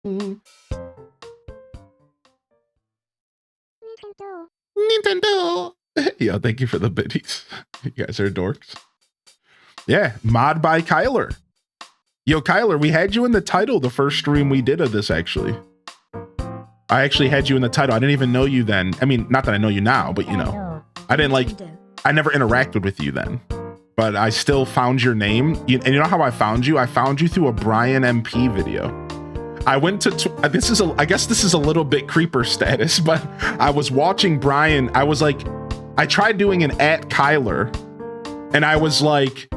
Nintendo. Yo, thank you for the biddies. You guys are dorks. Yeah, mod by Cuyler. Yo, Cuyler, we had you in the title the first stream we did of this, actually. I actually had you in the title. I didn't even know you then. I mean, not that I know you now, but you know, I never interacted with you then. But I still found your name. And you know how I found you? I found you through a Brian MP video. I went to, I guess this is a little bit creeper status, but I was watching Brian. I was like, I tried doing an @Cuyler and I was like,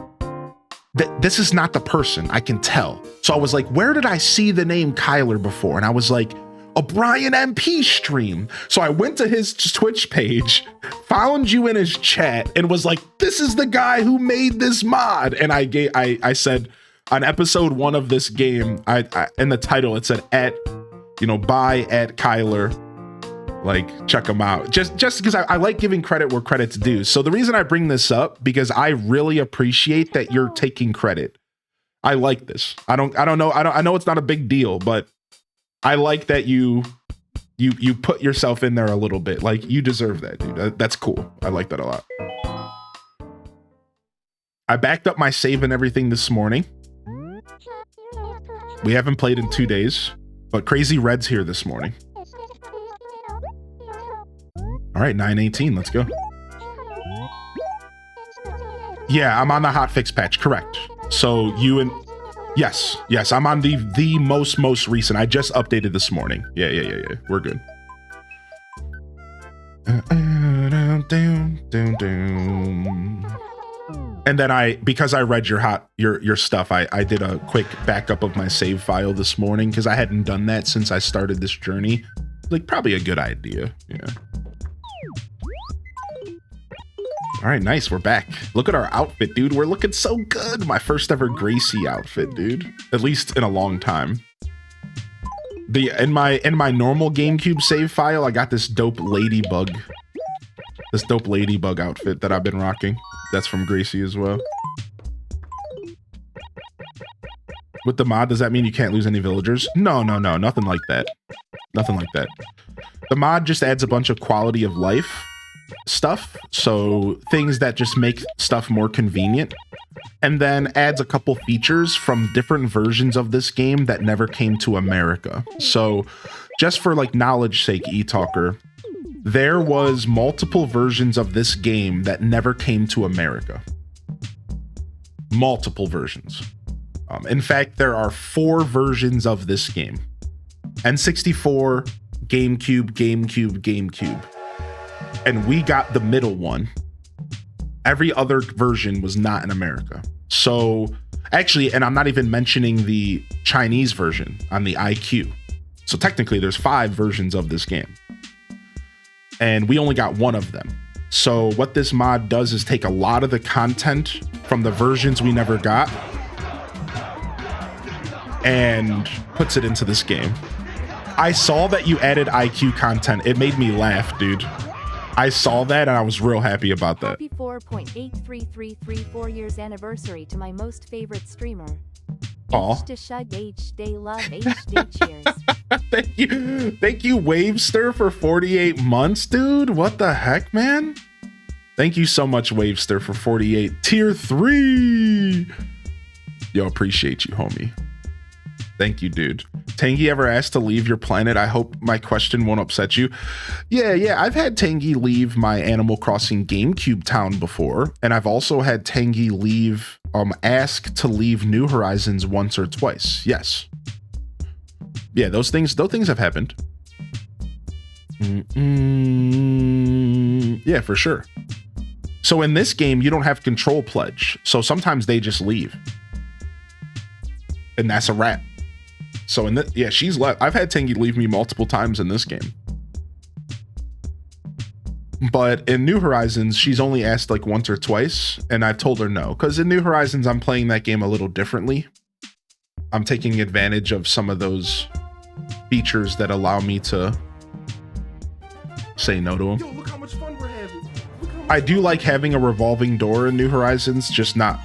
this is not the person, I can tell. So I was like, where did I see the name Cuyler before? And I was like, a Brian MP stream. So I went to his Twitch page, found you in his chat and was like, this is the guy who made this mod. And I said, on episode 1 of this game, I in the title it said by @Cuyler, like check him out. Just because I like giving credit where credit's due. So the reason I bring this up because I really appreciate that you're taking credit. I like this. I know it's not a big deal, but I like that you put yourself in there a little bit. Like you deserve that, dude. That's cool. I like that a lot. I backed up my save and everything this morning. We haven't played in 2 days, but Crazy Red's here this morning. All right, 9:18, let's go. Yeah, I'm on the hotfix patch, correct. So you and yes, I'm on the most recent. I just updated this morning. Yeah. We're good. And then because I read your stuff, I did a quick backup of my save file this morning because I hadn't done that since I started this journey. Like probably a good idea. Yeah. All right, nice. We're back. Look at our outfit, dude. We're looking so good. My first ever Gracie outfit, dude. At least in a long time. In my normal GameCube save file, I got this dope ladybug. This dope ladybug outfit that I've been rocking. That's from Gracie as well. With the mod, does that mean you can't lose any villagers? No, nothing like that. Nothing like that. The mod just adds a bunch of quality of life stuff. So things that just make stuff more convenient. And then adds a couple features from different versions of this game that never came to America. So just for like knowledge sake, eTalker, there was multiple versions of this game that never came to America. Multiple versions. In fact, there are 4 versions of this game. N64, GameCube. And we got the middle one. Every other version was not in America. So actually, and I'm not even mentioning the Chinese version on the IQ. So technically there's 5 versions of this game. And we only got one of them. So what this mod does is take a lot of the content from the versions we never got and puts it into this game. I saw that you added IQ content. It made me laugh, dude. I saw that and I was real happy about that. Happy 4.83334 years anniversary to my most favorite streamer. Aw. H to shug, H day love, H day cheers. Thank you, Wavester, for 48 months, dude. What the heck, man? Thank you so much, Wavester, for 48. Tier 3. Yo, appreciate you, homie. Thank you, dude. Tangy ever asked to leave your planet? I hope my question won't upset you. Yeah, I've had Tangy leave my Animal Crossing GameCube town before, and I've also had Tangy leave, ask to leave New Horizons once or twice. Yes. Yeah, those things have happened. Yeah, for sure. So in this game, you don't have control pledge. So sometimes they just leave. And that's a wrap. So yeah, she's left. I've had Tangy leave me multiple times in this game. But in New Horizons, she's only asked like once or twice, and I've told her no. Because in New Horizons, I'm playing that game a little differently. I'm taking advantage of some of those features that allow me to say no to them. Yo, look how much fun we're having. I do like having a revolving door in New Horizons, just not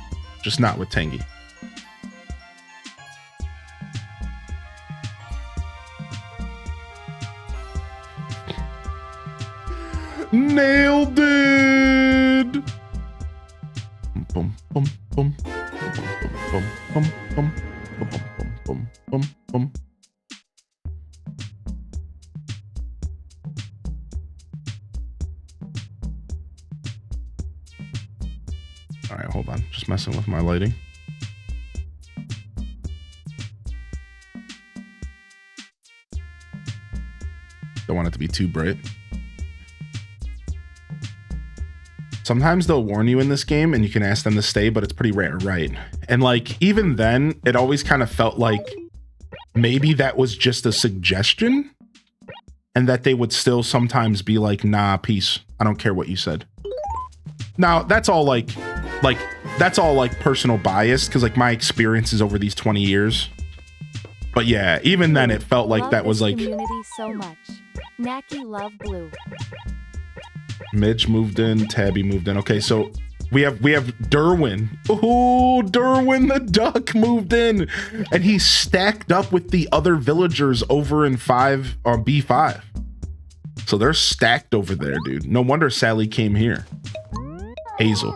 with Tangy. Nailed it. Boom, boom, boom, boom, boom, boom, boom, boom, boom, boom, boom. All right, hold on. Just messing with my lighting. Don't want it to be too bright. Sometimes they'll warn you in this game and you can ask them to stay, but it's pretty rare, right? And like, even then, it always kind of felt like maybe that was just a suggestion and that they would still sometimes be like, nah, peace. I don't care what you said. Now, that's all like personal bias because like my experiences over these 20 years. But yeah, even then it felt like love that was like community so much. Nacky love blue. Midge moved in, Tabby moved in. Okay, so we have Derwin. Oh, Derwin the duck moved in, and he's stacked up with the other villagers over in B5. So they're stacked over there, dude. No wonder Sally came here. Hazel.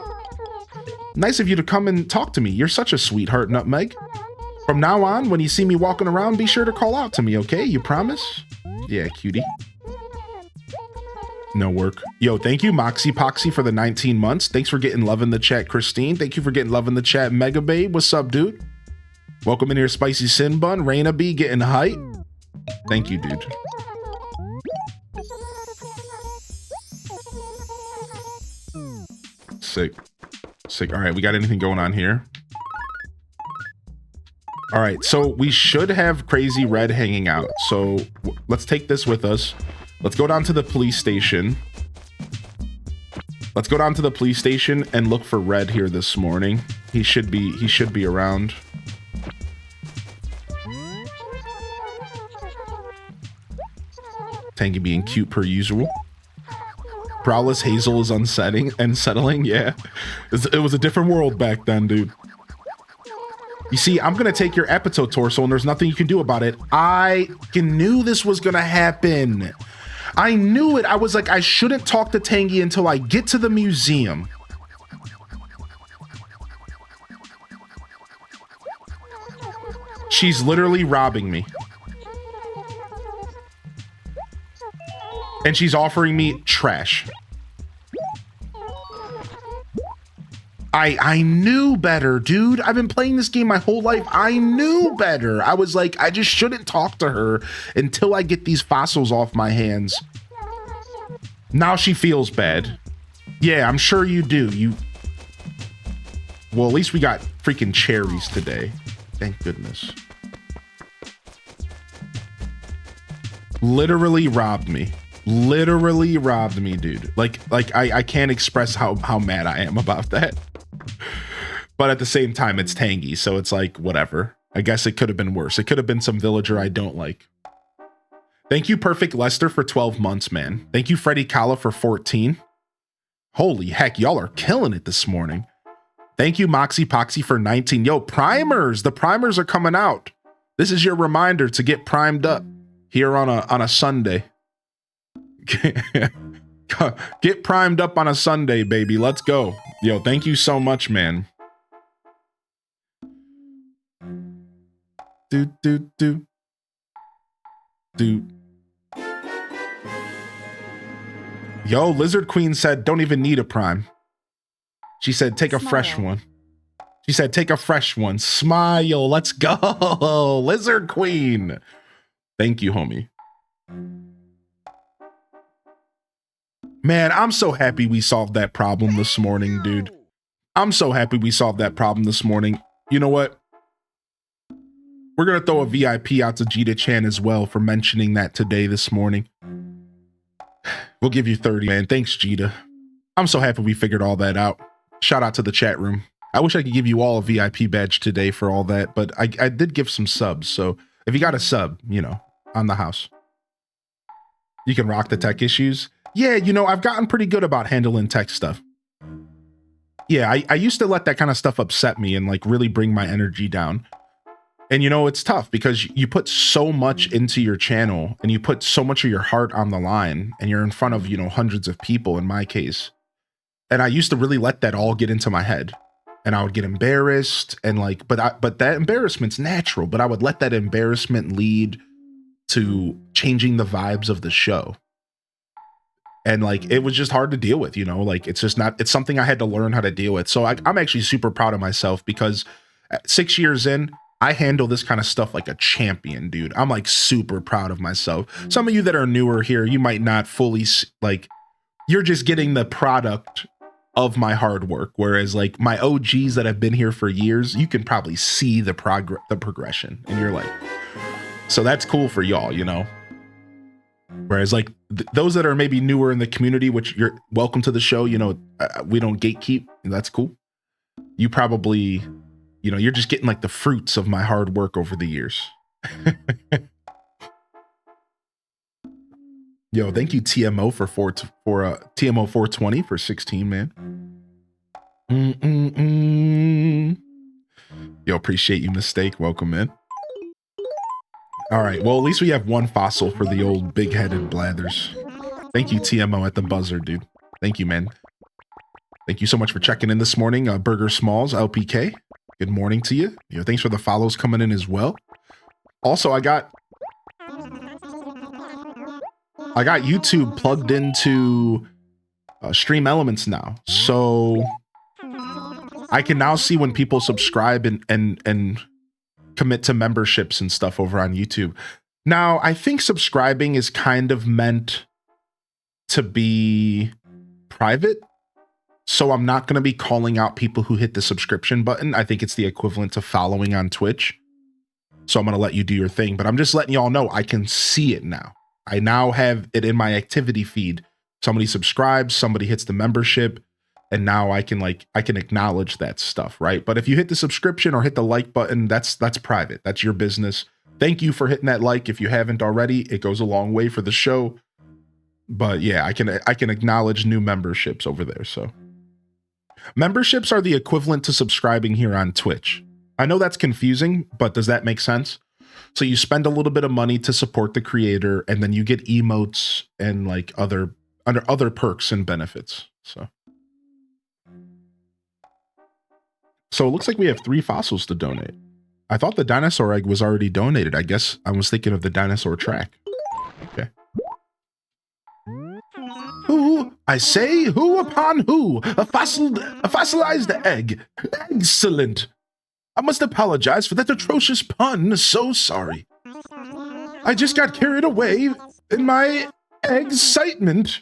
Nice of you to come and talk to me. You're such a sweetheart, Nutmeg. From now on, when you see me walking around, be sure to call out to me, okay? You promise? Yeah, cutie. No work. Yo, thank you, Moxie Poxy, for the 19 months. Thanks for getting love in the chat, Christine. Thank you for getting love in the chat, Mega Babe. What's up, dude? Welcome in here, Spicy Sin Bun. Raina B getting height. Thank you, dude. Sick. Sick. All right, we got anything going on here? All right, so we should have Crazy Red hanging out. So let's take this with us. Let's go down to the police station. Let's go down to the police station and look for Red here this morning. He should be around. Tangy being cute per usual. Prowless Hazel is unsettling. Yeah, it was a different world back then, dude. You see, I'm gonna take your epitote torso, and there's nothing you can do about it. I knew this was gonna happen. I knew it. I was like, I shouldn't talk to Tangy until I get to the museum. She's literally robbing me. And she's offering me trash. I knew better, dude. I've been playing this game my whole life. I knew better. I was like, I just shouldn't talk to her until I get these fossils off my hands. Now she feels bad. Yeah, I'm sure you do. Well, at least we got freaking cherries today. Thank goodness. Literally robbed me. Literally robbed me, dude. Like I can't express how mad I am about that. But at the same time, it's Tangy, so it's like, whatever. I guess it could have been worse. It could have been some villager I don't like. Thank you, Perfect Lester, for 12 months, man. Thank you, Freddy Kala, for 14. Holy heck, y'all are killing it this morning. Thank you, Moxie Poxy, for 19. Yo, primers. The primers are coming out. This is your reminder to get primed up here on a Sunday. Get primed up on a Sunday, baby. Let's go. Yo, thank you so much, man. Do. Yo, Lizard Queen said, don't even need a prime. She said, take a fresh one. She said, take a fresh one. Smile. Let's go. Lizard Queen. Thank you, homie. Man, I'm so happy we solved that problem this morning, dude. I'm so happy we solved that problem this morning. You know what? We're going to throw a VIP out to Jita Chan as well for mentioning that today this morning. We'll give you 30, man. Thanks, Jita. I'm so happy we figured all that out. Shout out to the chat room. I wish I could give you all a VIP badge today for all that, but I did give some subs. So if you got a sub, on the house, you can rock the tech issues. Yeah, I've gotten pretty good about handling tech stuff. Yeah, I used to let that kind of stuff upset me and like really bring my energy down. And you know, it's tough because you put so much into your channel and you put so much of your heart on the line, and you're in front of, you know, hundreds of people in my case. And I used to really let that all get into my head, and I would get embarrassed and like, but that embarrassment's natural, but I would let that embarrassment lead to changing the vibes of the show. And like, it was just hard to deal with, you know, like, it's just not, it's something I had to learn how to deal with. So I'm actually super proud of myself because at 6 years in, I handle this kind of stuff like a champion, dude. I'm like super proud of myself. Some of you that are newer here, you might not fully like, you're just getting the product of my hard work. Whereas like my OGs that have been here for years, you can probably see the progression, and you're like, so that's cool for y'all, you know? Whereas like those that are maybe newer in the community, which you're welcome to the show, you know, we don't gatekeep, and that's cool. You probably, you know, you're just getting like the fruits of my hard work over the years. Yo, thank you TMO for TMO 420 for 16, man. Yo, appreciate you, Mistake. Welcome in. All right, well, at least we have one fossil for the old big-headed blathers. Thank you, TMO at the buzzer, dude. Thank you, man. Thank you so much for checking in this morning. Burger Smalls, LPK. Good morning to you. Yo, thanks for the follows coming in as well. Also, I got YouTube plugged into Stream Elements now, so I can now see when people subscribe and commit to memberships and stuff over on YouTube. Now, I think subscribing is kind of meant to be private, so I'm not going to be calling out people who hit the subscription button. I think it's the equivalent to following on Twitch. So I'm going to let you do your thing, but I'm just letting y'all know I can see it now. I now have it in my activity feed. Somebody subscribes, somebody hits the membership, and now I can acknowledge that stuff, right? But if you hit the subscription or hit the like button, that's private. That's your business. Thank you for hitting that like. If you haven't already, it goes a long way for the show. But yeah, I can acknowledge new memberships over there. So memberships are the equivalent to subscribing here on Twitch. I know that's confusing, but does that make sense? So you spend a little bit of money to support the creator, and then you get emotes and like other perks and benefits. So it looks like we have 3 fossils to donate. I thought the dinosaur egg was already donated. I guess I was thinking of the dinosaur track. Okay. Who? I say, who upon who? A fossilized egg. Excellent. I must apologize for that atrocious pun. So sorry. I just got carried away in my excitement.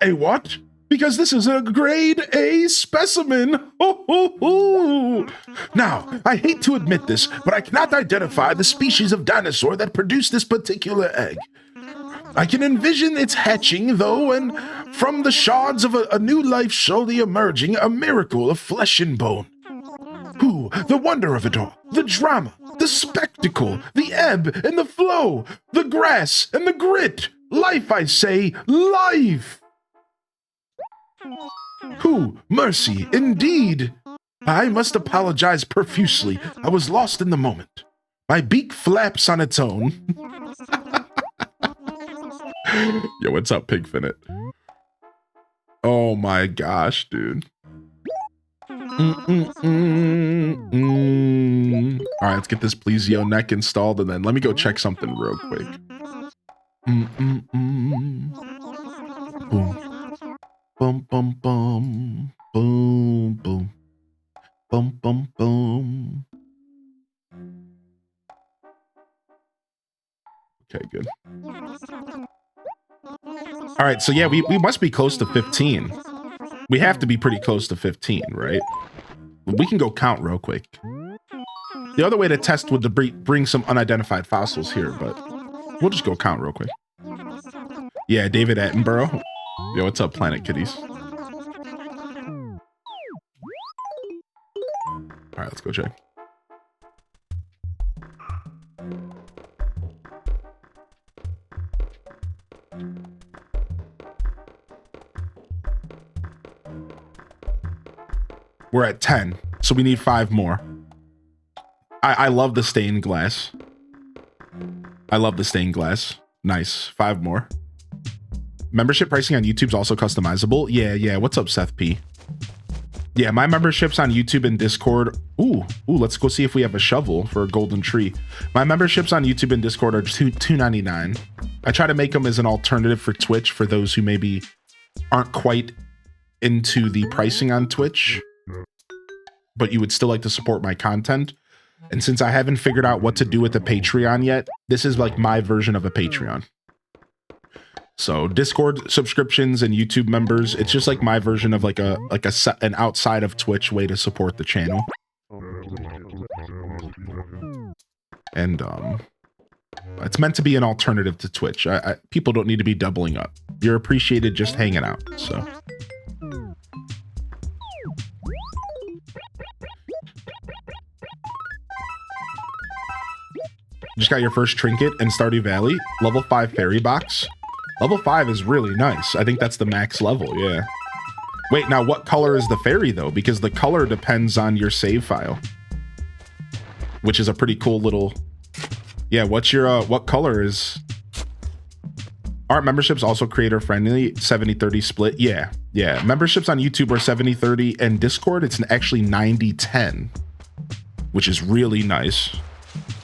A what? Because this is a grade A specimen. Now, I hate to admit this, but I cannot identify the species of dinosaur that produced this particular egg. I can envision its hatching, though, and from the shards of a new life surely emerging, a miracle of flesh and bone. Who? The wonder of it all, the drama, the spectacle, the ebb and the flow, the grass and the grit. Life, I say, life! Who? Mercy, indeed. I must apologize profusely. I was lost in the moment. My beak flaps on its own. Yo, what's up, Pigfinite? Oh my gosh, dude. All right, let's get this Plesio neck installed, and then let me go check something real quick. Boom. Bum, bum, bum. Boom, boom. Bum, bum, boom. Okay, good. All right, so yeah, we must be close to 15. We have to be pretty close to 15, right? We can go count real quick. The other way to test would to bring some unidentified fossils here, but we'll just go count real quick. Yeah, David Attenborough. Yo, what's up, Planet Kitties? All right, let's go check. We're at 10, so we need 5 more. I love the stained glass. I love the stained glass. Nice. 5 more. Membership pricing on YouTube's also customizable. Yeah. What's up, Seth P? Yeah, my memberships on YouTube and Discord. Ooh, let's go see if we have a shovel for a golden tree. My memberships on YouTube and Discord are $2.99. I try to make them as an alternative for Twitch for those who maybe aren't quite into the pricing on Twitch, but you would still like to support my content. And since I haven't figured out what to do with the Patreon yet, this is like my version of a Patreon. So Discord subscriptions and YouTube members, it's just like my version of like an outside of Twitch way to support the channel. And it's meant to be an alternative to Twitch. People don't need to be doubling up. You're appreciated just hanging out. So just got your first trinket in Stardew Valley, level 5 fairy box. Level 5 is really nice. I think that's the max level, yeah. Wait, now what color is the fairy though? Because the color depends on your save file, which is a pretty cool little, yeah, what's your, what color is, aren't memberships also creator friendly? 70-30 split, yeah. Memberships on YouTube are 70-30 and Discord, it's actually 90-10, which is really nice.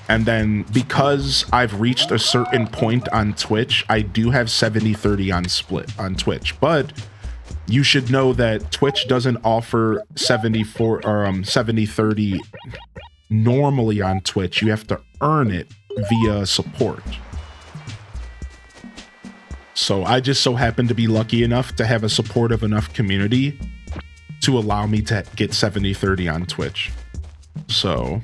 And then because I've reached a certain point on Twitch, I do have 70-30 on split on Twitch. But you should know that Twitch doesn't offer 70-30 normally on Twitch. You have to earn it via support. So I just so happen to be lucky enough to have a supportive enough community to allow me to get 70-30 on Twitch. So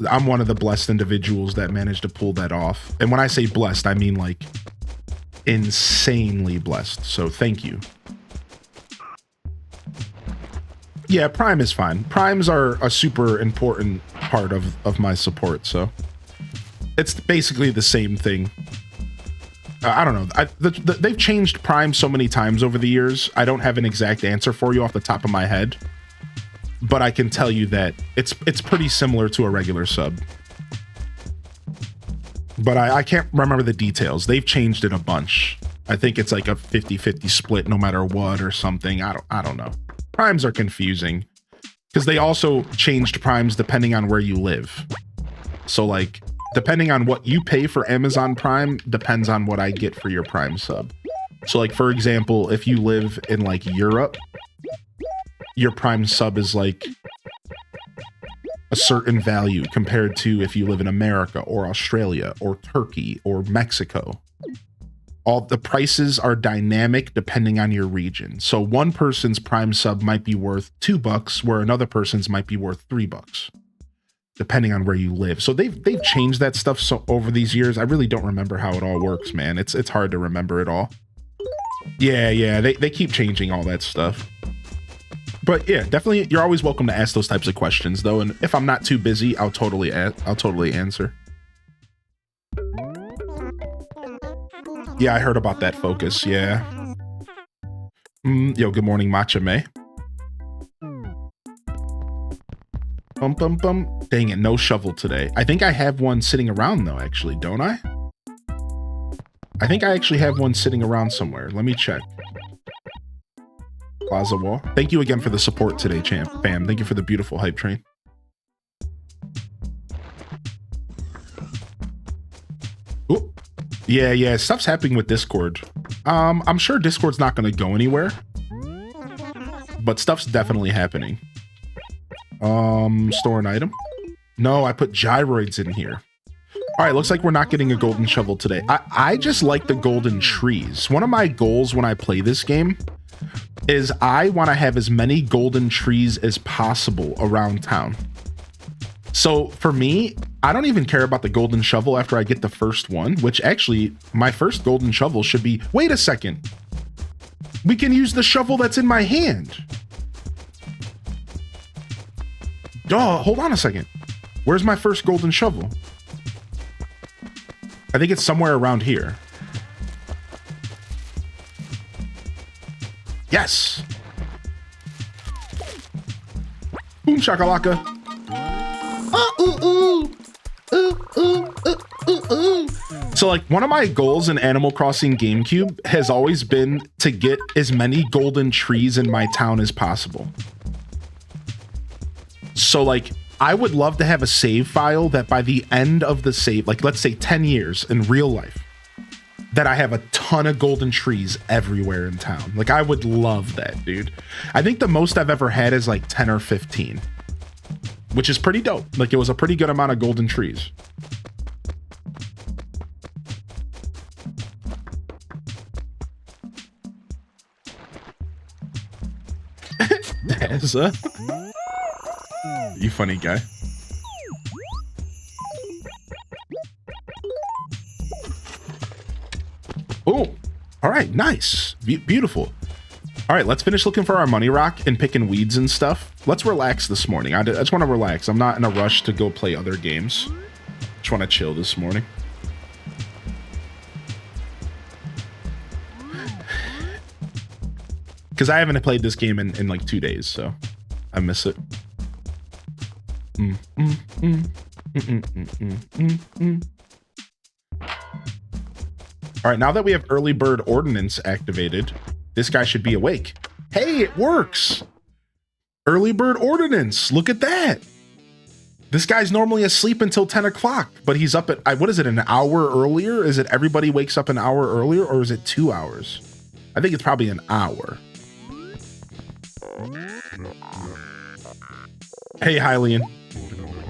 I'm one of the blessed individuals that managed to pull that off. And when I say blessed, I mean like insanely blessed. So thank you. Yeah, Prime is fine. Primes are a super important part of my support. So it's basically the same thing. I don't know. They've changed Prime so many times over the years. I don't have an exact answer for you off the top of my head. But I can tell you that it's pretty similar to a regular sub. But I can't remember the details. They've changed it a bunch. I think it's like a 50-50 split no matter what or something. I don't know. Primes are confusing because they also changed primes depending on where you live. So like depending on what you pay for Amazon Prime depends on what I get for your Prime sub. So like for example, if you live in like Europe, your Prime sub is like a certain value compared to if you live in America or Australia or Turkey or Mexico. All the prices are dynamic depending on your region. So one person's Prime sub might be worth $2 where another person's might be worth $3 depending on where you live. So they've changed that stuff so over these years. I really don't remember how it all works, man. It's hard to remember it all. Yeah, they keep changing all that stuff. But yeah, definitely, you're always welcome to ask those types of questions, though. And if I'm not too busy, I'll totally answer. Yeah, I heard about that focus. Yeah. Yo, good morning, Matcha May. Dang it, no shovel today. I think I have one sitting around though, actually, don't I? I think I actually have one sitting around somewhere. Let me check. Plaza Wall. Thank you again for the support today, fam. Thank you for the beautiful hype train. Ooh. Yeah, stuff's happening with Discord. I'm sure Discord's not going to go anywhere, but stuff's definitely happening. Store an item. No, I put gyroids in here. All right, looks like we're not getting a golden shovel today. I just like the golden trees. One of my goals when I play this game is I want to have as many golden trees as possible around town. So for me, I don't even care about the golden shovel after I get the first one, which actually my first golden shovel should be, wait a second. We can use the shovel that's in my hand. Duh, hold on a second. Where's my first golden shovel? I think it's somewhere around here. Yes. Boom shakalaka. Ooh. Ooh. So like one of my goals in Animal Crossing GameCube has always been to get as many golden trees in my town as possible. So like I would love to have a save file that by the end of the save, like let's say 10 years in real life, that I have a ton of golden trees everywhere in town. Like I would love that, dude. I think the most I've ever had is like 10 or 15, which is pretty dope. Like it was a pretty good amount of golden trees. Dazza. You funny guy. Oh, all right, nice. Beautiful. All right, let's finish looking for our money rock and picking weeds and stuff. Let's relax this morning. I just want to relax. I'm not in a rush to go play other games. Just want to chill this morning. Because I haven't played this game in like 2 days, so I miss it. All right, now that we have early bird ordinance activated, this guy should be awake. Hey, it works. Early bird ordinance. Look at that. This guy's normally asleep until 10 o'clock, but he's up at, what is it, an hour earlier? Is it everybody wakes up an hour earlier, or is it 2 hours? I think it's probably an hour. Hey, Hylian.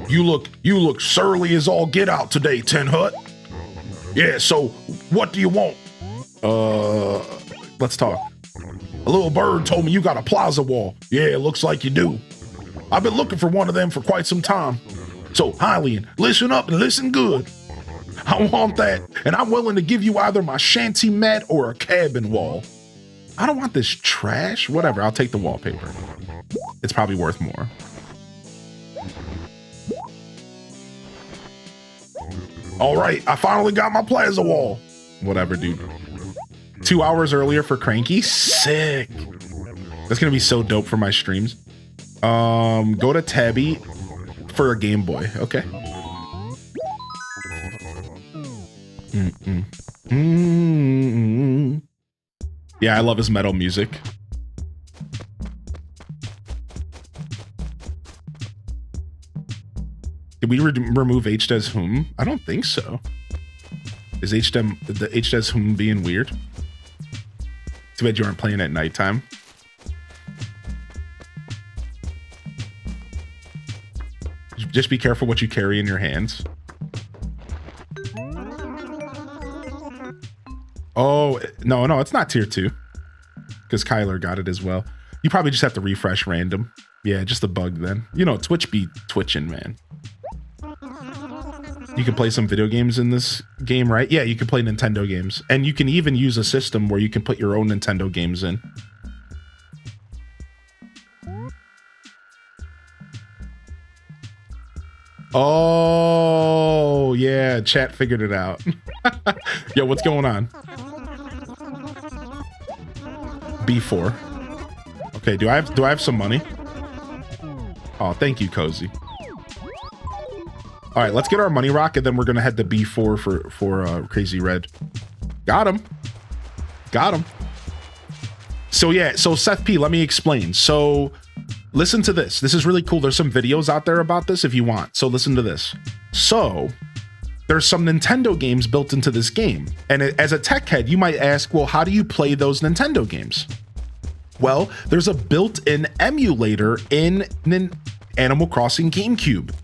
You look surly as all get out today, Tin Hut. Yeah, so what do you want? Let's talk. A little bird told me you got a plaza wall. Yeah, it looks like you do. I've been looking for one of them for quite some time. So, Hylian, listen up and listen good. I want that, and I'm willing to give you either my shanty mat or a cabin wall. I don't want this trash. Whatever, I'll take the wallpaper. It's probably worth more. All right, I finally got my plaza wall. Whatever, dude. 2 hours earlier for Cranky? Sick. That's gonna be so dope for my streams. Go to Tabby for a Game Boy. Okay. Yeah, I love his metal music. Did we remove HDes whom? I don't think so. Is the HDes whom being weird? Too bad you aren't playing at nighttime. Just be careful what you carry in your hands. Oh, no, it's not tier 2. Because Cuyler got it as well. You probably just have to refresh random. Yeah, just a bug then. You know, Twitch be twitching, man. You can play some video games in this game, right? Yeah, you can play Nintendo games. And you can even use a system where you can put your own Nintendo games in. Oh, yeah, chat figured it out. Yo, what's going on? B4. Okay, do I have some money? Oh, thank you, Cozy. All right, let's get our money rock, and then we're gonna head to B4 for Crazy Red. Got him. So yeah, so Seth P, let me explain. So listen to this. This is really cool. There's some videos out there about this if you want. So listen to this. So there's some Nintendo games built into this game. And as a tech head, you might ask, well, how do you play those Nintendo games? Well, there's a built-in emulator in Animal Crossing GameCube.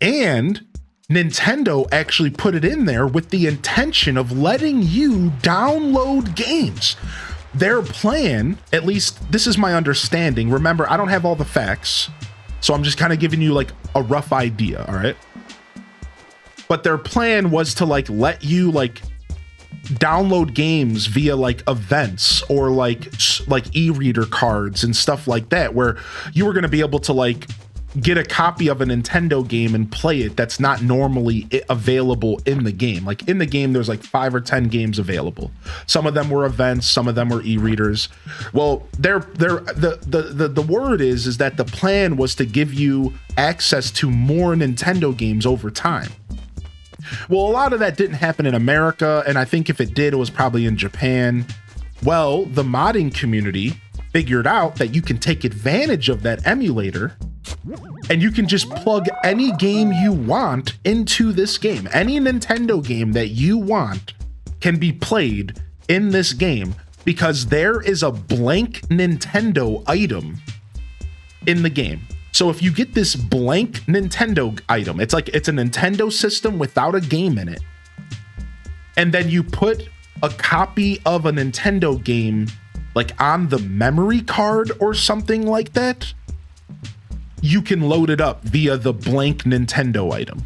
And Nintendo actually put it in there with the intention of letting you download games. Their plan, at least this is my understanding. Remember, I don't have all the facts, so I'm just kind of giving you like a rough idea, all right? But their plan was to like let you like download games via like events or like e-reader cards and stuff like that, where you were going to be able to like get a copy of a Nintendo game and play it that's not normally available in the game. Like in the game, there's like 5 or 10 games available. Some of them were events, some of them were e-readers. Well, the word is that the plan was to give you access to more Nintendo games over time. Well, a lot of that didn't happen in America, and I think if it did, it was probably in Japan. Well, the modding community figured out that you can take advantage of that emulator, and you can just plug any game you want into this game. Any Nintendo game that you want can be played in this game because there is a blank Nintendo item in the game. So if you get this blank Nintendo item, it's a Nintendo system without a game in it, and then you put a copy of a Nintendo game like on the memory card or something like that, you can load it up via the blank Nintendo item.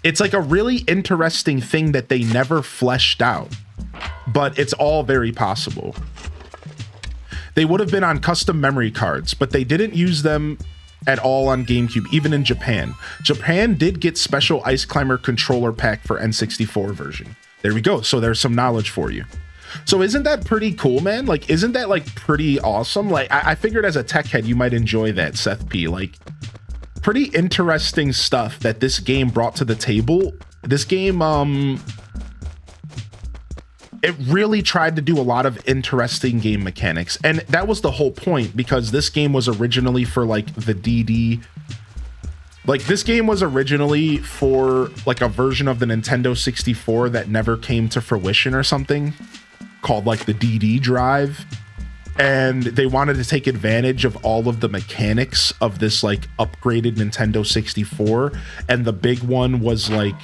It's like a really interesting thing that they never fleshed out, but it's all very possible. They would have been on custom memory cards, but they didn't use them at all on GameCube, even in Japan. Japan did get special Ice Climber controller pack for N64 version. There we go. So there's some knowledge for you. So isn't that pretty cool, man? Like, isn't that like pretty awesome? Like, I figured as a tech head, you might enjoy that, Seth P. Like, pretty interesting stuff that this game brought to the table. This game, it really tried to do a lot of interesting game mechanics. And that was the whole point, because this game was originally for like the DD. Like, this game was originally for like a version of the Nintendo 64 that never came to fruition or something, called like the DD drive. And they wanted to take advantage of all of the mechanics of this like upgraded Nintendo 64. And the big one was like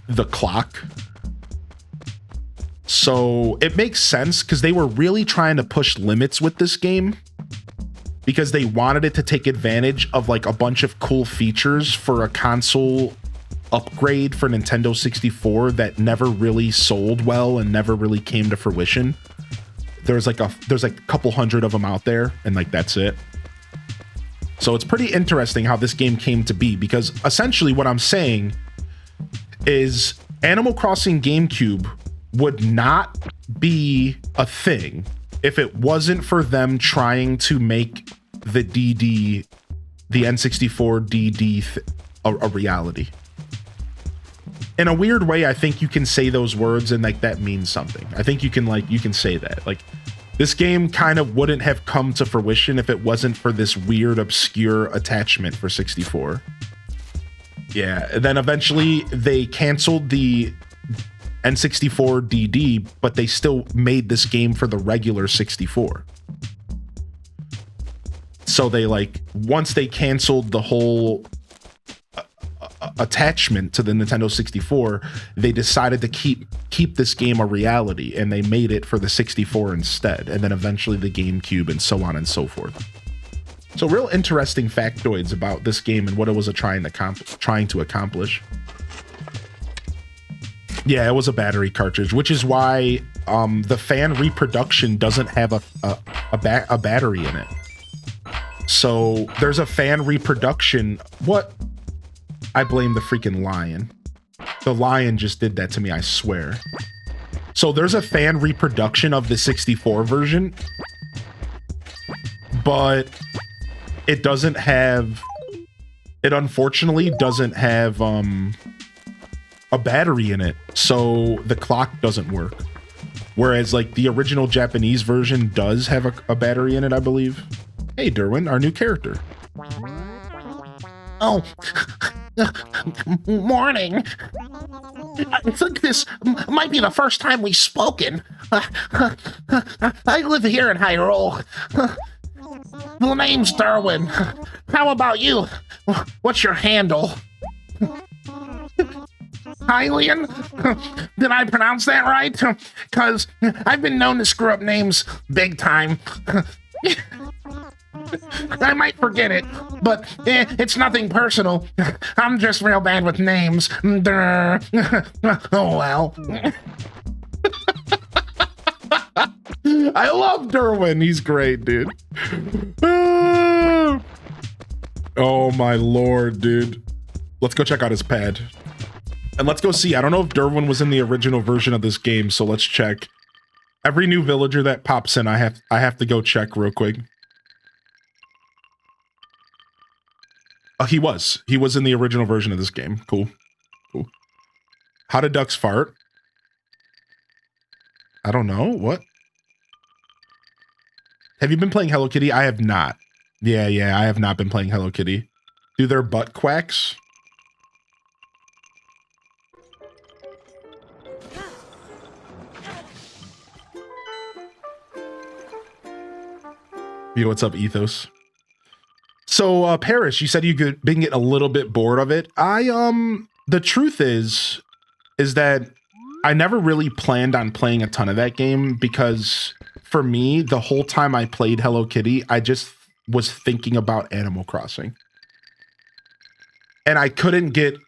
the clock. So it makes sense because they were really trying to push limits with this game, because they wanted it to take advantage of like a bunch of cool features for a console upgrade for Nintendo 64 that never really sold well and never really came to fruition. There's like a couple hundred of them out there, and like that's it. So it's pretty interesting how this game came to be, because essentially what I'm saying is Animal Crossing GameCube would not be a thing if it wasn't for them trying to make the DD, the N64 DD a reality. In a weird way, I think you can say those words and like that means something. I think you can say that. Like, this game kind of wouldn't have come to fruition if it wasn't for this weird, obscure attachment for 64. Yeah, and then eventually they canceled the N64 DD, but they still made this game for the regular 64. So they like, once they canceled the whole attachment to the Nintendo 64, they decided to keep this game a reality, and they made it for the 64 instead, and then eventually the GameCube, and so on and so forth. So real interesting factoids about this game and what it was trying to accomplish. Yeah, it was a battery cartridge, which is why the fan reproduction doesn't have a battery in it. So there's a fan reproduction. What? I blame the freaking lion. The lion just did that to me, I swear. So there's a fan reproduction of the 64 version, but it unfortunately doesn't have a battery in it, so the clock doesn't work. Whereas like the original Japanese version does have a battery in it, I believe. Hey, Derwin, our new character. Oh, morning. I think this might be the first time we've spoken. I live here in Hyrule. The name's Derwin. How about you? What's your handle? Hylian? Did I pronounce that right? Because I've been known to screw up names big time. I might forget it, but it's nothing personal. I'm just real bad with names. Oh, well. I love Derwin. He's great, dude. Oh, my Lord, dude. Let's go check out his pad. And let's go see. I don't know if Derwin was in the original version of this game, so let's check. Every new villager that pops in, I have to go check real quick. He was in the original version of this game. Cool. How did ducks fart? I don't know. What? Have you been playing Hello Kitty? I have not. Yeah, I have not been playing Hello Kitty. Do their butt quacks? Yo, what's up, Ethos? So, Paris, you said you could been getting a little bit bored of it. The truth is that I never really planned on playing a ton of that game because for me, the whole time I played Hello Kitty, I just was thinking about Animal Crossing. And I couldn't get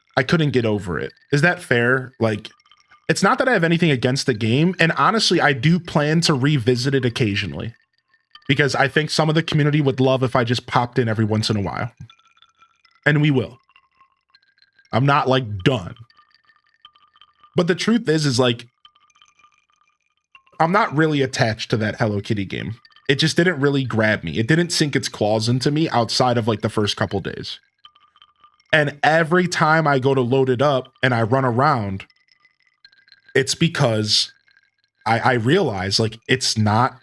over it. Is that fair? Like, it's not that I have anything against the game, and honestly, I do plan to revisit it occasionally. Because I think some of the community would love if I just popped in every once in a while. And we will. I'm not like done. But the truth is like, I'm not really attached to that Hello Kitty game. It just didn't really grab me. It didn't sink its claws into me outside of like the first couple days. And every time I go to load it up and I run around, it's because I realize like it's not.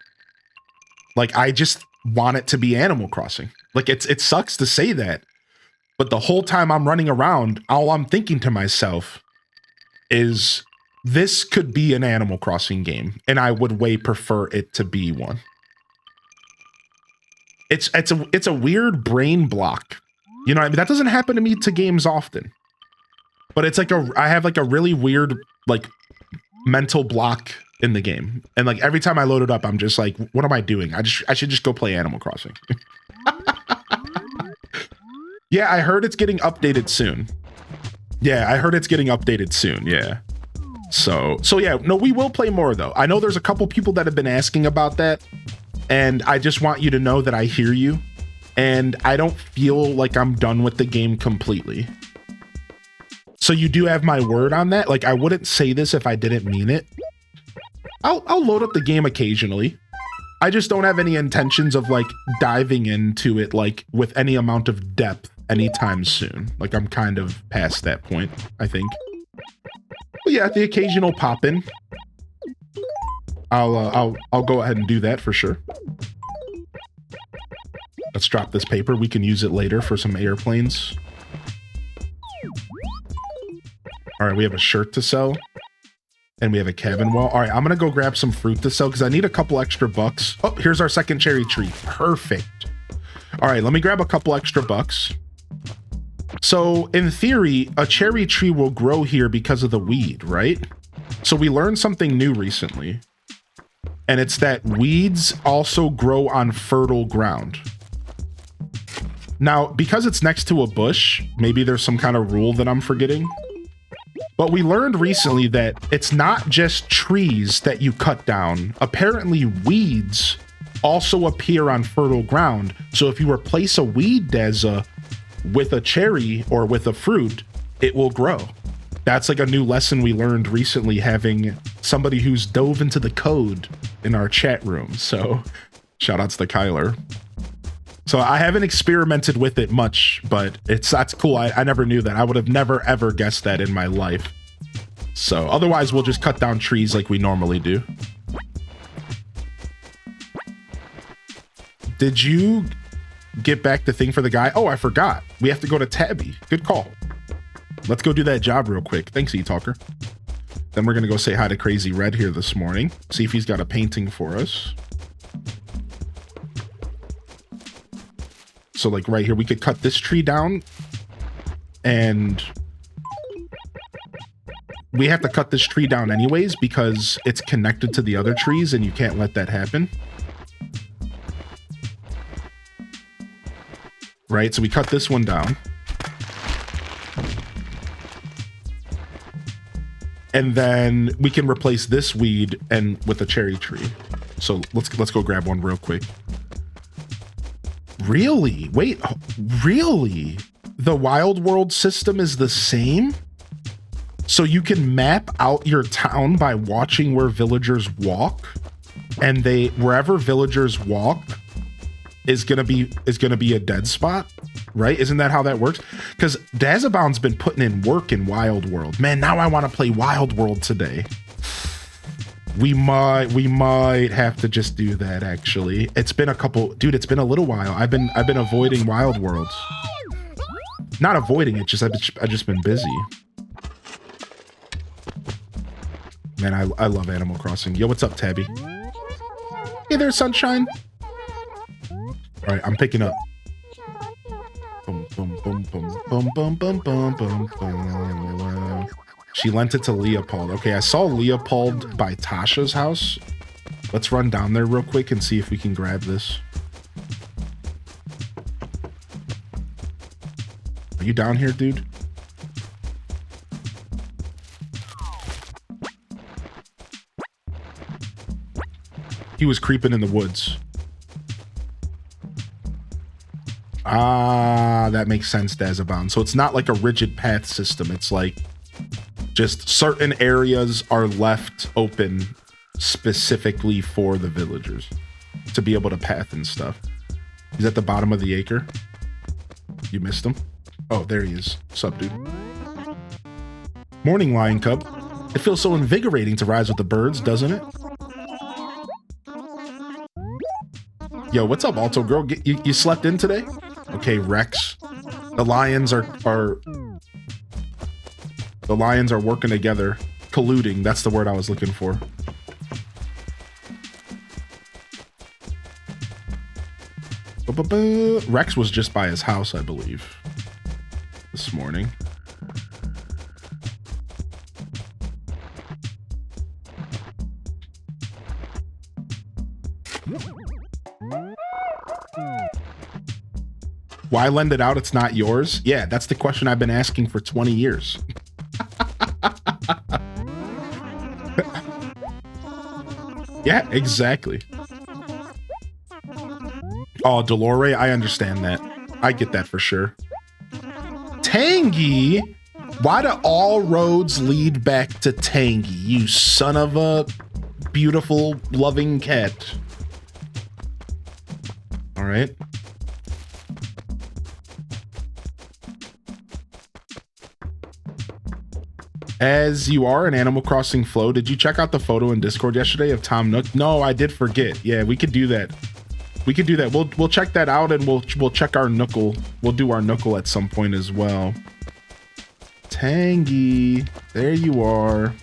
Like, I just want it to be Animal Crossing. Like, it sucks to say that. But the whole time I'm running around, all I'm thinking to myself is, this could be an Animal Crossing game, and I would way prefer it to be one. It's a weird brain block. You know what I mean? That doesn't happen to me to games often. But it's like I have like a really weird, like, mental block in the game, and like every time I load it up, I'm just like, what am I doing? I should just go play Animal Crossing. Yeah, I heard it's getting updated soon. Yeah, So yeah, no, we will play more though. I know there's a couple people that have been asking about that, and I just want you to know that I hear you, and I don't feel like I'm done with the game completely. So you do have my word on that. Like, I wouldn't say this if I didn't mean it. I'll load up the game occasionally. I just don't have any intentions of like diving into it like with any amount of depth anytime soon. Like, I'm kind of past that point, I think. But yeah, the occasional pop in. I'll go ahead and do that for sure. Let's drop this paper. We can use it later for some airplanes. All right, we have a shirt to sell. And we have a cabin wall. All right, I'm going to go grab some fruit to sell because I need a couple extra bucks. Oh, here's our second cherry tree. Perfect. All right, let me grab a couple extra bucks. So in theory, a cherry tree will grow here because of the weed, right? So we learned something new recently. And it's that weeds also grow on fertile ground. Now, because it's next to a bush, maybe there's some kind of rule that I'm forgetting. But we learned recently that it's not just trees that you cut down. Apparently, weeds also appear on fertile ground. So if you replace a weed, Deza, with a cherry or with a fruit, it will grow. That's like a new lesson we learned recently, having somebody who's dove into the code in our chat room. So shout outs to Cuyler. So I haven't experimented with it much, but that's cool. I never knew that. I would have never, ever guessed that in my life. So otherwise, we'll just cut down trees like we normally do. Did you get back the thing for the guy? Oh, I forgot. We have to go to Tabby. Good call. Let's go do that job real quick. Thanks, E-Talker. Then we're going to go say hi to Crazy Red here this morning. See if he's got a painting for us. So like right here, we could cut this tree down, and we have to cut this tree down anyways because it's connected to the other trees and you can't let that happen. Right, so we cut this one down. And then we can replace this weed and with a cherry tree. So let's go grab one real quick. Really? Wait, really? The Wild World system is the same? So you can map out your town by watching where villagers walk, and wherever villagers walk is gonna be a dead spot? right? Isn't that how that works? Because Dazabound's been putting in work in Wild World. Man, now I want to play Wild World today. We might have to just do that, actually. It's been a couple, dude, it's been a little while. I've been avoiding Wild Worlds. Not avoiding it, just I've just been busy. Man, I love Animal Crossing. Yo, what's up, Tabby? Hey there, Sunshine. All right, I'm picking up. Boom, boom, boom, boom, boom, boom, boom, boom, boom, boom. She lent it to Leopold. Okay, I saw Leopold by Tasha's house. Let's run down there real quick and see if we can grab this. Are you down here, dude? He was creeping in the woods. Ah, that makes sense, Dazabound. So it's not like a rigid path system. It's like just certain areas are left open specifically for the villagers to be able to path and stuff. He's at the bottom of the acre. You missed him. Oh, there he is. Sup, dude? Morning, Lion Cub. It feels so invigorating to rise with the birds, doesn't it? Yo, what's up, Alto Girl? You slept in today? Okay, Rex. The lions are working together. Colluding, that's the word I was looking for. Rex was just by his house, I believe, this morning. Why lend it out? It's not yours. Yeah, that's the question I've been asking for 20 years. Yeah, exactly. Oh, Dolore, I understand that. I get that for sure. Tangy? Why do all roads lead back to Tangy? You son of a beautiful, loving cat. All right. As you are in Animal Crossing Flow, did you check out the photo in Discord yesterday of Tom Nook? No, I did forget. Yeah, we could do that. We could do that. We'll check that out, and we'll check our Nookle. We'll do our Nookle at some point as well. Tangy, there you are.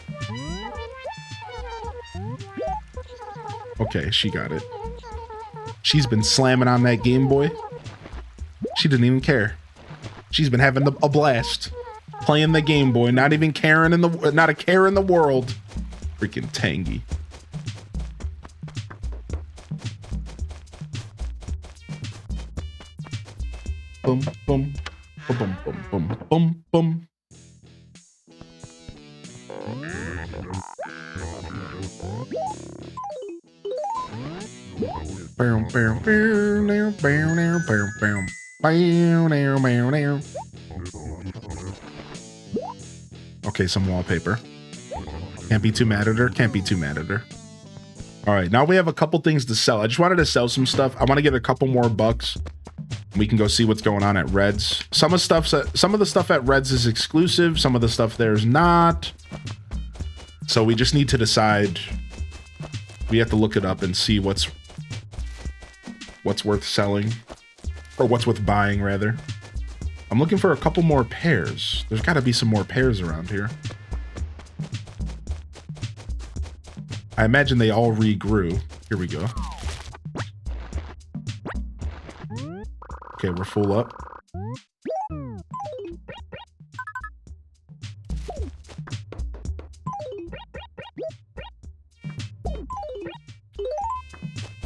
Okay, she got it. She's been slamming on that Game Boy. She didn't even care. She's been having a blast. Playing the Game Boy, not even caring not a care in the world. Freaking Tangy. Boom, boom, boom, boom, boom, boom, boom. Okay, some wallpaper. Can't be too mad at her. Can't be too mad at her. All right, now we have a couple things to sell. I just wanted to sell some stuff. I want to get a couple more bucks. We can go see what's going on at Reds. Some of the stuff at Reds is exclusive. Some of the stuff there's not. So we just need to decide. We have to look it up and see what's worth selling, or what's worth buying rather. I'm looking for a couple more pears. There's got to be some more pears around here. I imagine they all regrew. Here we go. Okay, we're full up.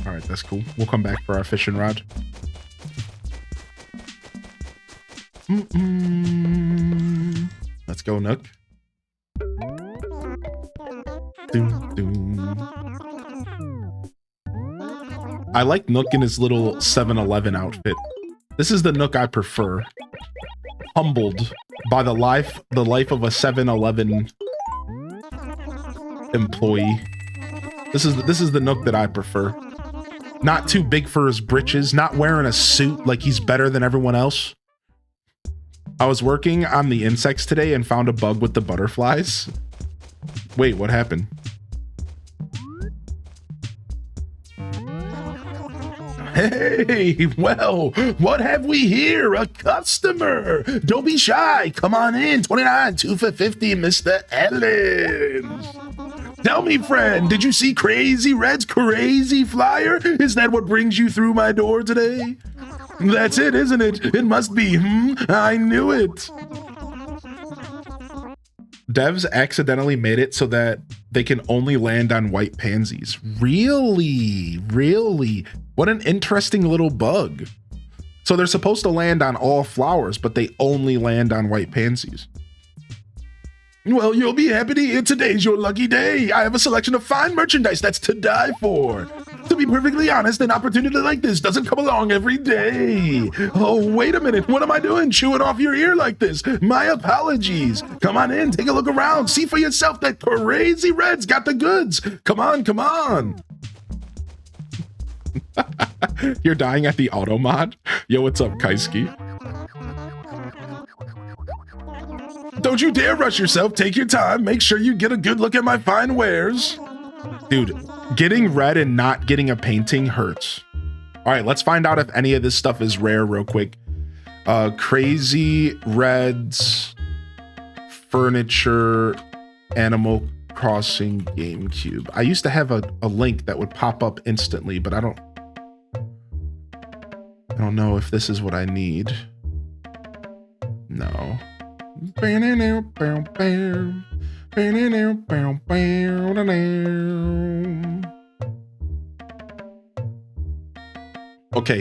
All right, that's cool. We'll come back for our fishing rod. Let's go, Nook. Doom, doom. I like Nook in his little 7-Eleven outfit. This is the Nook I prefer. Humbled by the life of a 7-Eleven employee. This is the Nook that I prefer. Not too big for his britches, not wearing a suit like he's better than everyone else. I was working on the insects today and found a bug with the butterflies. Wait, what happened? Hey, well, what have we here? A customer. Don't be shy. Come on in. 29, 2 for 50, Mr. Ellen. Tell me, friend, did you see Crazy Red's crazy flyer? Is that what brings you through my door today? That's it, isn't it? It must be, I knew it. Devs accidentally made it so that they can only land on white pansies. Really? Really? What an interesting little bug. So they're supposed to land on all flowers, but they only land on white pansies. Well, you'll be happy to hear today's your lucky day. I have a selection of fine merchandise that's to die for. To be perfectly honest, an opportunity like this doesn't come along every day. Oh, wait a minute. What am I doing chewing off your ear like this? My apologies. Come on in, take a look around. See for yourself that Crazy Red's got the goods. Come on, come on. You're dying at the auto mod? Yo, what's up, Kaisky? Don't you dare rush yourself. Take your time. Make sure you get a good look at my fine wares. Dude, getting red and not getting a painting hurts. All right, let's find out if any of this stuff is rare real quick. Crazy Red's furniture, Animal Crossing GameCube. I used to have a link that would pop up instantly, but I don't know if this is what I need. No. Okay,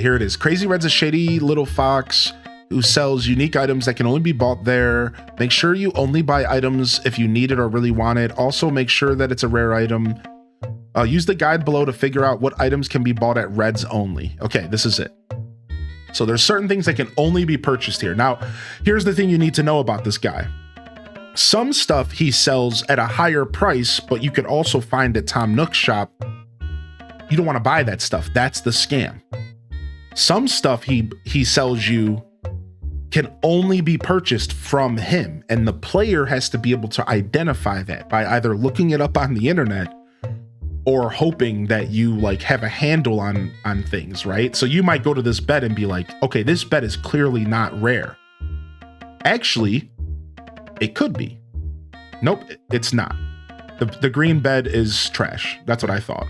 here it is. Crazy Red's a shady little fox who sells unique items that can only be bought there. Make sure you only buy items if you need it or really want it. Also, make sure that it's a rare item. Use the guide below to figure out what items can be bought at Red's only. Okay, this is it. So there's certain things that can only be purchased here. Now, here's the thing you need to know about this guy. Some stuff he sells at a higher price, but you can also find at Tom Nook's shop. You don't want to buy that stuff. That's the scam. Some stuff he sells you can only be purchased from him, and the player has to be able to identify that by either looking it up on the internet or hoping that you like have a handle on things, right? So you might go to this bed and be like, okay, this bed is clearly not rare. Actually, it could be. Nope, it's not. The green bed is trash. That's what I thought.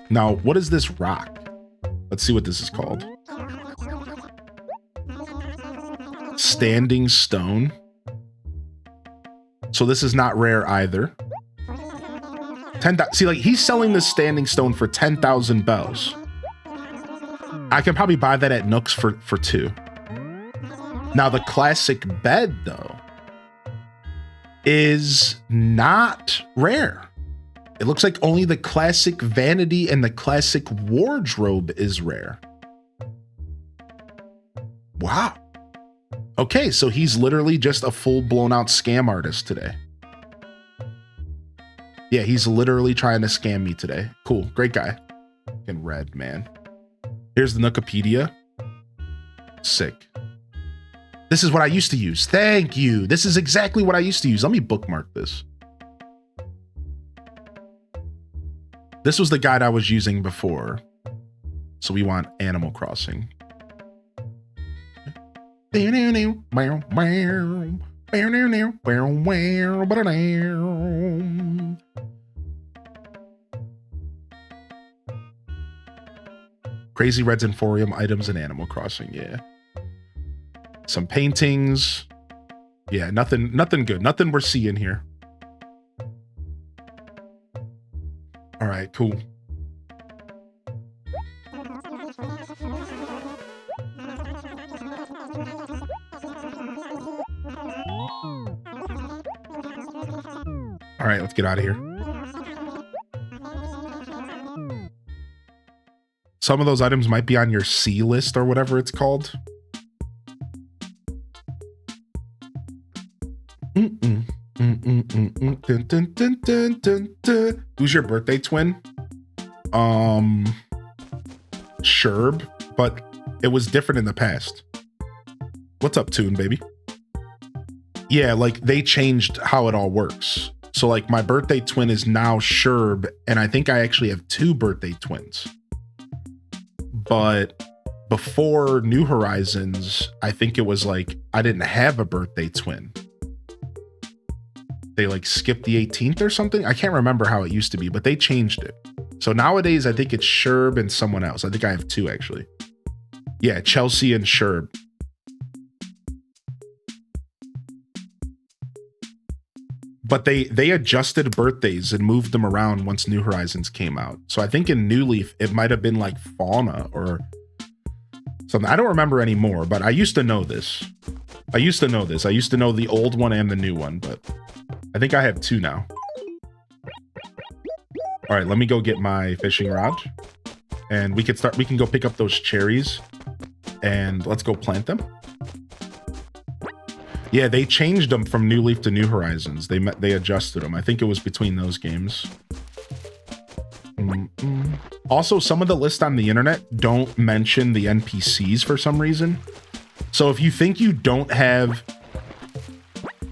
Now, what is this rock? Let's see what this is called. Standing stone. So this is not rare either. See, like he's selling this standing stone for 10,000 bells. I can probably buy that at Nook's for 2. Now the classic bed though is not rare. It looks like only the classic vanity and the classic wardrobe is rare. Wow. Okay, so he's literally just a full blown out scam artist today. Yeah, he's literally trying to scam me today. Cool, great guy. In red, man. Here's the Nookopedia. Sick. This is what I used to use. Thank you. This is exactly what I used to use. Let me bookmark this. This was the guide I was using before. So we want Animal Crossing. Crazy Red's Emporium items and Animal Crossing, yeah. Some paintings. Yeah, nothing good. Nothing we're seeing here. All right, cool. All right, let's get out of here. Some of those items might be on your C list or whatever it's called. Who's your birthday twin? Sherb, but it was different in the past. What's up, Toon, baby? Yeah, like they changed how it all works. So like my birthday twin is now Sherb, and I think I actually have 2 birthday twins. But before New Horizons, I think it was like I didn't have a birthday twin. They like skipped the 18th or something. I can't remember how it used to be, but they changed it. So nowadays I think it's Sherb and someone else. I think I have 2 actually. Yeah, Chelsea and Sherb. But they adjusted birthdays and moved them around once New Horizons came out. So I think in New Leaf, it might have been like Fauna or something. I don't remember anymore, but I used to know this. I used to know the old one and the new one, but I think I have 2 now. All right, let me go get my fishing rod and we can go pick up those cherries and let's go plant them. Yeah, they changed them from New Leaf to New Horizons. They adjusted them. I think it was between those games. Also, some of the lists on the internet don't mention the NPCs for some reason. So if you think you don't have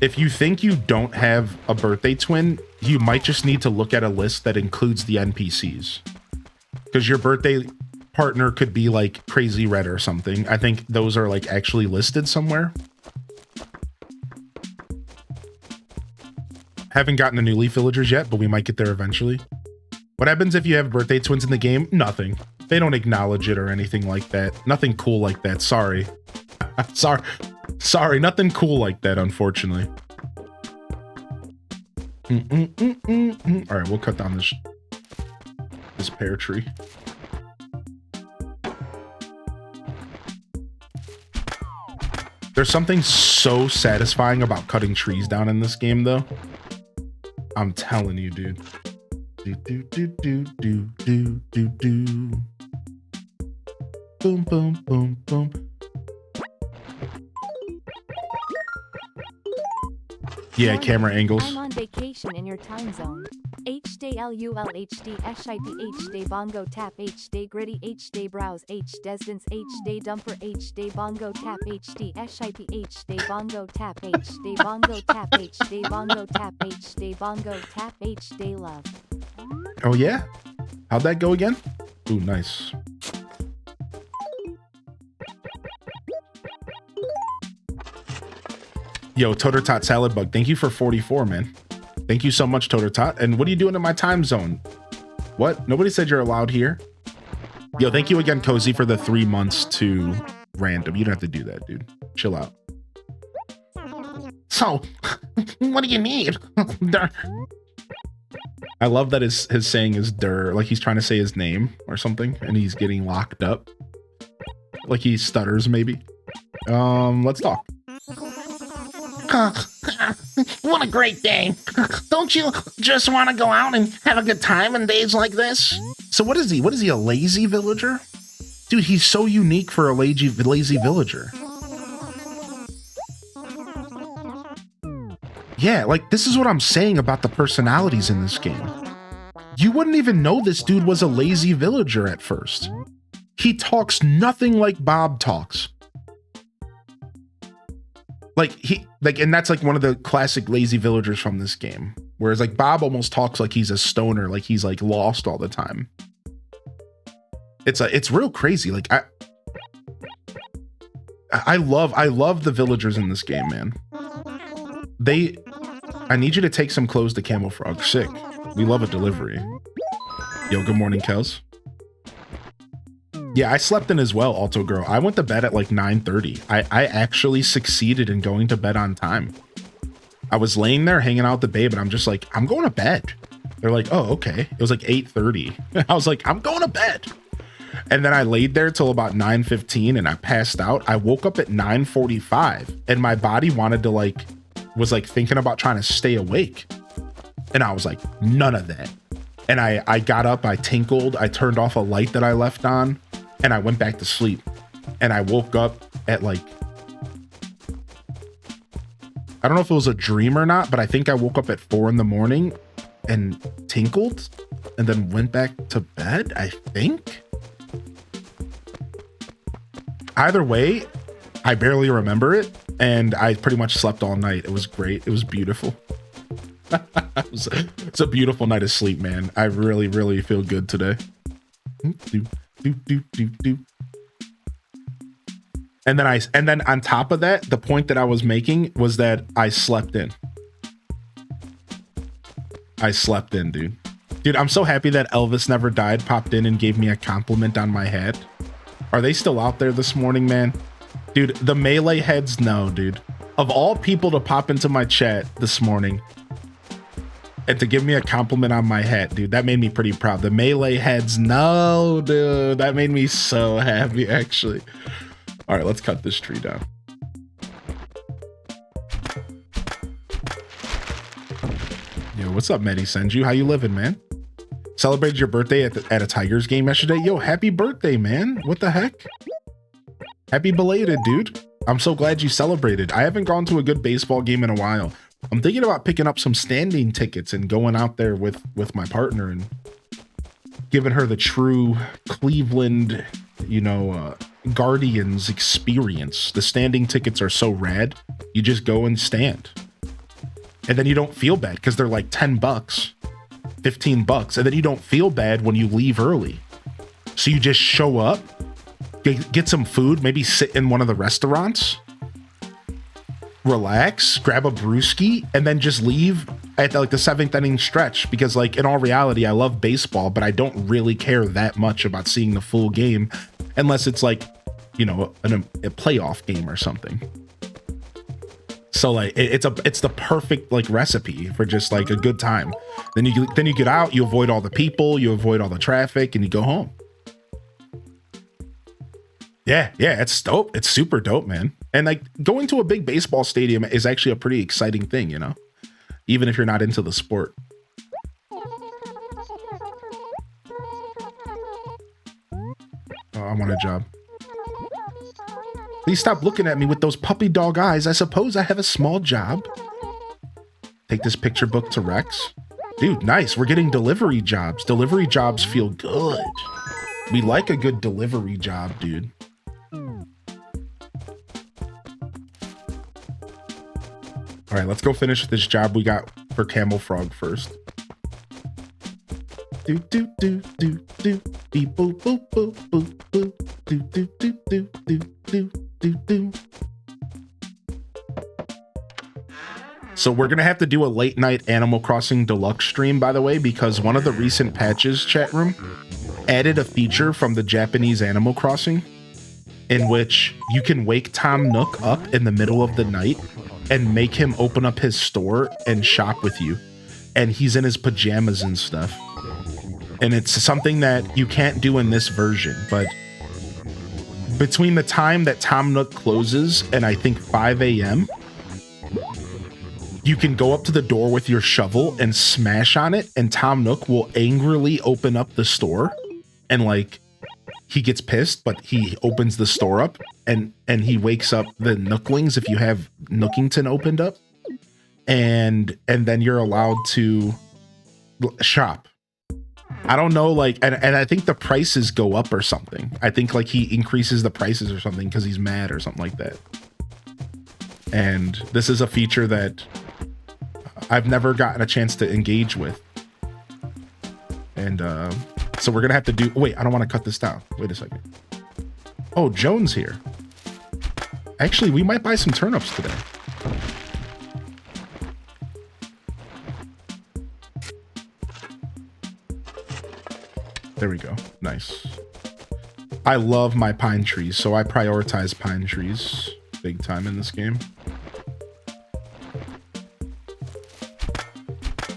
a birthday twin, you might just need to look at a list that includes the NPCs. Because your birthday partner could be like Crazy Red or something. I think those are like actually listed somewhere. Haven't gotten the new Leaf villagers yet, but we might get there eventually. What happens if you have birthday twins in the game? Nothing. They don't acknowledge it or anything like that. Nothing cool like that. Sorry. Sorry. Nothing cool like that, unfortunately. All right, we'll cut down this pear tree. There's something so satisfying about cutting trees down in this game, though. I'm telling you, dude. Do. Boom, boom, boom, boom. Yeah, camera angles. I'm on vacation in your time zone. HD LUL HD SHIP HD bongo tap HD gritty HD browse HD distance HD dumper HD bongo tap HD SHIP HD bongo tap HD bongo tap HD bongo tap HD bongo tap HD love. Oh yeah? How'd that go again? Ooh, nice. Yo, Totertot Salad Bug, thank you for 44, man. Thank you so much, Totertot. And what are you doing in my time zone? What? Nobody said you're allowed here. Yo, thank you again, Cozy, for the 3 months to random. You don't have to do that, dude. Chill out. So, what do you need? I love that his saying is "der," like he's trying to say his name or something, and he's getting locked up. Like he stutters, maybe. Let's talk. What a great day. Don't you just want to go out and have a good time on days like this? So what is he? What is he, a lazy villager? Dude, he's so unique for a lazy villager. Yeah, like this is what I'm saying about the personalities in this game. You wouldn't even know this dude was a lazy villager at first. He talks nothing like Bob talks. And that's like one of the classic lazy villagers from this game. Whereas like Bob almost talks like he's a stoner, like he's like lost all the time. It's real crazy. Like I love the villagers in this game, man. I need you to take some clothes to Camel Frog. Sick. We love a delivery. Yo, good morning, Kels. Yeah, I slept in as well, Alto Girl. I went to bed at like 9:30. I actually succeeded in going to bed on time. I was laying there hanging out with the babe and I'm just like, I'm going to bed. They're like, oh, okay. It was like 8:30. I was like, I'm going to bed. And then I laid there till about 9:15 and I passed out. I woke up at 9:45 and my body was thinking about trying to stay awake. And I was like, none of that. And I got up, I tinkled, I turned off a light that I left on. And I went back to sleep and I woke up at like, I don't know if it was a dream or not, but I think I woke up at 4 a.m. and tinkled and then went back to bed, I think. Either way, I barely remember it. and I pretty much slept all night. It was great. It was beautiful. It's a beautiful night of sleep, man. I really, really feel good today. And then on top of that, the point that I was making was that I slept in. I slept in, dude. Dude, I'm so happy that Elvis Never Died popped in and gave me a compliment on my hat. Are they still out there this morning, man? Dude, the Melee heads, no, dude. Of all people to pop into my chat this morning and to give me a compliment on my hat, dude, that made me pretty proud. The Melee heads, no, dude. That made me so happy, actually. All right, let's cut this tree down. Yo, what's up, Medi Senju? How you living, man? Celebrated your birthday at a Tigers game yesterday? Yo, happy birthday, man. What the heck? Happy belated, dude. I'm so glad you celebrated. I haven't gone to a good baseball game in a while. I'm thinking about picking up some standing tickets and going out there with my partner and giving her the true Cleveland, you know, Guardians experience. The standing tickets are so rad. You just go and stand. And then you don't feel bad because they're like 10 bucks, 15 bucks. And then you don't feel bad when you leave early. So you just show up, get some food, maybe sit in one of the restaurants, relax, grab a brewski, and then just leave at like the 7th inning stretch. Because like in all reality, I love baseball, but I don't really care that much about seeing the full game unless it's like, you know, a playoff game or something. So like it's the perfect like recipe for just like a good time. Then you get out, you avoid all the people, you avoid all the traffic, and you go home. Yeah, it's dope. It's super dope, man. And like going to a big baseball stadium is actually a pretty exciting thing, you know, even if you're not into the sport. Oh, I want a job. Please stop looking at me with those puppy dog eyes. I suppose I have a small job. Take this picture book to Rex. Dude, nice. We're getting delivery jobs. Delivery jobs feel good. We like a good delivery job, dude. All right, let's go finish this job we got for Camel Frog first. Do do do do do beep boop boop boop boop boop do do do do do do do do. So we're gonna have to do a late night Animal Crossing Deluxe stream, by the way, because one of the recent patches, chat room, added a feature from the Japanese Animal Crossing in which you can wake Tom Nook up in the middle of the night and make him open up his store and shop with you. And he's in his pajamas and stuff. And it's something that you can't do in this version, but between the time that Tom Nook closes and I think 5 a.m., you can go up to the door with your shovel and smash on it, and Tom Nook will angrily open up the store, and like he gets pissed, but he opens the store up and he wakes up the Nooklings if you have Nookington opened up, and then you're allowed to shop. I don't know, like, and I think the prices go up or something. I think like he increases the prices or something because he's mad or something like that. And this is a feature that I've never gotten a chance to engage with. And so we're gonna have to do, wait, I don't want to cut this down. Wait a second. Oh, Joan's here. Actually, we might buy some turnips today. There we go. Nice. I love my pine trees, so I prioritize pine trees big time in this game.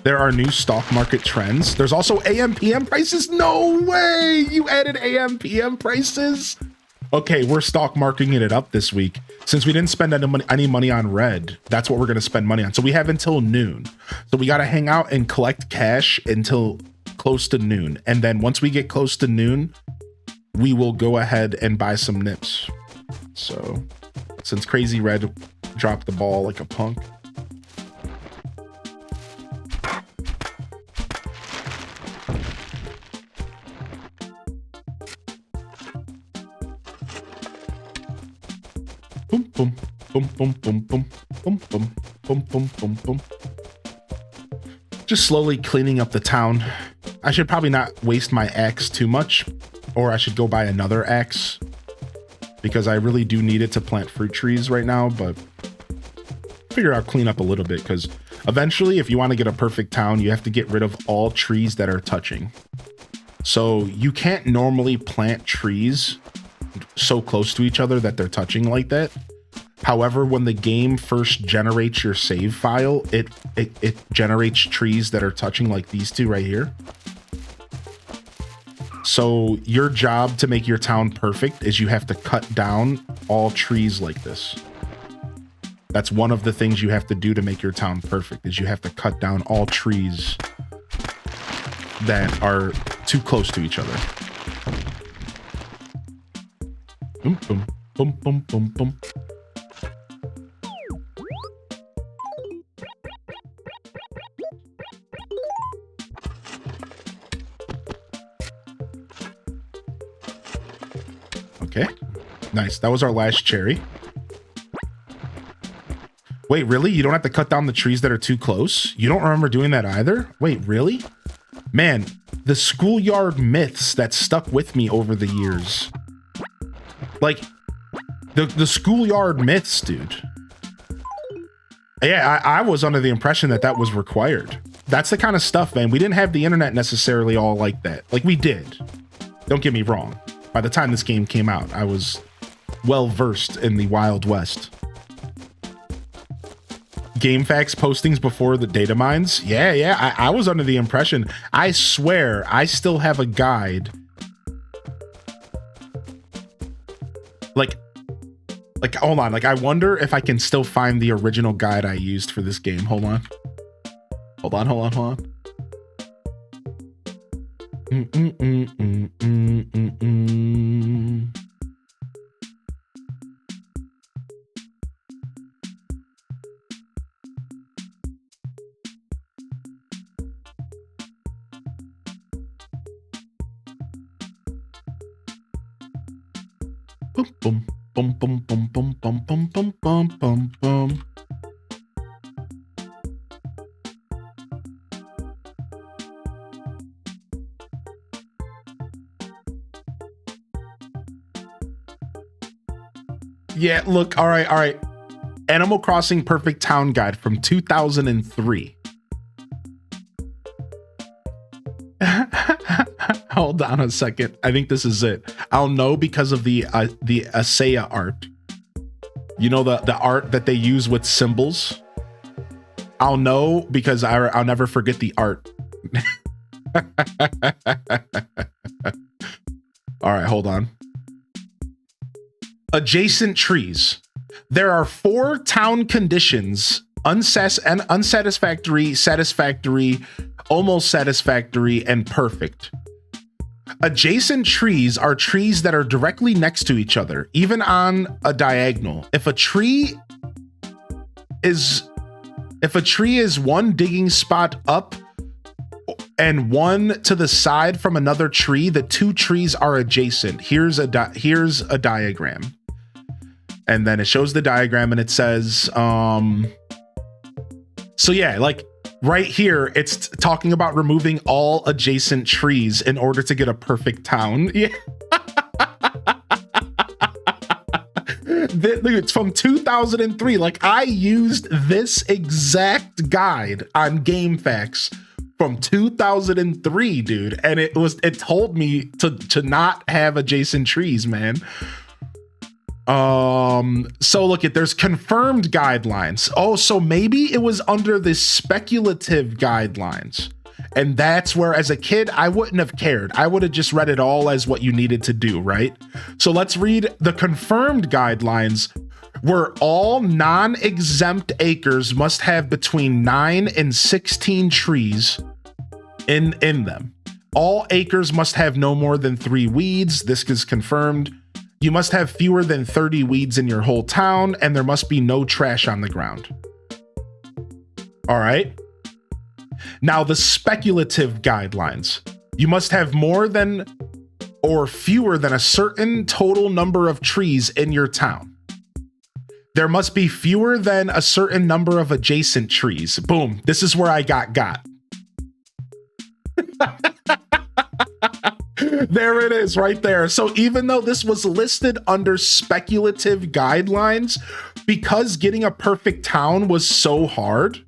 There are new stock market trends. There's also AM/PM prices. No way! You added AM/PM prices? Okay, we're stock marketing it up this week. Since we didn't spend any money on red, that's what we're going to spend money on. So we have until noon. So we got to hang out and collect cash until close to noon. And then once we get close to noon, we will go ahead and buy some nips. So since Crazy Red dropped the ball like a punk. Boom, boom, Boom, boom, boom, boom, boom, boom, boom, boom, boom, boom. Just slowly cleaning up the town. I should probably not waste my axe too much, or I should go buy another axe because I really do need it to plant fruit trees right now, but figure I'll clean up a little bit because eventually if you want to get a perfect town, you have to get rid of all trees that are touching. So you can't normally plant trees so close to each other that they're touching like that. However, when the game first generates your save file, it generates trees that are touching like these two right here. So your job to make your town perfect is you have to cut down all trees like this. That's one of the things you have to do to make your town perfect, is you have to cut down all trees that are too close to each other. Boom, boom, boom, boom, boom, boom. Okay, nice. That was our last cherry. Wait, really? You don't have to cut down the trees that are too close? You don't remember doing that either? Wait, really? Man, the schoolyard myths that stuck with me over the years. Like, the schoolyard myths, dude. Yeah, I was under the impression that that was required. That's the kind of stuff, man. We didn't have the internet necessarily all like that. Like, we did. Don't get me wrong. By the time this game came out, I was well versed in the Wild West. GameFAQs postings before the data mines. Yeah, I was under the impression. I swear, I still have a guide. Like, hold on. Like, I wonder if I can still find the original guide I used for this game. Hold on. Hold on. Boom, boom, boom, boom, boom, boom, boom, boom, boom, boom, boom. Yeah, look, all right. Animal Crossing Perfect Town Guide from 2003. Hold on a second. I think this is it. I'll know because of the Asaya art. You know, the art that they use with symbols? I'll know because I'll never forget the art. All right, hold on. Adjacent trees. There are 4 town conditions: unsatisfactory, satisfactory, almost satisfactory, and perfect. Adjacent trees are trees that are directly next to each other, even on a diagonal. If a tree is one digging spot up and one to the side from another tree, the 2 trees are adjacent. Here's a diagram. And then it shows the diagram and it says, so yeah, like right here, it's talking about removing all adjacent trees in order to get a perfect town. Yeah. It's from 2003. Like, I used this exact guide on GameFAQs from 2003, dude. And it told me to not have adjacent trees, man. So look at, there's confirmed guidelines. Oh, so maybe it was under the speculative guidelines. And that's where, as a kid, I wouldn't have cared. I would have just read it all as what you needed to do, right? So let's read the confirmed guidelines, where all non-exempt acres must have between 9 and 16 trees in them. All acres must have no more than 3 weeds. This is confirmed. You must have fewer than 30 weeds in your whole town, and there must be no trash on the ground. All right. Now, the speculative guidelines. You must have more than or fewer than a certain total number of trees in your town. There must be fewer than a certain number of adjacent trees. Boom. This is where I got. There it is right there. So even though this was listed under speculative guidelines, because getting a perfect town was so hard,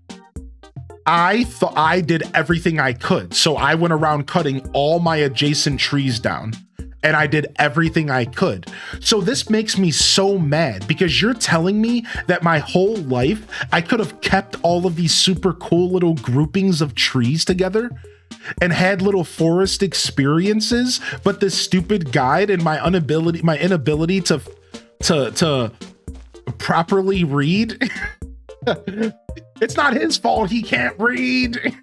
I thought I did everything I could. So I went around cutting all my adjacent trees down, and I did everything I could. So this makes me so mad, because you're telling me that my whole life I could have kept all of these super cool little groupings of trees together and had little forest experiences, but this stupid guide and my inability to properly read. It's not his fault he can't read.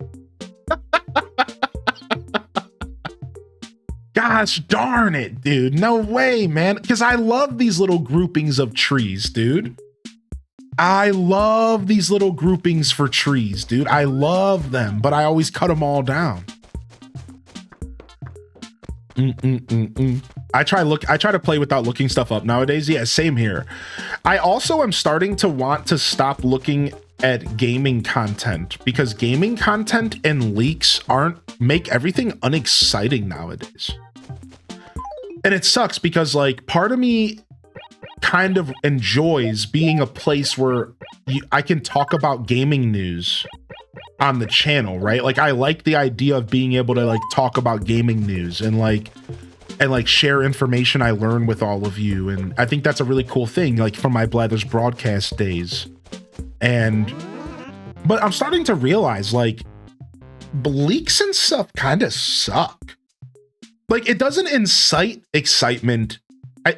Gosh darn it, dude. No way, man. Because I love these little groupings of trees, dude. I love these little groupings for trees, dude. I love them, but I always cut them all down. I try to play without looking stuff up nowadays. Yeah, same here. I also am starting to want to stop looking at gaming content, because gaming content and leaks make everything unexciting nowadays. And it sucks, because like part of me kind of enjoys being a place where I can talk about gaming news on the channel, right? Like I like the idea of being able to like talk about gaming news and share information I learn with all of you. And I think that's a really cool thing, like from my Blathers broadcast days. But I'm starting to realize like leaks and stuff kind of suck. Like it doesn't incite excitement.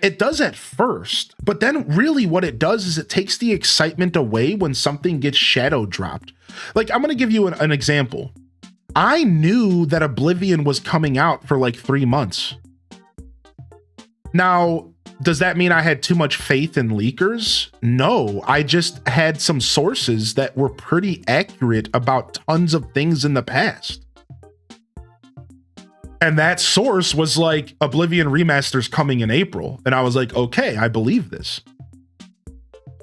It does at first, but then really what it does is it takes the excitement away when something gets shadow dropped. Like I'm going to give you an example. I knew that Oblivion was coming out for like 3 months. Now, does that mean I had too much faith in leakers? No, I just had some sources that were pretty accurate about tons of things in the past. And that source was like, Oblivion Remaster's coming in April. And I was like, okay, I believe this.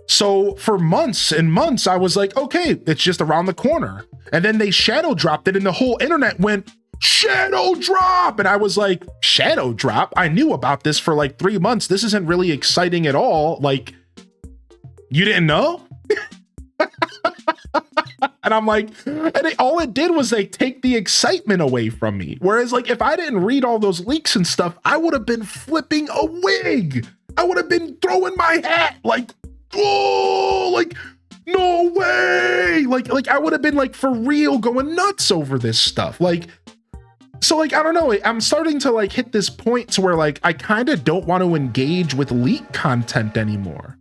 So for months and months, I was like, okay, it's just around the corner. And then they shadow dropped it and the whole internet went, shadow drop. And I was like, shadow drop? I knew about this for like 3 months. This isn't really exciting at all. Like, you didn't know? And I'm like, all it did was like take the excitement away from me. Whereas like, if I didn't read all those leaks and stuff, I would have been flipping a wig. I would have been throwing my hat like, oh, like, no way. Like I would have been like for real going nuts over this stuff. Like, so like, I don't know. I'm starting to like hit this point to where like, I kind of don't want to engage with leak content anymore.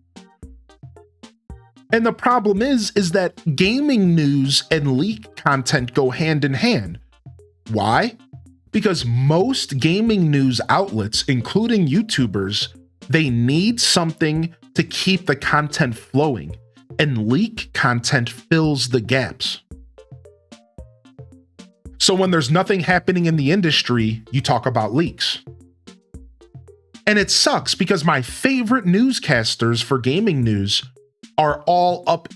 And the problem is that gaming news and leak content go hand in hand. Why? Because most gaming news outlets, including YouTubers, they need something to keep the content flowing, and leak content fills the gaps. So when there's nothing happening in the industry, you talk about leaks. And it sucks because my favorite newscasters for gaming news are all up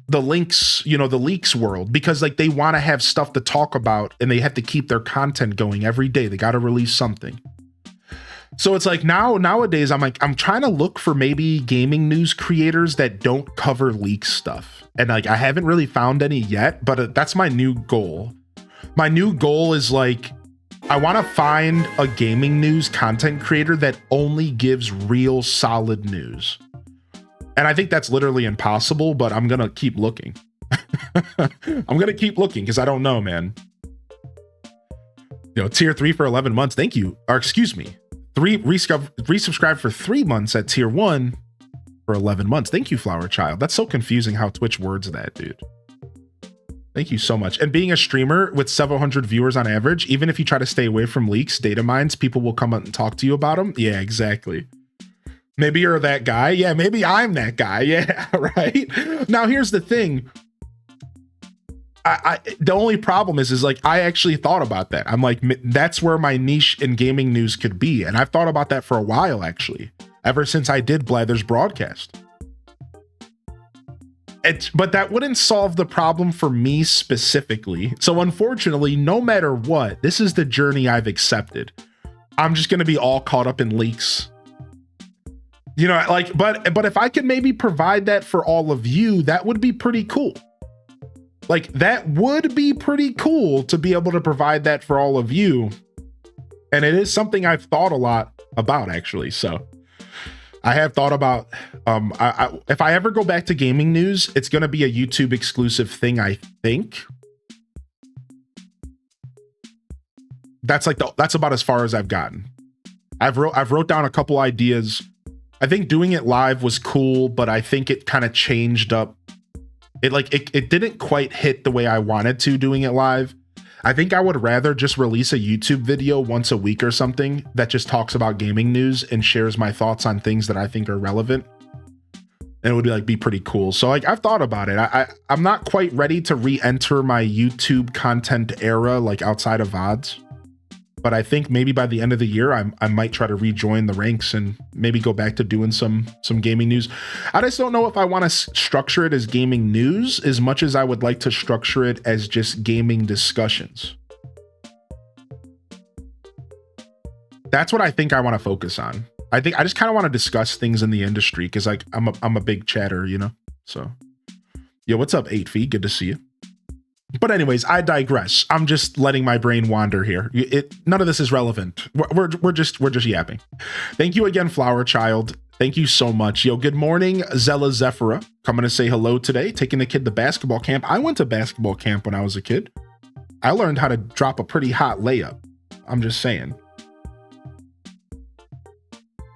the links, you know, the leaks world, because like they want to have stuff to talk about and they have to keep their content going every day. They got to release something. So it's like nowadays I'm trying to look for maybe gaming news creators that don't cover leak stuff. And like I haven't really found any yet, but that's my new goal. My new goal is like, I want to find a gaming news content creator that only gives real solid news. And I think that's literally impossible, but I'm going to keep looking. I'm going to keep looking because I don't know, man. You know, tier 3 for 11 months. Thank you. Or excuse me. Resubscribe for 3 months at tier 1 for 11 months. Thank you, Flower Child. That's so confusing how Twitch words that, dude. Thank you so much. And being a streamer with several hundred viewers on average, even if you try to stay away from leaks, data mines, people will come up and talk to you about them. Yeah, exactly. Maybe you're that guy. Yeah, maybe I'm that guy. Yeah, right. Now, here's the thing. The only problem is like, I actually thought about that. I'm like, that's where my niche in gaming news could be. And I've thought about that for a while, actually, ever since I did Blather's broadcast. But that wouldn't solve the problem for me specifically. So unfortunately, no matter what, this is the journey I've accepted. I'm just going to be all caught up in leaks. You know, like, but if I could maybe provide that for all of you, that would be pretty cool. Like, that would be pretty cool to be able to provide that for all of you. And it is something I've thought a lot about, actually. So I have thought about, if I ever go back to gaming news, it's going to be a YouTube exclusive thing, I think. That's about as far as I've gotten. I've wrote down a couple ideas. I think doing it live was cool, but I think it kind of changed up. It didn't quite hit the way I wanted to doing it live. I think I would rather just release a YouTube video once a week or something that just talks about gaming news and shares my thoughts on things that I think are relevant. And it would be pretty cool. So like, I've thought about it. I'm not quite ready to re-enter my YouTube content era, like outside of VODs. But I think maybe by the end of the year, I might try to rejoin the ranks and maybe go back to doing some gaming news. I just don't know if I want to structure it as gaming news as much as I would like to structure it as just gaming discussions. That's what I think I want to focus on. I think I just kind of want to discuss things in the industry because like I'm a big chatter, you know. So, yo, what's up, 8 feet? Good to see you. But anyways, I digress. I'm just letting my brain wander here. None of this is relevant. We're just yapping. Thank you again, Flower Child. Thank you so much. Yo, good morning, Zella Zephira. Coming to say hello today. Taking the kid to basketball camp. I went to basketball camp when I was a kid. I learned how to drop a pretty hot layup. I'm just saying.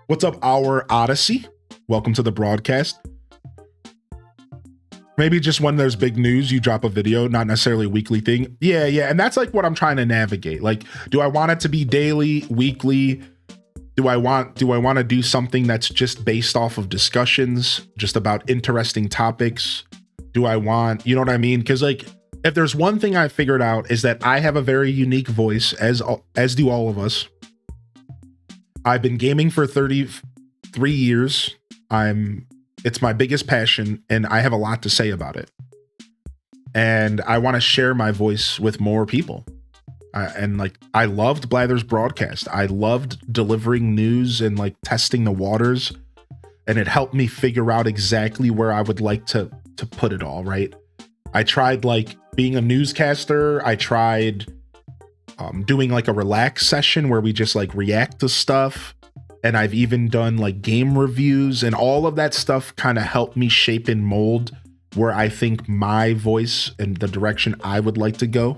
What's up, Our Odyssey? Welcome to the broadcast. Maybe just when there's big news, you drop a video, not necessarily a weekly thing. Yeah. And that's like what I'm trying to navigate. Like, do I want it to be daily, weekly? Do I want to do something that's just based off of discussions, just about interesting topics? Do I want, you know what I mean? Because like, if there's one thing I figured out is that I have a very unique voice, as do all of us. I've been gaming for 33 years. It's my biggest passion, and I have a lot to say about it. And I want to share my voice with more people. And like, I loved Blather's broadcast. I loved delivering news and like testing the waters. And it helped me figure out exactly where I would like to put it all, right? I tried like being a newscaster. I tried doing like a relax session where we just like react to stuff. And I've even done like game reviews, and all of that stuff kind of helped me shape and mold where I think my voice and the direction I would like to go.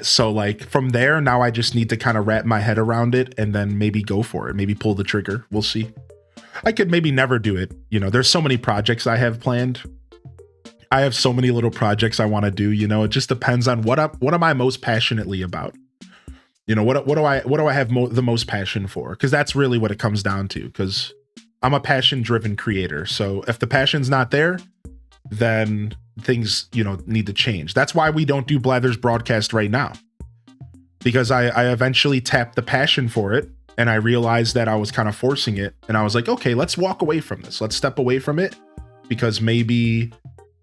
So like from there, now I just need to kind of wrap my head around it and then maybe go for it. Maybe pull the trigger. We'll see. I could maybe never do it. You know, there's so many projects I have planned. I have so many little projects I want to do. You know, it just depends on what am I most passionately about. You know, what do I have the most passion for? Because that's really what it comes down to. Because I'm a passion-driven creator. So if the passion's not there, then things, you know, need to change. That's why we don't do Blather's broadcast right now. Because I eventually tapped the passion for it, and I realized that I was kind of forcing it. And I was like, okay, let's walk away from this. Let's step away from it, because maybe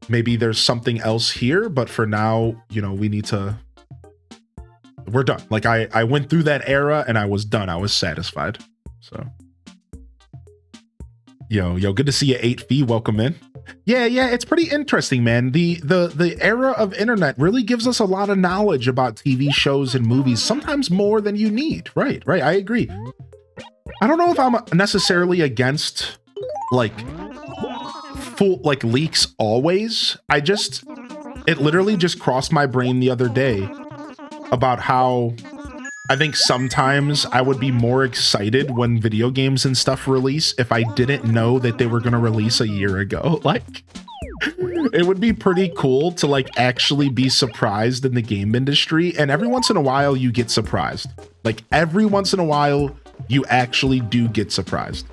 there's something else here. But for now, you know, we're done. Like I went through that era and I was done. I was satisfied. So yo, good to see you, 8V. Welcome in. Yeah, it's pretty interesting, man. The era of internet really gives us a lot of knowledge about TV shows and movies, sometimes more than you need. Right. I agree. I don't know if I'm necessarily against like full like leaks always. It literally just crossed my brain the other day about how I think sometimes I would be more excited when video games and stuff release if I didn't know that they were going to release a year ago. Like, it would be pretty cool to like actually be surprised in the game industry. And every once in a while you get surprised. Like every once in a while you actually do get surprised.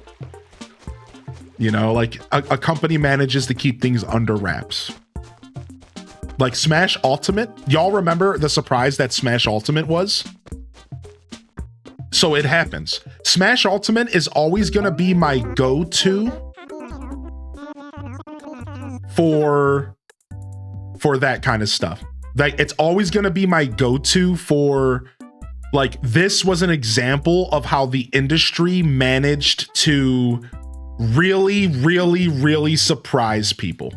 You know, like a company manages to keep things under wraps. Like Smash Ultimate, y'all remember the surprise that Smash Ultimate was? So it happens. Smash Ultimate is always gonna be my go-to for that kind of stuff. Like, it's always going to be my go-to for, like, this was an example of how the industry managed to really, really, really surprise people.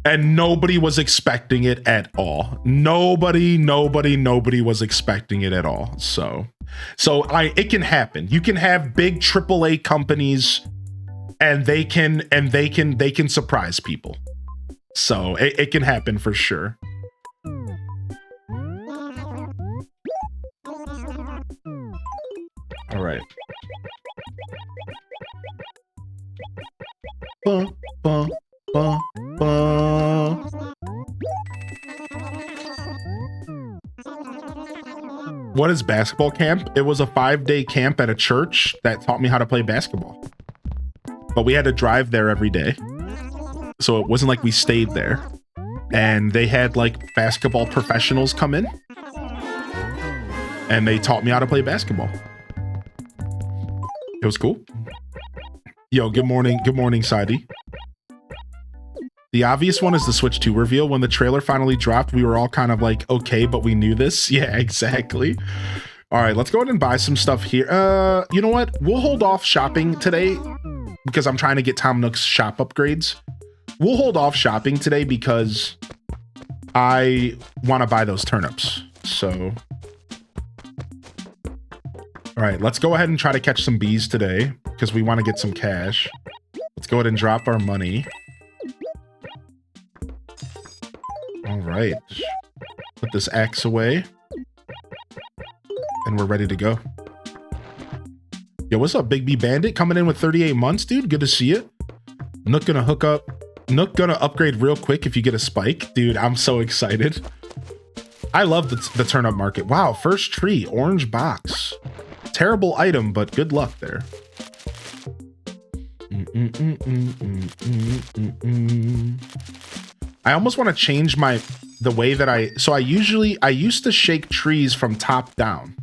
And nobody was expecting it at all. Nobody was expecting it at all. So it can happen. You can have big AAA companies and they can surprise people. So it can happen for sure. All right. What is basketball camp? It was a 5-day camp at a church that taught me how to play basketball. But we had to drive there every day. So it wasn't like we stayed there. And they had like basketball professionals come in. And they taught me how to play basketball. It was cool. Yo, good morning. Good morning, Saidi. The obvious one is the Switch 2 reveal. When the trailer finally dropped, we were all kind of like, okay, but we knew this. Yeah, exactly. All right, let's go ahead and buy some stuff here. You know what? We'll hold off shopping today because I'm trying to get Tom Nook's shop upgrades. We'll hold off shopping today because I want to buy those turnips. So, all right, let's go ahead and try to catch some bees today because we want to get some cash. Let's go ahead and drop our money. All right, put this axe away and we're ready to go. Yo, what's up, Big B Bandit? Coming in with 38 months, dude. Good to see you. Nook gonna hook up. Nook gonna upgrade real quick if you get a spike. Dude, I'm so excited. I love the turnip market. Wow, first tree, orange box. Terrible item, but good luck there. I almost want to change the way that I used to shake trees from top down.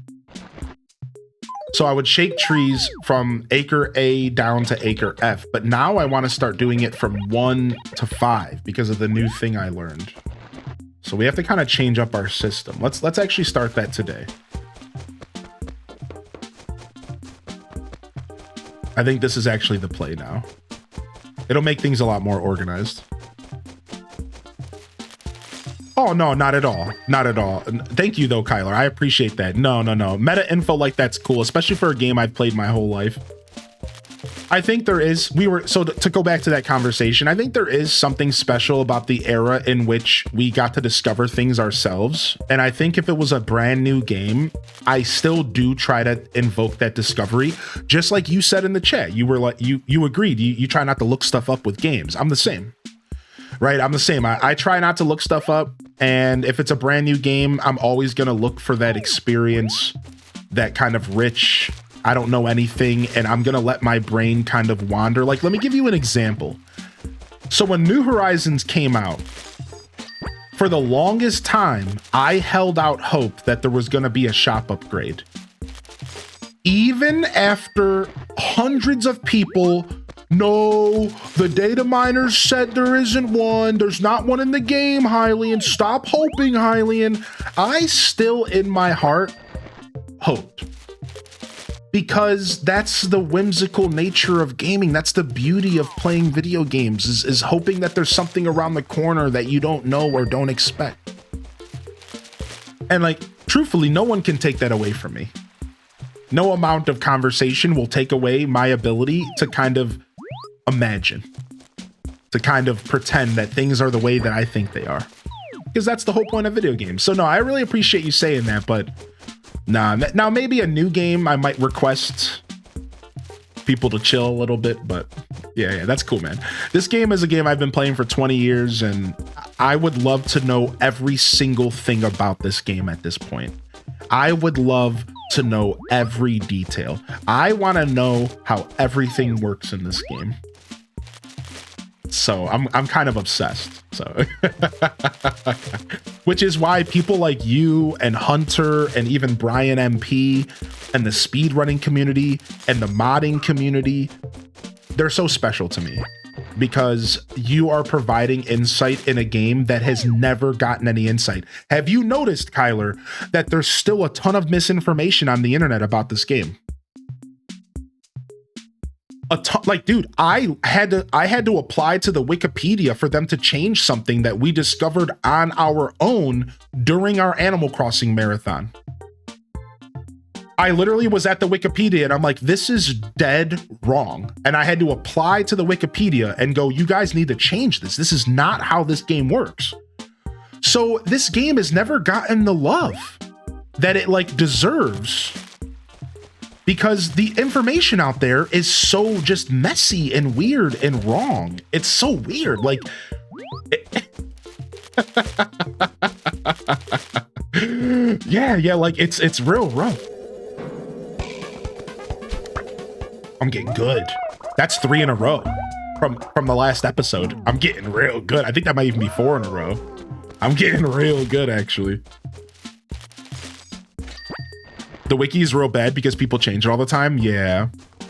So I would shake trees from acre A down to acre F, but now I want to start doing it from 1 to 5 because of the new thing I learned. So we have to kind of change up our system. Let's actually start that today. I think this is actually the play now. It'll make things a lot more organized. Oh, no, not at all. Not at all. Thank you, though, Cuyler. I appreciate that. No. Meta info like that's cool, especially for a game I've played my whole life. I think there is, to go back to that conversation, I think there is something special about the era in which we got to discover things ourselves. And I think if it was a brand new game, I still do try to invoke that discovery. Just like you said in the chat, you were like, you agreed. You try not to look stuff up with games. I'm the same. Right, I'm the same. I try not to look stuff up, and if it's a brand new game, I'm always gonna look for that experience, that kind of rich, I don't know anything, and I'm gonna let my brain kind of wander. Like, let me give you an example. So when New Horizons came out, for the longest time, I held out hope that there was gonna be a shop upgrade. Even after hundreds of people, no, the data miners said there isn't one. There's not one in the game, Hylian. Stop hoping, Hylian. I still, in my heart, hoped. Because that's the whimsical nature of gaming. That's the beauty of playing video games, is hoping that there's something around the corner that you don't know or don't expect. And like, truthfully, no one can take that away from me. No amount of conversation will take away my ability to kind of imagine, to kind of pretend that things are the way that I think they are, because that's the whole point of video games. So no, I really appreciate you saying that, but nah, now maybe a new game I might request people to chill a little bit, but yeah, that's cool, man. This game is a game I've been playing for 20 years, and I would love to know every single thing about this game at this point. I would love to know every detail. I want to know how everything works in this game. So I'm kind of obsessed. So which is why people like you and Hunter and even Brian MP and the speedrunning community and the modding community, they're so special to me. because you are providing insight in a game that has never gotten any insight. Have you noticed, Cuyler, that there's still a ton of misinformation on the internet about this game? A ton, like, dude, I had to apply to the Wikipedia for them to change something that we discovered on our own during our Animal Crossing marathon. I literally was at the Wikipedia and I'm like, this is dead wrong. And I had to apply to the Wikipedia and go, you guys need to change this. This is not how this game works. So this game has never gotten the love that it like deserves, because the information out there is so just messy and weird and wrong. It's so weird. Like, yeah, like it's real rough. I'm getting good. That's 3 in a row from the last episode. I'm getting real good. I think that might even be 4 in a row. I'm getting real good, actually. The wiki is real bad because people change it all the time. Yeah.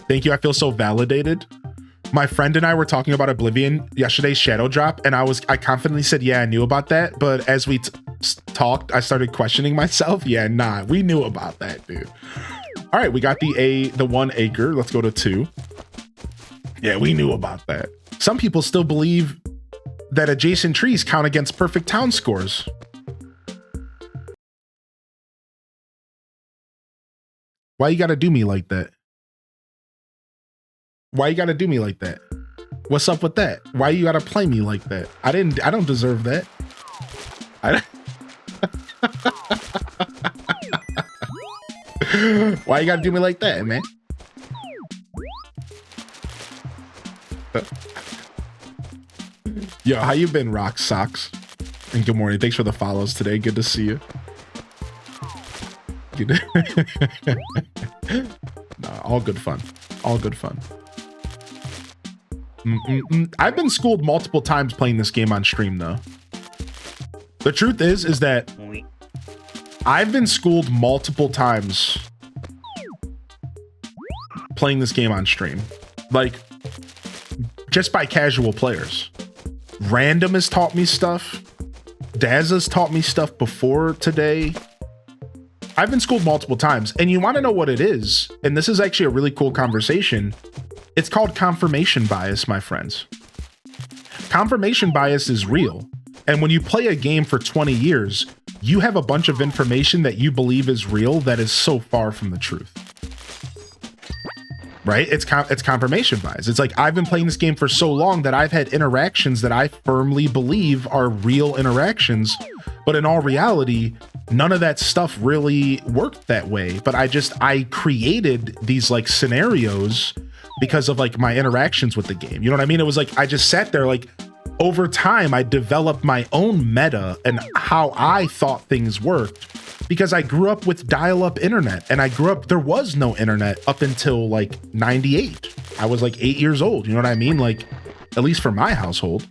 Thank you. I feel so validated. My friend and I were talking about Oblivion yesterday's shadow drop, and I confidently said, yeah, I knew about that. But as we talked, I started questioning myself. Yeah, nah, we knew about that, dude. All right, we got the 1 acre. Let's go to 2. Yeah, we knew about that. Some people still believe that adjacent trees count against perfect town scores. Why you gotta do me like that? Why you gotta do me like that? What's up with that? Why you gotta play me like that? I don't deserve that. Why you gotta do me like that, man? Yo, how you been, Rock Socks? And good morning. Thanks for the follows today. Good to see you. Nah, all good fun. All good fun. I've been schooled multiple times playing this game on stream, though. The truth is that I've been schooled multiple times playing this game on stream. Like, just by casual players. Random has taught me stuff. Daz has taught me stuff before today. I've been schooled multiple times, and you want to know what it is, and this is actually a really cool conversation. It's called confirmation bias, my friends. Confirmation bias is real, and when you play a game for 20 years, you have a bunch of information that you believe is real that is so far from the truth. Right? It's confirmation bias. It's like, I've been playing this game for so long that I've had interactions that I firmly believe are real interactions, but in all reality, none of that stuff really worked that way. But I created these like scenarios because of like my interactions with the game. You know what I mean? It was like, I just sat there, like, over time, I developed my own meta and how I thought things worked, because I grew up with dial-up internet, and there was no internet up until like 98. I was like 8 years old. You know what I mean? Like, at least for my household.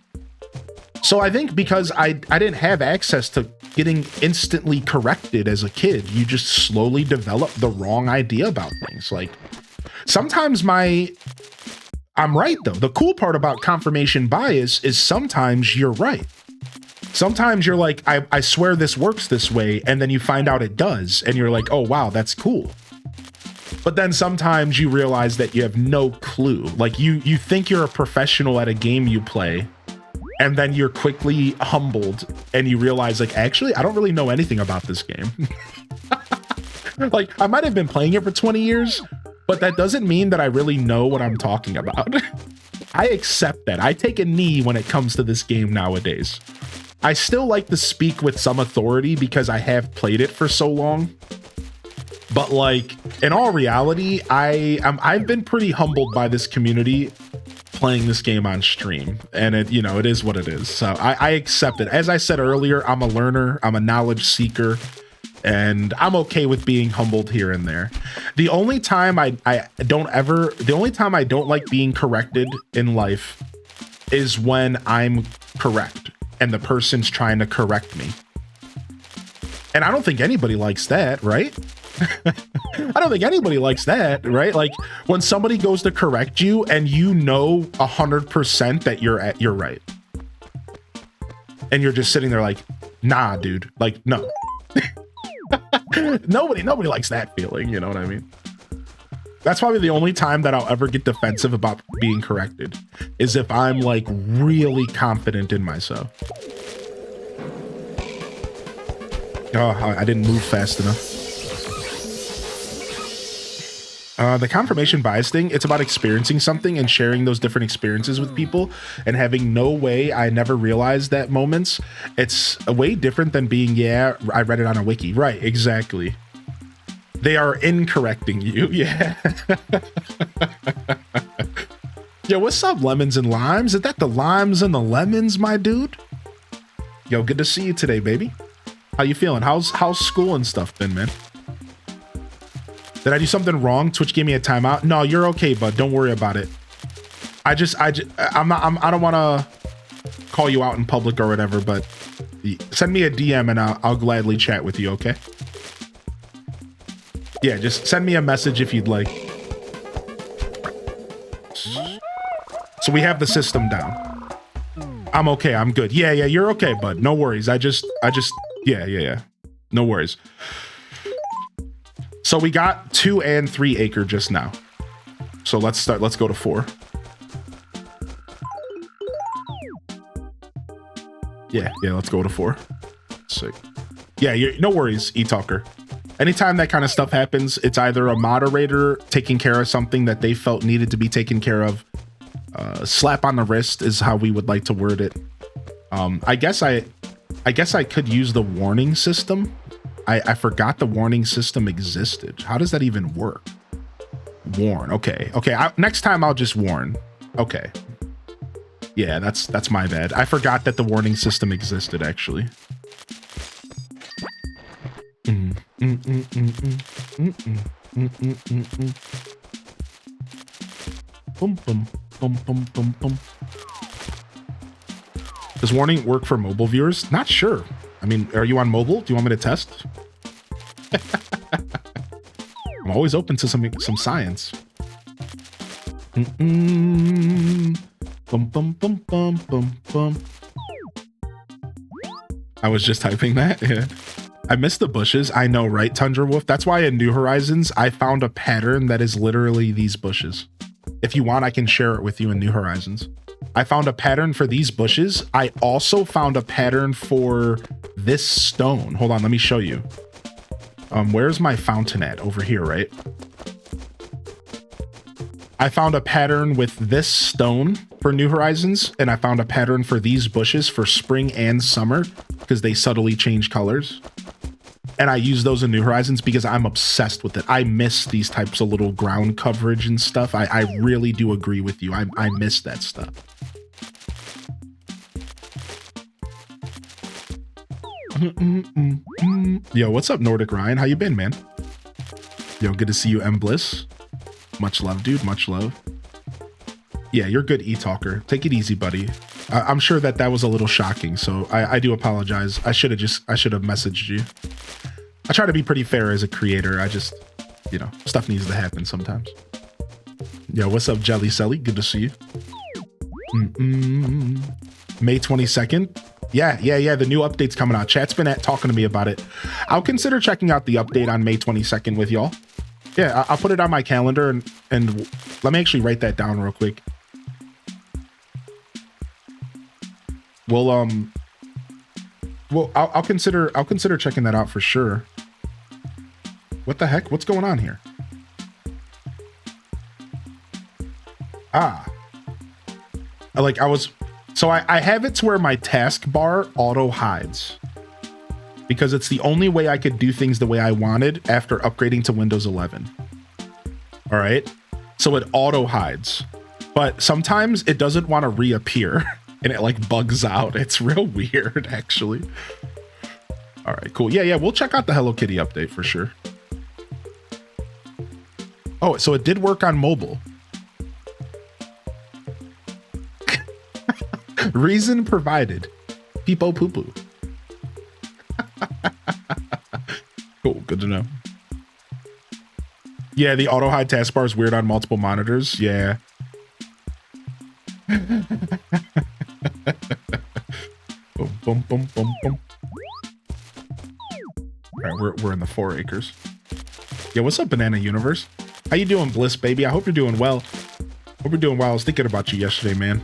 So I think because I didn't have access to getting instantly corrected as a kid, you just slowly develop the wrong idea about things. Like, sometimes I'm right, though. The cool part about confirmation bias is sometimes you're right. Sometimes you're like, I swear this works this way, and then you find out it does, and you're like, oh, wow, that's cool. But then sometimes you realize that you have no clue. Like, you think you're a professional at a game you play, and then you're quickly humbled, and you realize, like, actually, I don't really know anything about this game. Like, I might have been playing it for 20 years, but that doesn't mean that I really know what I'm talking about. I accept that. I take a knee when it comes to this game nowadays. I still like to speak with some authority because I have played it for so long. But like, in all reality, I've been pretty humbled by this community playing this game on stream, and it is what it is. So I accept it. As I said earlier, I'm a learner, I'm a knowledge seeker, and I'm okay with being humbled here and there. The only time I don't like being corrected in life is when I'm correct and the person's trying to correct me. And I don't think anybody likes that, right? I don't think anybody likes that, right? Like when somebody goes to correct you and you know 100% that you're right. And you're just sitting there like, nah, dude, like, no. Nobody likes that feeling, you know what I mean? That's probably the only time that I'll ever get defensive about being corrected is if I'm like really confident in myself. Oh, I didn't move fast enough. The confirmation bias thing, it's about experiencing something and sharing those different experiences with people and having no way I never realized that moments. It's a way different than being, yeah, I read it on a wiki. Right, exactly. They are incorrecting you. Yeah. Yo, what's up, lemons and limes? Is that the limes and the lemons, my dude? Yo, good to see you today, baby. How you feeling? How's school and stuff been, man? Did I do something wrong? Twitch gave me a timeout. No, you're okay, bud. Don't worry about it. I don't want to call you out in public or whatever, but send me a DM and I'll gladly chat with you. Okay. Yeah, just send me a message if you'd like. So we have the system down. I'm okay. I'm good. Yeah, you're okay, bud. No worries. Yeah. No worries. So we got 2 and 3 acre just now. So let's go to 4. Yeah, let's go to 4. Sick. Yeah, no worries, eTalker. Anytime that kind of stuff happens, it's either a moderator taking care of something that they felt needed to be taken care of. Slap on the wrist is how we would like to word it. I guess I could use the warning system. I forgot the warning system existed. How does that even work? Warn. Okay. Next time I'll just warn. Okay. Yeah, that's my bad. I forgot that the warning system existed actually. Boom, boom, boom, boom, boom, boom. Does warning work for mobile viewers? Not sure. I mean, are you on mobile? Do you want me to test? I'm always open to some science. Bum, bum, bum, bum, bum, bum. I was just typing that. Yeah. I missed the bushes. I know, right, Tundra Wolf? That's why in New Horizons, I found a pattern that is literally these bushes. If you want, I can share it with you in New Horizons. I found a pattern for these bushes. I also found a pattern for this stone. Hold on, let me show you. Where's my fountain at? Over here, right? I found a pattern with this stone for New Horizons, and I found a pattern for these bushes for spring and summer because they subtly change colors. And I use those in New Horizons because I'm obsessed with it. I miss these types of little ground coverage and stuff. I really do agree with you. I miss that stuff. Yo, what's up, Nordic Ryan? How you been, man? Yo, good to see you, M Bliss. Much love, dude. Much love. Yeah, you're good, eTalker. Take it easy, buddy. I'm sure that was a little shocking, so I do apologize. I should have messaged you. I try to be pretty fair as a creator. I just, stuff needs to happen sometimes. Yo, what's up, Jelly Selly? Good to see you. May 22nd. Yeah. The new update's coming out. Chat's been talking to me about it. I'll consider checking out the update on May 22nd with y'all. Yeah, I'll put it on my calendar and let me actually write that down real quick. Well, I'll consider checking that out for sure. What the heck? What's going on here? I have it to where my taskbar auto hides because it's the only way I could do things the way I wanted after upgrading to Windows 11. All right. So it auto hides, but sometimes it doesn't want to reappear and it like bugs out. It's real weird, actually. All right, cool. Yeah. We'll check out the Hello Kitty update for sure. Oh, so it did work on mobile. Reason provided. Peepo poo poo. Cool, good to know. Yeah, the auto hide taskbar is weird on multiple monitors. Yeah. Boom, boom, boom, boom, boom. All right, we're in the 4 acres. Yeah, what's up, Banana Universe? How you doing, Bliss, baby? I hope you're doing well. Hope you're doing well. I was thinking about you yesterday, man.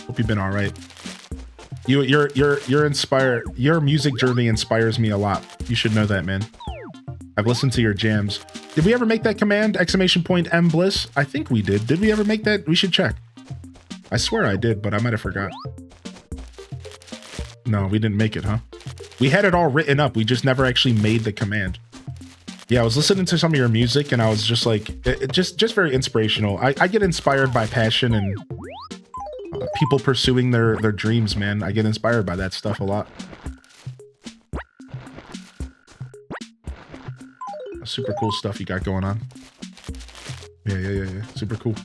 Hope you've been all right. You're inspired. Your music journey inspires me a lot. You should know that, man. I've listened to your jams. Did we ever make that command? !M Bliss? I think we did. Did we ever make that? We should check. I swear I did, but I might have forgot. No, we didn't make it, huh? We had it all written up. We just never actually made the command. Yeah, I was listening to some of your music and I was just like, just very inspirational. I get inspired by passion and people pursuing their dreams, man. I get inspired by that stuff a lot. Super cool stuff you got going on. Yeah. Super cool.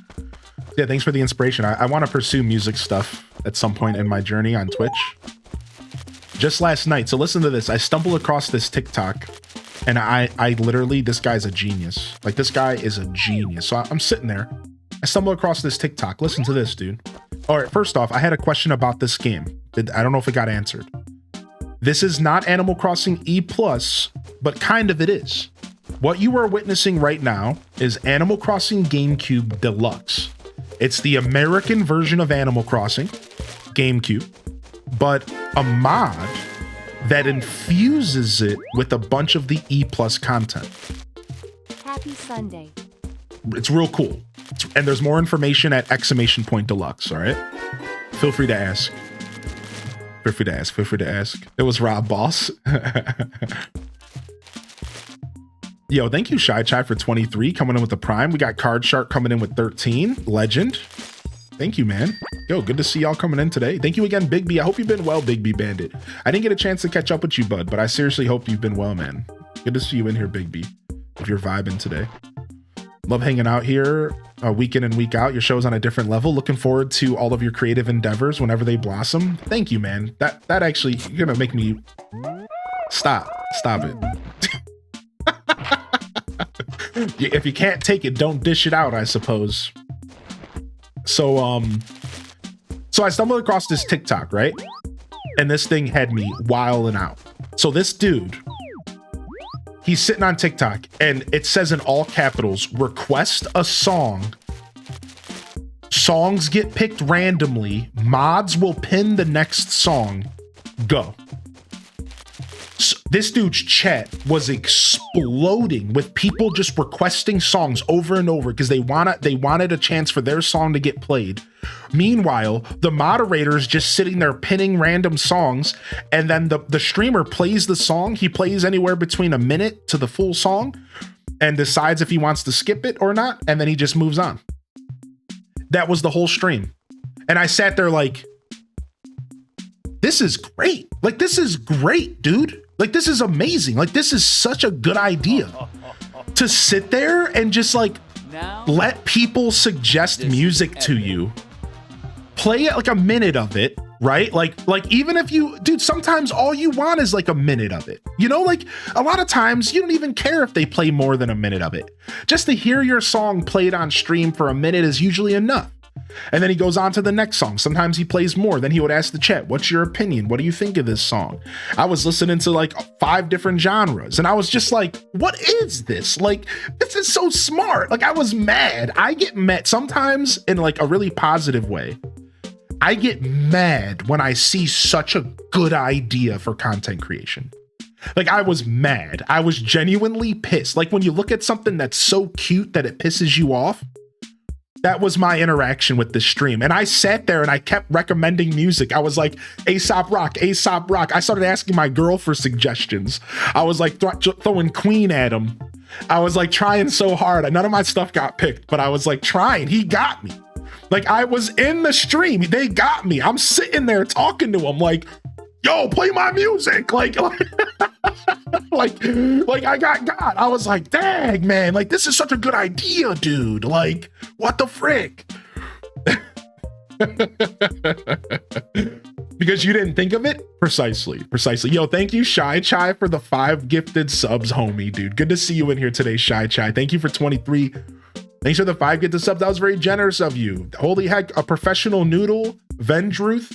Yeah, thanks for the inspiration. I want to pursue music stuff at some point in my journey on Twitch. Just last night, so listen to this. I stumbled across this TikTok and I literally, this guy's a genius. Like, this guy is a genius. So I'm sitting there. I stumbled across this TikTok. Listen to this, dude. All right, first off, I had a question about this game. I don't know if it got answered. This is not Animal Crossing E+, but kind of it is. What you are witnessing right now is Animal Crossing GameCube Deluxe. It's the American version of Animal Crossing GameCube, but a mod that infuses it with a bunch of the E+ content. Happy Sunday. It's real cool. And there's more information at !Deluxe, all right? Feel free to ask. Feel free to ask. It was Rob Boss. Yo, thank you, Shy Chai, for 23 coming in with the Prime. We got Card Shark coming in with 13. Legend. Thank you, man. Yo, good to see y'all coming in today. Thank you again, Big B. I hope you've been well, Big B Bandit. I didn't get a chance to catch up with you, bud, but I seriously hope you've been well, man. Good to see you in here, Big B. If you're vibing today. Love hanging out here week in and week out. Your show's on a different level. Looking forward to all of your creative endeavors whenever they blossom. Thank you, man. That actually, you're gonna make me stop it. If you can't take it, don't dish it out, I suppose. So I stumbled across this TikTok, right? And this thing had me wilding out. So this dude, he's sitting on TikTok and it says in all capitals, request a song. Songs get picked randomly. Mods will pin the next song. Go. So this dude's chat was exploding with people just requesting songs over and over because they wanted a chance for their song to get played. Meanwhile, the moderator's just sitting there pinning random songs, and then the streamer plays the song. He plays anywhere between a minute to the full song and decides if he wants to skip it or not, and then he just moves on. That was the whole stream. And I sat there like, this is great. Like, this is great, dude. Like, this is amazing. Like, this is such a good idea to sit there and just like let people suggest music to you. Play it like a minute of it, right? Like even if you, dude, sometimes all you want is like a minute of it. You know, like a lot of times you don't even care if they play more than a minute of it. Just to hear your song played on stream for a minute is usually enough. And then he goes on to the next song. Sometimes he plays more. Then he would ask the chat, what's your opinion? What do you think of this song? I was listening to like 5 different genres and I was just like, what is this? Like, this is so smart. Like, I was mad. I get mad sometimes in like a really positive way. I get mad when I see such a good idea for content creation. Like, I was mad. I was genuinely pissed. Like, when you look at something that's so cute that it pisses you off, that was my interaction with this stream. And I sat there and I kept recommending music. I was like, Aesop Rock, Aesop Rock. I started asking my girl for suggestions. I was like throwing Queen at him. I was like trying so hard. None of my stuff got picked, but I was like trying. He got me. Like, I was in the stream. They got me. I'm sitting there talking to him like, yo, play my music. Like I got God. I was like, dang, man, like, this is such a good idea, dude. Like, what the frick? Because you didn't think of it? Precisely. Yo, thank you, Shy Chai, for the 5 gifted subs, homie, dude. Good to see you in here today, Shy Chai. Thank you for 23. Thanks for the 5 gifted subs. That was very generous of you. Holy heck, a professional noodle, Vendruth,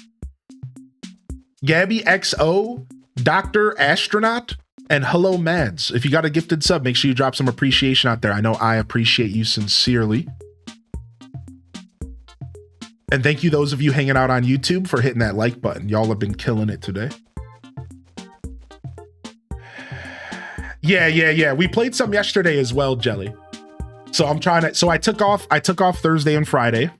Gabby XO, Dr. Astronaut, and Hello Mads. If you got a gifted sub, make sure you drop some appreciation out there. I know I appreciate you sincerely. And thank you, those of you hanging out on YouTube, for hitting that like button. Y'all have been killing it today. Yeah. We played some yesterday as well, Jelly. So I took off Thursday and Friday.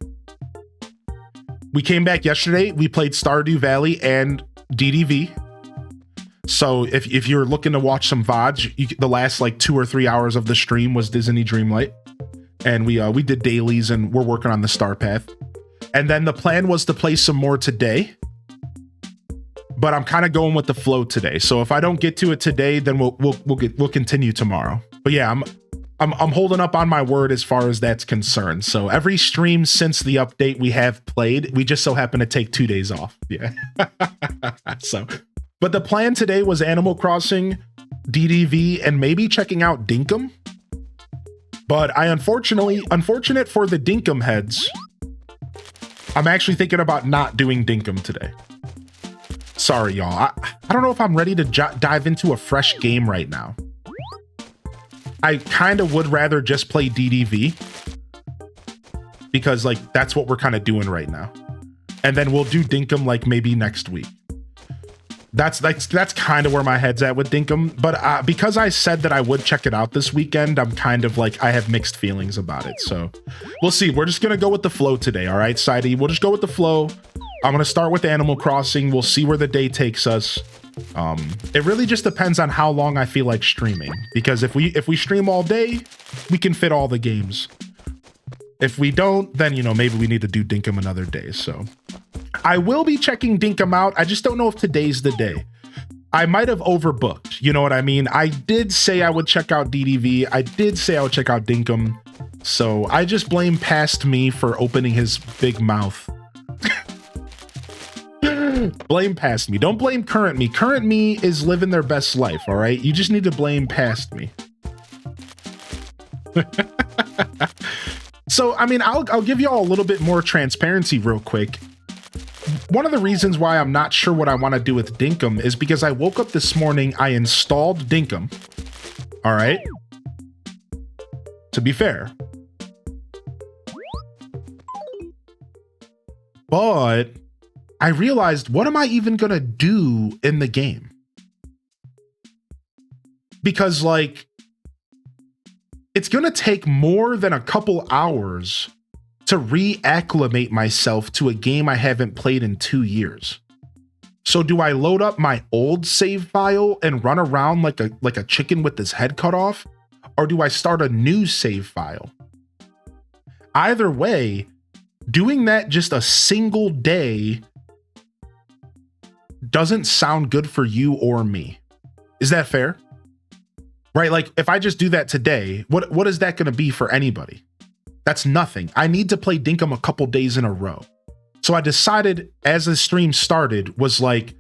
We came back yesterday. We played Stardew Valley and DDV. So if you're looking to watch some VODs, the last like 2 or 3 hours of the stream was Disney Dreamlight. And we did dailies and we're working on the Star Path. And then the plan was to play some more today, but I'm kind of going with the flow today. So if I don't get to it today, then we'll continue tomorrow. But yeah, I'm holding up on my word as far as that's concerned. So every stream since the update we have played, we just so happen to take 2 days off. Yeah. But the plan today was Animal Crossing, DDV, and maybe checking out Dinkum. But unfortunate for the Dinkum heads, I'm actually thinking about not doing Dinkum today. Sorry, y'all. I don't know if I'm ready to dive into a fresh game right now. I kind of would rather just play DDV because like that's what we're kind of doing right now. And then we'll do Dinkum like maybe next week. That's kind of where my head's at with Dinkum. But because I said that I would check it out this weekend, I'm kind of like, I have mixed feelings about it. So we'll see. We're just going to go with the flow today. All right, Sidey, we'll just go with the flow. I'm going to start with Animal Crossing. We'll see where the day takes us. It really just depends on how long I feel like streaming, because if we stream all day, we can fit all the games. If we don't, then, you know, maybe we need to do Dinkum another day. So I will be checking Dinkum out. I just don't know if today's the day. I might have overbooked. You know what I mean? I did say I would check out DDV. I did say I would check out Dinkum. So I just blame past me for opening his big mouth. Blame past me. Don't blame current me. Current me is living their best life, all right? You just need to blame past me. So, I mean, I'll give you all a little bit more transparency real quick. One of the reasons why I'm not sure what I want to do with Dinkum is because I woke up this morning, I installed Dinkum. All right. To be fair. But I realized, what am I even going to do in the game? Because like, it's going to take more than a couple hours to reacclimate myself to a game I haven't played in 2 years. So do I load up my old save file and run around like a chicken with his head cut off? Or do I start a new save file? Either way, doing that just a single day doesn't sound good for you or me. Is that fair? Right? Like if I just do that today, what is that going to be for anybody? That's nothing. I need to play Dinkum a couple days in a row. So I decided as the stream started was like,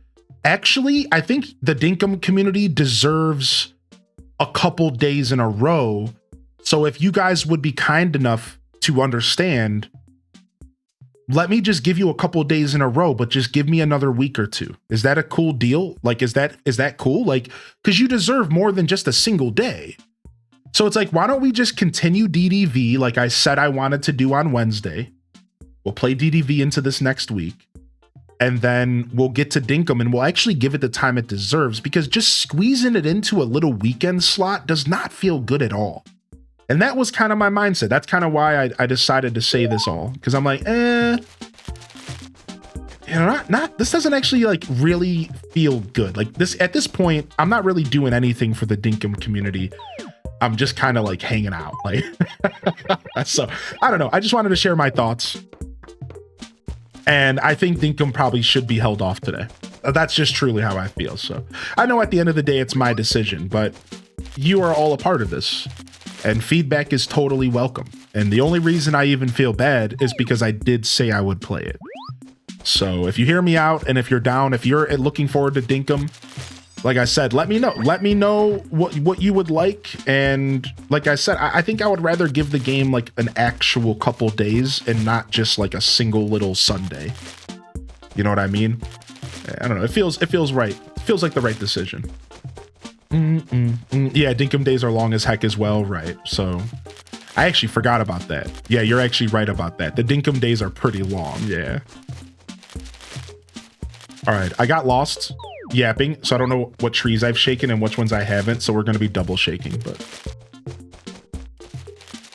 actually, I think the Dinkum community deserves a couple days in a row. So if you guys would be kind enough to understand, let me just give you a couple days in a row, but just give me another week or two. Is that a cool deal? Like, is that cool? Like, because you deserve more than just a single day. So it's like, why don't we just continue DDV like I said I wanted to do on Wednesday? We'll play DDV into this next week. And then we'll get to Dinkum and we'll actually give it the time it deserves, because just squeezing it into a little weekend slot does not feel good at all. And that was kind of my mindset. That's kind of why I decided to say this all, because I'm like, you know, this doesn't actually like really feel good. Like this, at this point, I'm not really doing anything for the Dinkum community. I'm just kind of like hanging out. Like, so I don't know. I just wanted to share my thoughts. And I think Dinkum probably should be held off today. That's just truly how I feel. So I know at the end of the day, it's my decision, but you are all a part of this. And feedback is totally welcome. And the only reason I even feel bad is because I did say I would play it. So if you hear me out and if you're down, if you're looking forward to Dinkum, like I said, let me know. Let me know what you would like. And like I said, I think I would rather give the game like an actual couple days and not just like a single little Sunday. You know what I mean? I don't know. It feels right. It feels like the right decision. Yeah, Dinkum days are long as heck as well, right? So I actually forgot about that. Yeah, you're actually right about that. The Dinkum days are pretty long. Yeah. All right, I got lost yapping, so I don't know what trees I've shaken and which ones I haven't, so we're going to be double shaking, but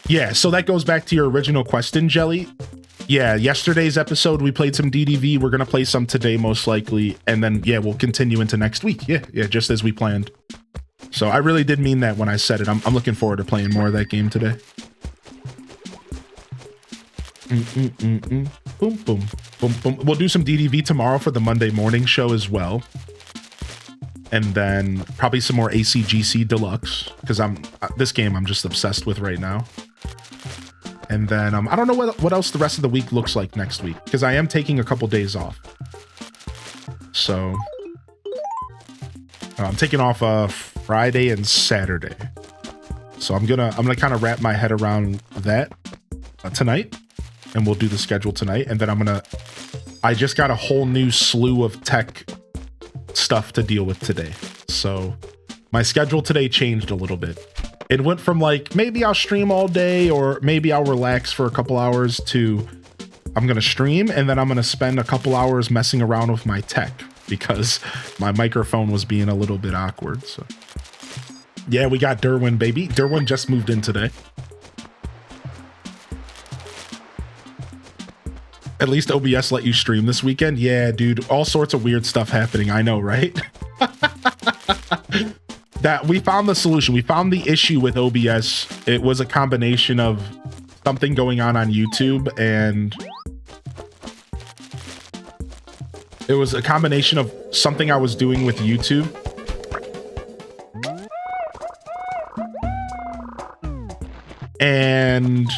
yeah, so that goes back to your original question, Jelly. Yeah, yesterday's episode we played some DDV. We're going to play some today most likely, and then yeah, we'll continue into next week. Yeah, just as we planned. So I really did mean that when I said it. I'm looking forward to playing more of that game today. Boom, boom, boom, boom. We'll do some DDV tomorrow for the Monday morning show as well. And then probably some more ACGC Deluxe, because this game I'm just obsessed with right now. And then I don't know what else the rest of the week looks like next week, because I am taking a couple days off. So I'm taking off Friday and Saturday. So I'm gonna kind of wrap my head around that tonight, and we'll do the schedule tonight. And then I just got a whole new slew of tech stuff to deal with today. So my schedule today changed a little bit. It went from like, maybe I'll stream all day or maybe I'll relax for a couple hours to I'm going to stream and then I'm going to spend a couple hours messing around with my tech because my microphone was being a little bit awkward. So yeah, we got Derwin, baby. Derwin just moved in today. At least OBS let you stream this weekend. Yeah, dude, all sorts of weird stuff happening. I know, right? That we found the solution. We found the issue with OBS. It was a combination of something going on YouTube, and it was a combination of something I was doing with YouTube. And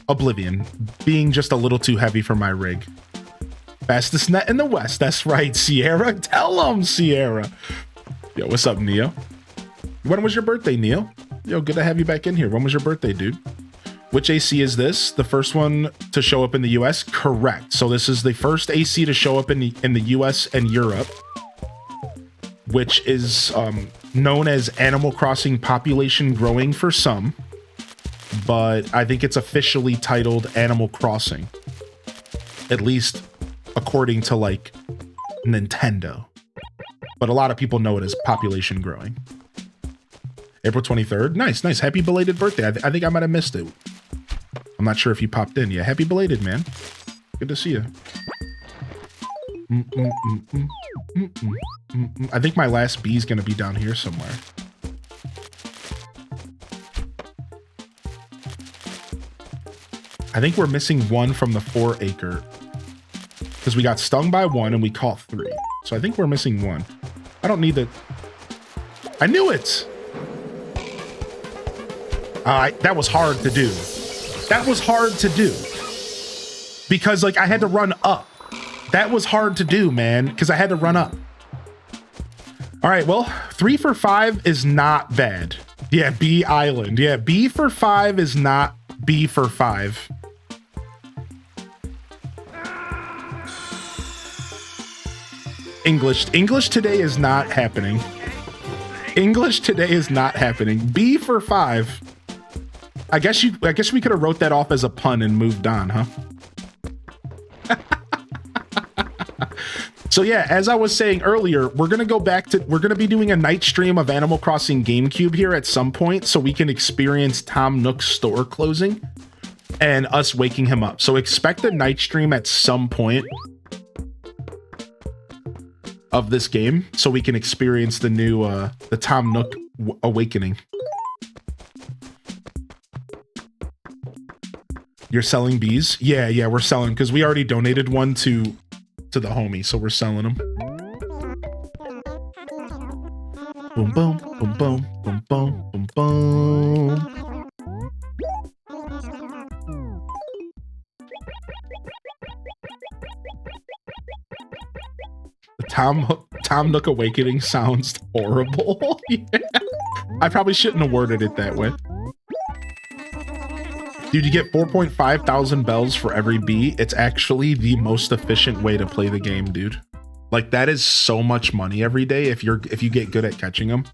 Oblivion being just a little too heavy for my rig. Fastest net in the West. That's right, Sierra. Tell them, Sierra. Yo, what's up, Neo? When was your birthday, Neo? Yo, good to have you back in here. When was your birthday, dude? Which AC is this? The first one to show up in the US? Correct. So this is the first AC to show up in the US and Europe, which is known as Animal Crossing Population Growing for some. But I think it's officially titled Animal Crossing, at least according to like Nintendo. But a lot of people know it as Population Growing. April 23rd. Nice. Happy belated birthday. I think I might have missed it. I'm not sure if you popped in. Yeah, happy belated, man. Good to see you. I think my last bee is going to be down here somewhere. I think we're missing one from the 4 acre because we got stung by one and we caught 3. So I think we're missing one. I don't need the... I knew it! That was hard to do. That was hard to do. Because like I had to run up. That was hard to do, man, because I had to run up. All right, well, 3 for 5 is not bad. Yeah, B Island. Yeah, B for 5 is not B for 5. English today is not happening. English today is not happening. B for 5. I guess we could have wrote that off as a pun and moved on, huh? So yeah, as I was saying earlier, we're going to be doing a night stream of Animal Crossing GameCube here at some point so we can experience Tom Nook's store closing and us waking him up. So expect a night stream at some point of this game so we can experience the new the Tom Nook awakening. You're selling bees? Yeah, we're selling because we already donated one to the homie, so we're selling them. Boom, boom, boom, boom, boom, boom, boom, Boom. The Tom Nook Awakening sounds horrible. Yeah. I probably shouldn't have worded it that way. Dude, you get 4.5 thousand bells for every bee. It's actually the most efficient way to play the game, dude. Like, that is so much money every day if you get good at catching them.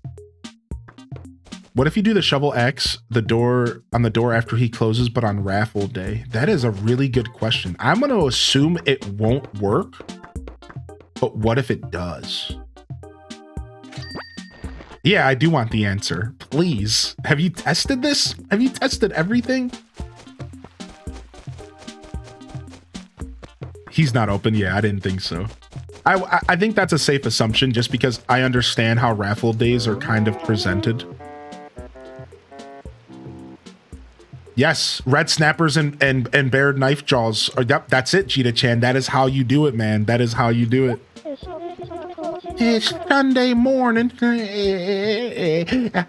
What if you do the shovel X, on the door after he closes, but on raffle day? That is a really good question. I'm going to assume it won't work, but what if it does? Yeah, I do want the answer. Please. Have you tested this? Have you tested everything? He's not open. Yeah, I didn't think so. I think that's a safe assumption just because I understand how raffle days are kind of presented. Yes, red snappers and bared knife jaws. Yep, that's it, Cheetah Chan. That is how you do it, man. That is how you do it. It's Sunday morning.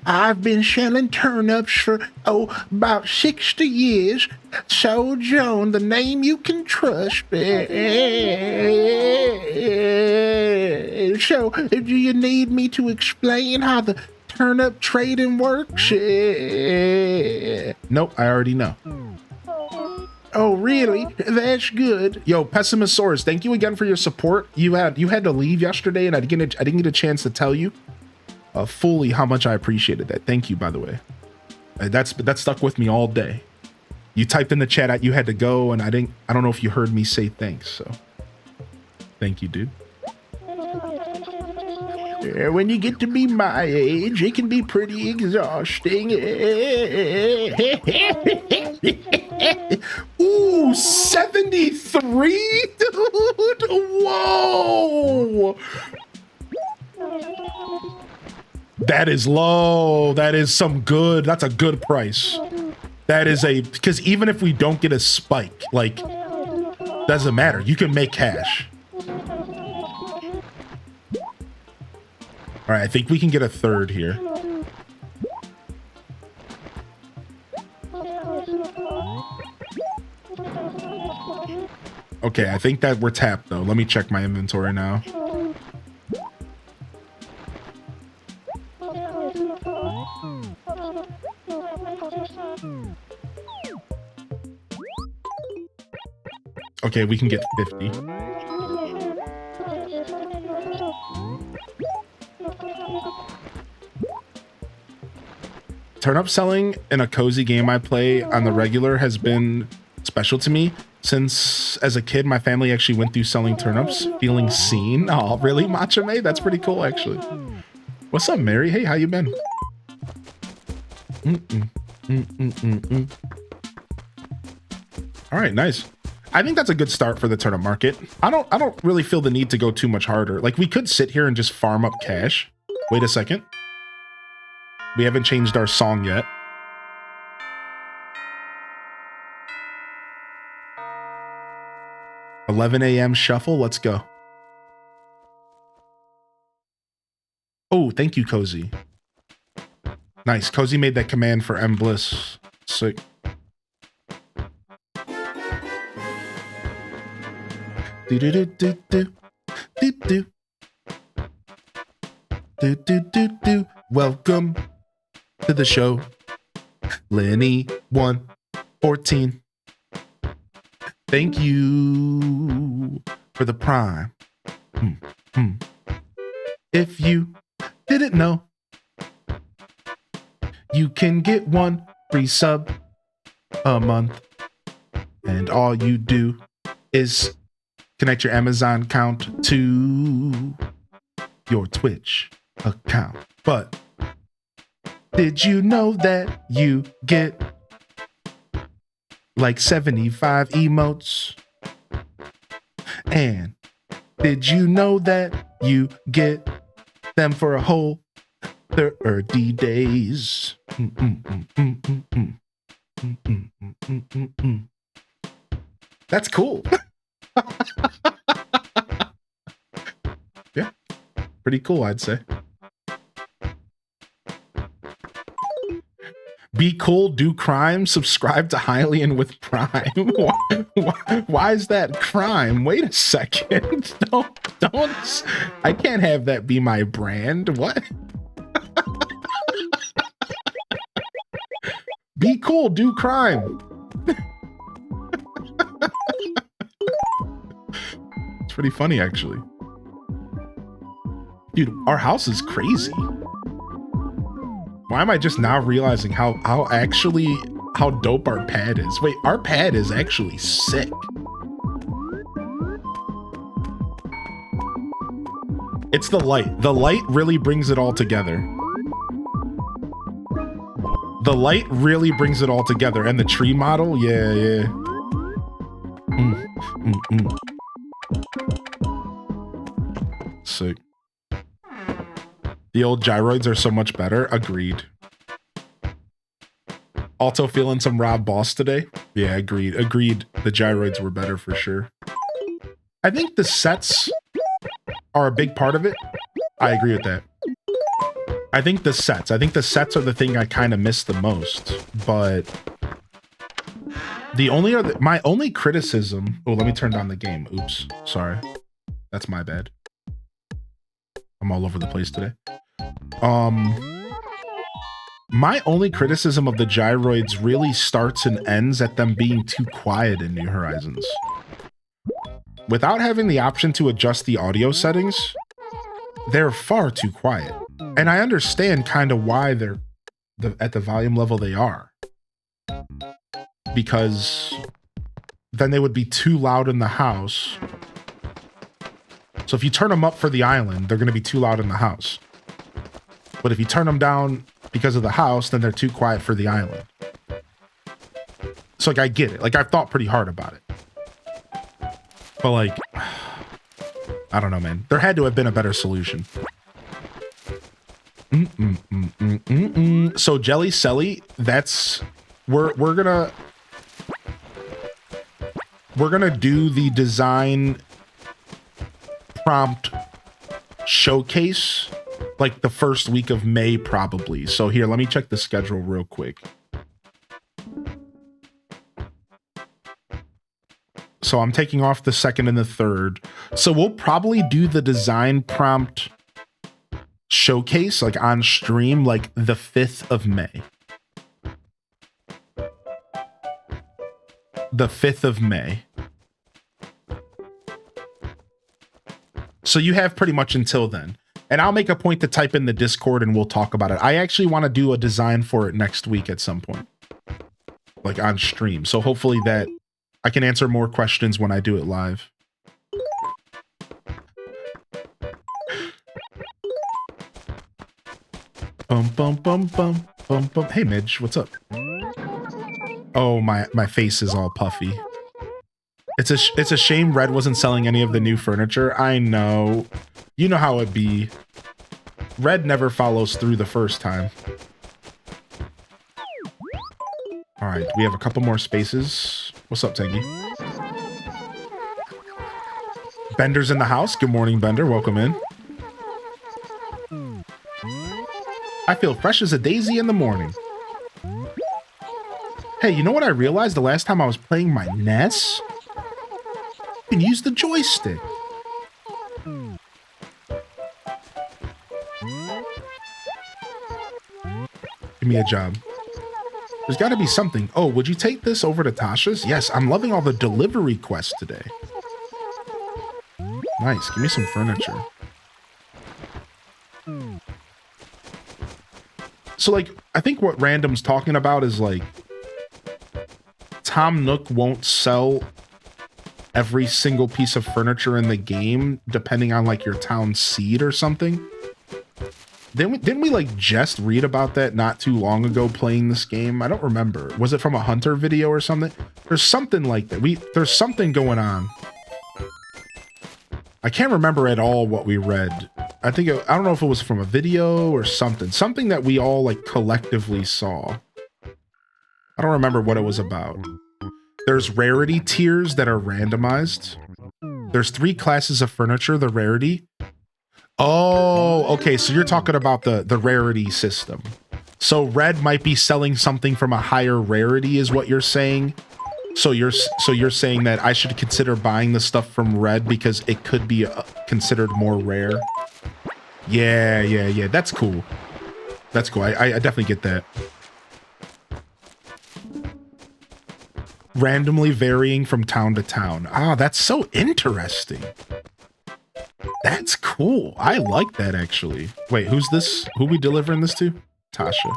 I've been shelling turnips for, about 60 years. So, Joan, the name you can trust. So, do you need me to explain how the turnip trading works? Nope, I already know. Oh, really? That's good. Yo, Pessimisaurus, thank you again for your support. You had to leave yesterday, and I didn't get a chance to tell you fully how much I appreciated that. Thank you, by the way. That stuck with me all day. You typed in the chat you had to go, and I don't know if you heard me say thanks. So, thank you, dude. When you get to be my age, it can be pretty exhausting. Ooh, 73, dude. Whoa. That is low. That is some good. That's a good price. That is because even if we don't get a spike, like, doesn't matter. You can make cash. All right, I think we can get a third here. Okay, I think that we're tapped though. Let me check my inventory now. Okay, we can get 50. Turnip selling in a cozy game I play on the regular has been special to me since as a kid my family actually went through selling turnips, feeling seen. Oh, really, Machame? That's pretty cool, actually. What's up, Mary? Hey, how you been? All right, nice. I think that's a good start for the turnip market. I don't really feel the need to go too much harder. Like, we could sit here and just farm up cash. Wait a second. We haven't changed our song yet. $11 a.m. shuffle. Let's go. Oh, thank you, Cozy. Nice. Cozy made that command for M Bliss. Sick. Do do do do do do do do do do do. Welcome to the show, Lenny 114. Thank you for the prime. If you didn't know, you can get one free sub a month, and all you do is connect your Amazon account to your Twitch account. But did you know that you get like 75 emotes? And did you know that you get them for a whole 30 days? That's cool. Yeah, pretty cool, I'd say. Be cool, do crime, subscribe to Hylian with Prime. Why is that crime? Wait a second. Don't. I can't have that be my brand. What? Be cool, do crime. It's pretty funny, actually. Dude, our house is crazy. Why am I just now realizing how dope our pad is? Wait, our pad is actually sick. It's the light. The light really brings it all together. The light really brings it all together. And the tree model, yeah. Sick. The old gyroids are so much better. Agreed. Also feeling some Rob Boss today? Yeah, agreed. The gyroids were better for sure. I think the sets are a big part of it. I agree with that. I think the sets are the thing I kind of miss the most, but my only criticism, oh, let me turn down the game. Oops, sorry. That's my bad. I'm all over the place today. My only criticism of the gyroids really starts and ends at them being too quiet in New Horizons. Without having the option to adjust the audio settings, they're far too quiet. And I understand kind of why they're at the volume level they are. Because then they would be too loud in the house. So if you turn them up for the island, they're going to be too loud in the house. But if you turn them down because of the house, then they're too quiet for the island. So like, I get it. Like, I've thought pretty hard about it. But like, I don't know, man. There had to have been a better solution. So Jelly Selly, that's we're gonna do the design prompt showcase like the first week of May probably. So here, let me check the schedule real quick. So I'm taking off the 2nd and the 3rd. So we'll probably do the design prompt showcase like on stream like the 5th of May. The 5th of May. So you have pretty much until then. And I'll make a point to type in the Discord and we'll talk about it. I actually want to do a design for it next week at some point. Like on stream. So hopefully that I can answer more questions when I do it live. Bum. Hey Midge, what's up? Oh, my face is all puffy. It's a shame Red wasn't selling any of the new furniture. I know. You know how it be. Red never follows through the first time. All right, we have a couple more spaces. What's up, Tangy? Bender's in the house. Good morning, Bender. Welcome in. I feel fresh as a daisy in the morning. Hey, you know what I realized the last time I was playing my NES? You can use the joystick. Give me a job. There's got to be something. Oh, would you take this over to Tasha's? Yes, I'm loving all the delivery quests today. Nice. Give me some furniture. So, like, I think what Random's talking about is, like, Tom Nook won't sell every single piece of furniture in the game, depending on, like, your town seed or something. Didn't we like just read about that not too long ago playing this game? I don't remember. Was it from a Hunter video or something? There's something like that. There's something going on. I can't remember at all what we read. I don't know if it was from a video or something. Something that we all like collectively saw. I don't remember what it was about. There's rarity tiers that are randomized. There's 3 classes of furniture, the rarity. Oh, okay. So you're talking about the rarity system. So red might be selling something from a higher rarity is what you're saying. So you're saying that I should consider buying the stuff from red because it could be considered more rare. Yeah. That's cool. That's cool. I definitely get that. Randomly varying from town to town. Ah, that's so interesting. That's cool. I like that, actually. Wait, who's this? Who we delivering this to? Tasha.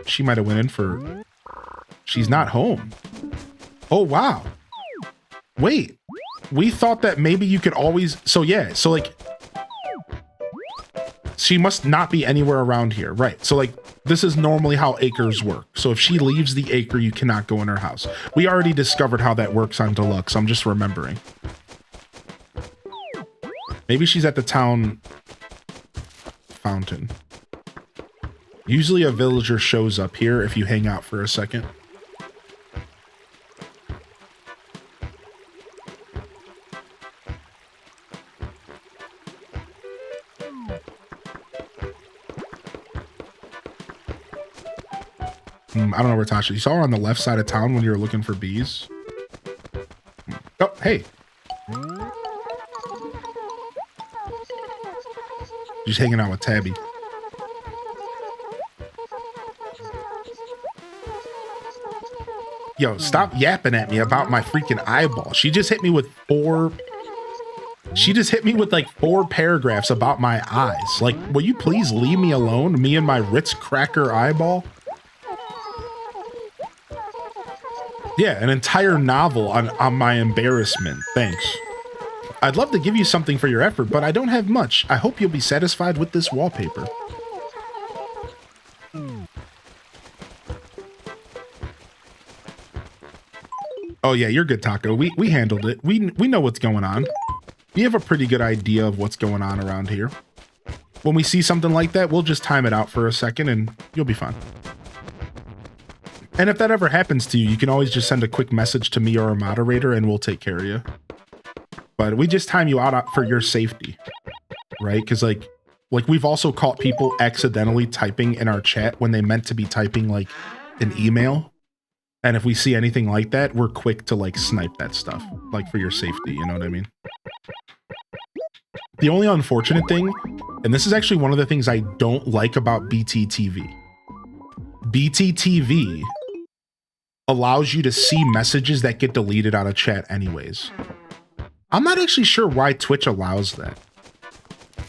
She might have went in for... She's not home. Oh, wow. Wait. We thought that maybe you could always... So, yeah. So, like... She must not be anywhere around here. Right. So, like, this is normally how acres work. So, if she leaves the acre, you cannot go in her house. We already discovered how that works on Deluxe. I'm just remembering. Maybe she's at the town fountain. Usually a villager shows up here if you hang out for a second. I don't know where Tasha. You saw her on the left side of town when you were looking for bees. Oh, hey. Just hanging out with Tabby. Yo, stop yapping at me about my freaking eyeball. She just hit me with like 4 paragraphs about my eyes. Like, will you please leave me alone? Me and my Ritz cracker eyeball? Yeah, an entire novel on my embarrassment. Thanks. I'd love to give you something for your effort, but I don't have much. I hope you'll be satisfied with this wallpaper. Oh yeah, you're good, Taco. We handled it. We know what's going on. We have a pretty good idea of what's going on around here. When we see something like that, we'll just time it out for a second and you'll be fine. And if that ever happens to you, you can always just send a quick message to me or a moderator and we'll take care of you. But we just time you out for your safety, right? Because like we've also caught people accidentally typing in our chat when they meant to be typing like an email. And if we see anything like that, we're quick to like snipe that stuff, like for your safety, you know what I mean? The only unfortunate thing, and this is actually one of the things I don't like about BTTV. BTTV allows you to see messages that get deleted out of chat anyways. I'm not actually sure why Twitch allows that.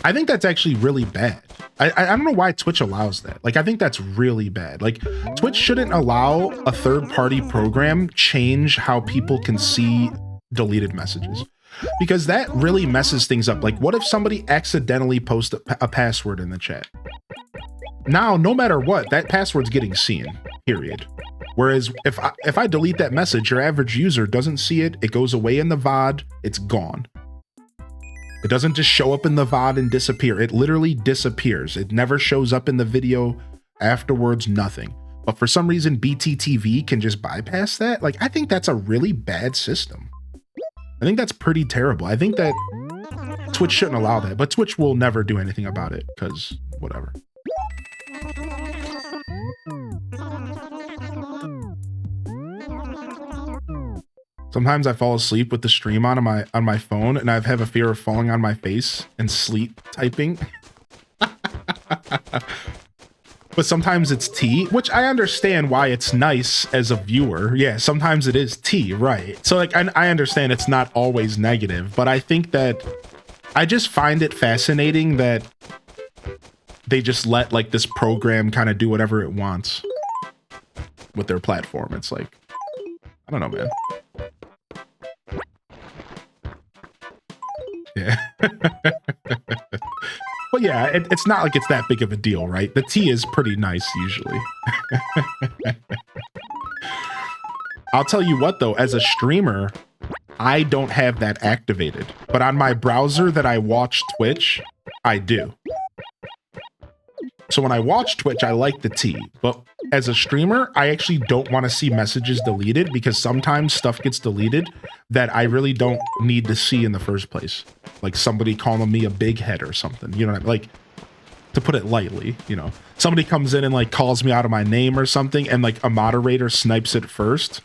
I think that's actually really bad. I don't know why Twitch allows that. Like, I think that's really bad. Like, Twitch shouldn't allow a third-party program change how people can see deleted messages. Because that really messes things up. Like, what if somebody accidentally posts a password in the chat? Now, no matter what, that password's getting seen, period. Whereas if I delete that message, your average user doesn't see it. It goes away in the VOD. It's gone. It doesn't just show up in the VOD and disappear. It literally disappears. It never shows up in the video afterwards, nothing. But for some reason, BTTV can just bypass that. Like, I think that's a really bad system. I think that's pretty terrible. I think that Twitch shouldn't allow that, but Twitch will never do anything about it because whatever. Sometimes I fall asleep with the stream on my phone, and I have a fear of falling on my face and sleep typing. But sometimes it's tea, which I understand why it's nice as a viewer. Yeah, sometimes it is tea, right? So like I understand it's not always negative, but I think that I just find it fascinating that they just let like this program kind of do whatever it wants with their platform. It's like, I don't know, man. Yeah. But yeah, it's not like it's that big of a deal, right? The tea is pretty nice usually. I'll tell you what though, as a streamer, I don't have that activated. But on my browser that I watch Twitch, I do. So when I watch Twitch, I like the tea. But as a streamer, I actually don't want to see messages deleted because sometimes stuff gets deleted that I really don't need to see in the first place. Like somebody calling me a big head or something. You know, like to put it lightly. You know, somebody comes in and like calls me out of my name or something, and like a moderator snipes it first.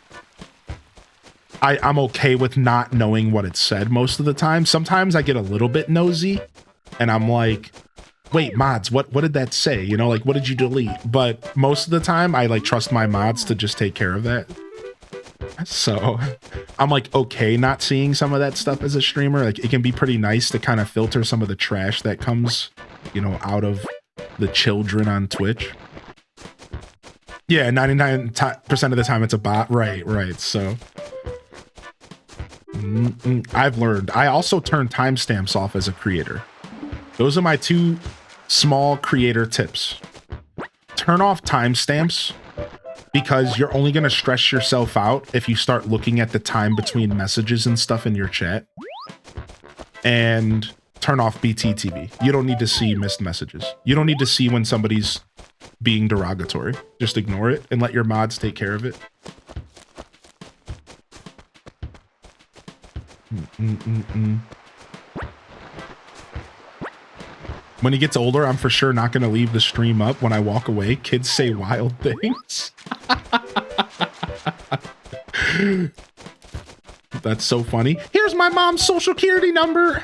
I'm okay with not knowing what it said most of the time. Sometimes I get a little bit nosy and I'm like, wait, mods, what did that say? You know, like, what did you delete? But most of the time I like trust my mods to just take care of that. So I'm like, okay, not seeing some of that stuff as a streamer. Like, it can be pretty nice to kind of filter some of the trash that comes, you know, out of the children on Twitch. Yeah, 99% of the time it's a bot. Right. So I've learned. I also turn timestamps off as a creator. Those are my 2 small creator tips. Turn off timestamps because you're only going to stress yourself out if you start looking at the time between messages and stuff in your chat. And turn off BTTV. You don't need to see missed messages. You don't need to see when somebody's being derogatory. Just ignore it and let your mods take care of it. When he gets older, I'm for sure not going to leave the stream up. When I walk away, kids say wild things. That's so funny. Here's my mom's social security number.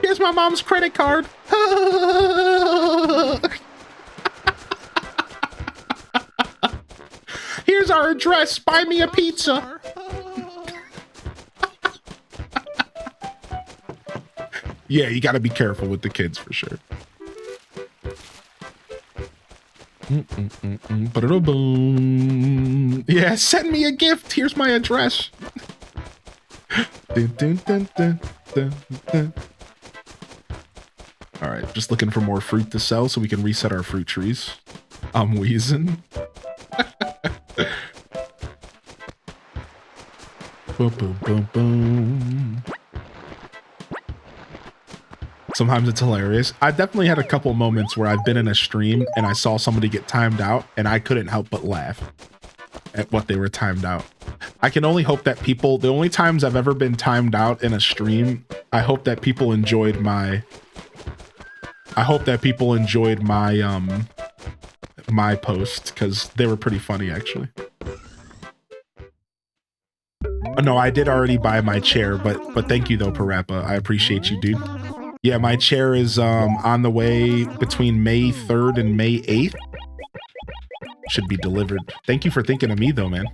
Here's my mom's credit card. Here's our address. Buy me a pizza. Yeah, you got to be careful with the kids for sure. Yeah, send me a gift. Here's my address. All right, just looking for more fruit to sell so we can reset our fruit trees. I'm wheezing. Boom, boom, boom, boom. Sometimes it's hilarious. I definitely had a couple moments where I've been in a stream and I saw somebody get timed out and I couldn't help but laugh at what they were timed out. I can only hope that people, the only times I've ever been timed out in a stream, I hope that people enjoyed my, my post, because they were pretty funny actually. No, I did already buy my chair, but thank you though, Parappa. I appreciate you, dude. Yeah, my chair is on the way between May 3rd and May 8th. Should be delivered. Thank you for thinking of me though, man.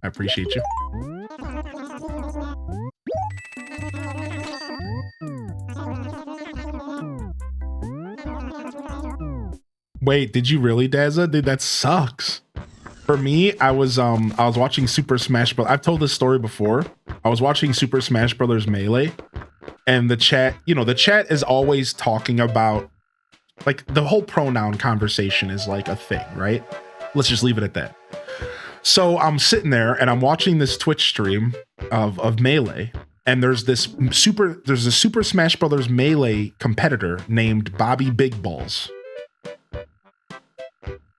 I appreciate you. Wait, did you really, Dazza? Dude, that sucks. For me, I was watching Super Smash Bros. I've told this story before. I was watching Super Smash Bros. Melee, and the chat, you know, the chat is always talking about, like, the whole pronoun conversation is like a thing, right? Let's just leave it at that. So I'm sitting there and I'm watching this Twitch stream of Melee, and there's a Super Smash Bros. Melee competitor named Bobby Big Balls.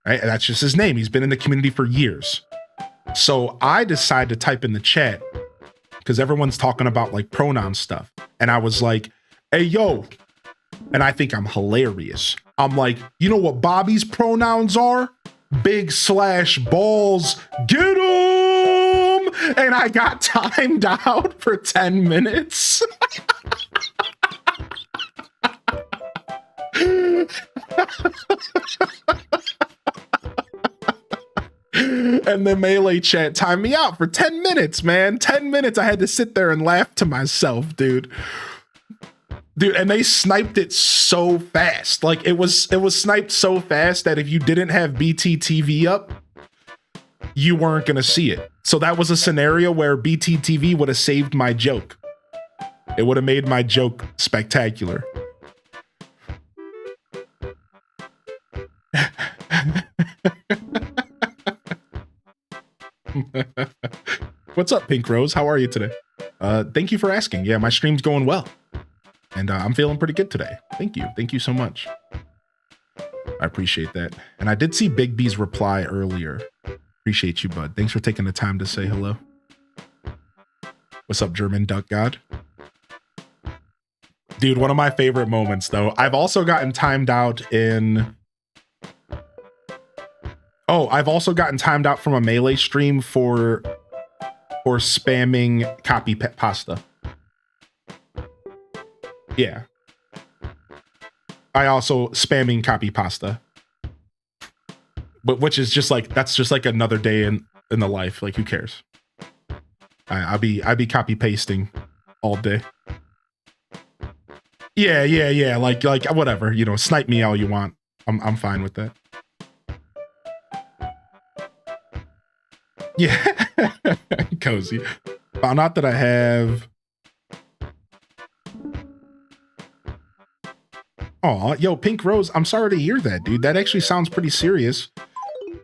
Right? And that's just his name. He's been in the community for years. So I decided to type in the chat because everyone's talking about like pronoun stuff. And I was like, hey, yo. And I think I'm hilarious. I'm like, you know what Bobby's pronouns are? Big/balls. Get him! And I got timed out for 10 minutes. And the Melee chat timed me out for 10 minutes, man. 10 minutes. I had to sit there and laugh to myself, dude. Dude, and they sniped it so fast. Like, it was sniped so fast that if you didn't have BTTV up, you weren't going to see it. So that was a scenario where BTTV would have saved my joke. It would have made my joke spectacular. What's up, Pink Rose? How are you today? Thank you for asking. Yeah, my stream's going well. And I'm feeling pretty good today. Thank you. Thank you so much. I appreciate that. And I did see Big B's reply earlier. Appreciate you, bud. Thanks for taking the time to say hello. What's up, German Duck God? Dude, one of my favorite moments though. I've also gotten timed out in... Oh, I've also gotten timed out from a Melee stream for spamming copy pasta. Yeah. I also spamming copy pasta. But which is just like, that's just like another day in the life. Like, who cares? I'd be copy pasting all day. Yeah. Like whatever, you know, snipe me all you want. I'm fine with that. Yeah. Cozy. Found out that I have... Oh, yo, Pink Rose, I'm sorry to hear that, dude. That actually sounds pretty serious.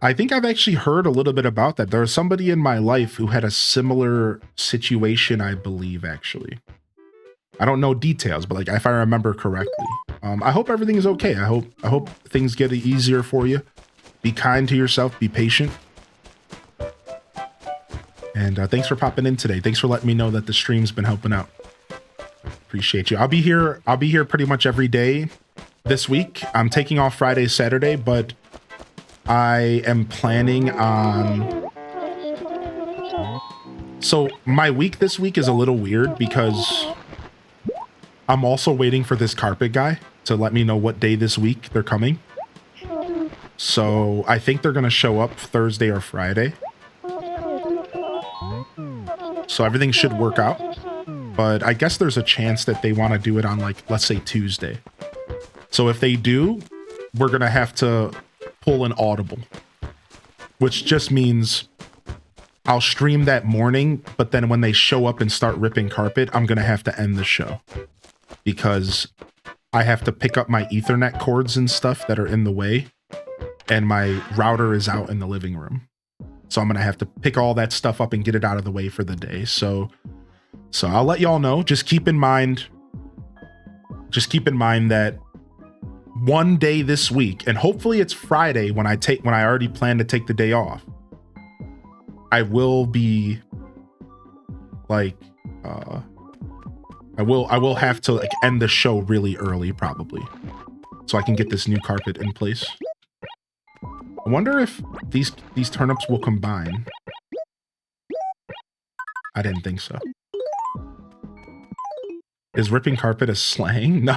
I think I've actually heard a little bit about that. There was somebody in my life who had a similar situation, I believe, actually. I don't know details, but like if I remember correctly. I hope everything is okay. I hope things get easier for you. Be kind to yourself, be patient. And thanks for popping in today. Thanks for letting me know that the stream's been helping out. Appreciate you. I'll be here pretty much every day this week. I'm taking off Friday, Saturday, but I am planning on... So my week this week is a little weird because I'm also waiting for this carpet guy to let me know what day this week they're coming. So I think they're going to show up Thursday or Friday. So everything should work out. But I guess there's a chance that they want to do it on, like, let's say Tuesday. So if they do, we're going to have to pull an audible, which just means I'll stream that morning, but then when they show up and start ripping carpet, I'm going to have to end the show because I have to pick up my Ethernet cords and stuff that are in the way, and my router is out in the living room. So I'm going to have to pick all that stuff up and get it out of the way for the day. So I'll let y'all know. Just keep in mind that one day this week, and hopefully it's Friday when I already plan to take the day off, I will be like, I will have to like end the show really early probably so I can get this new carpet in place. I wonder if these turnips will combine. I didn't think so. Is ripping carpet a slang? No,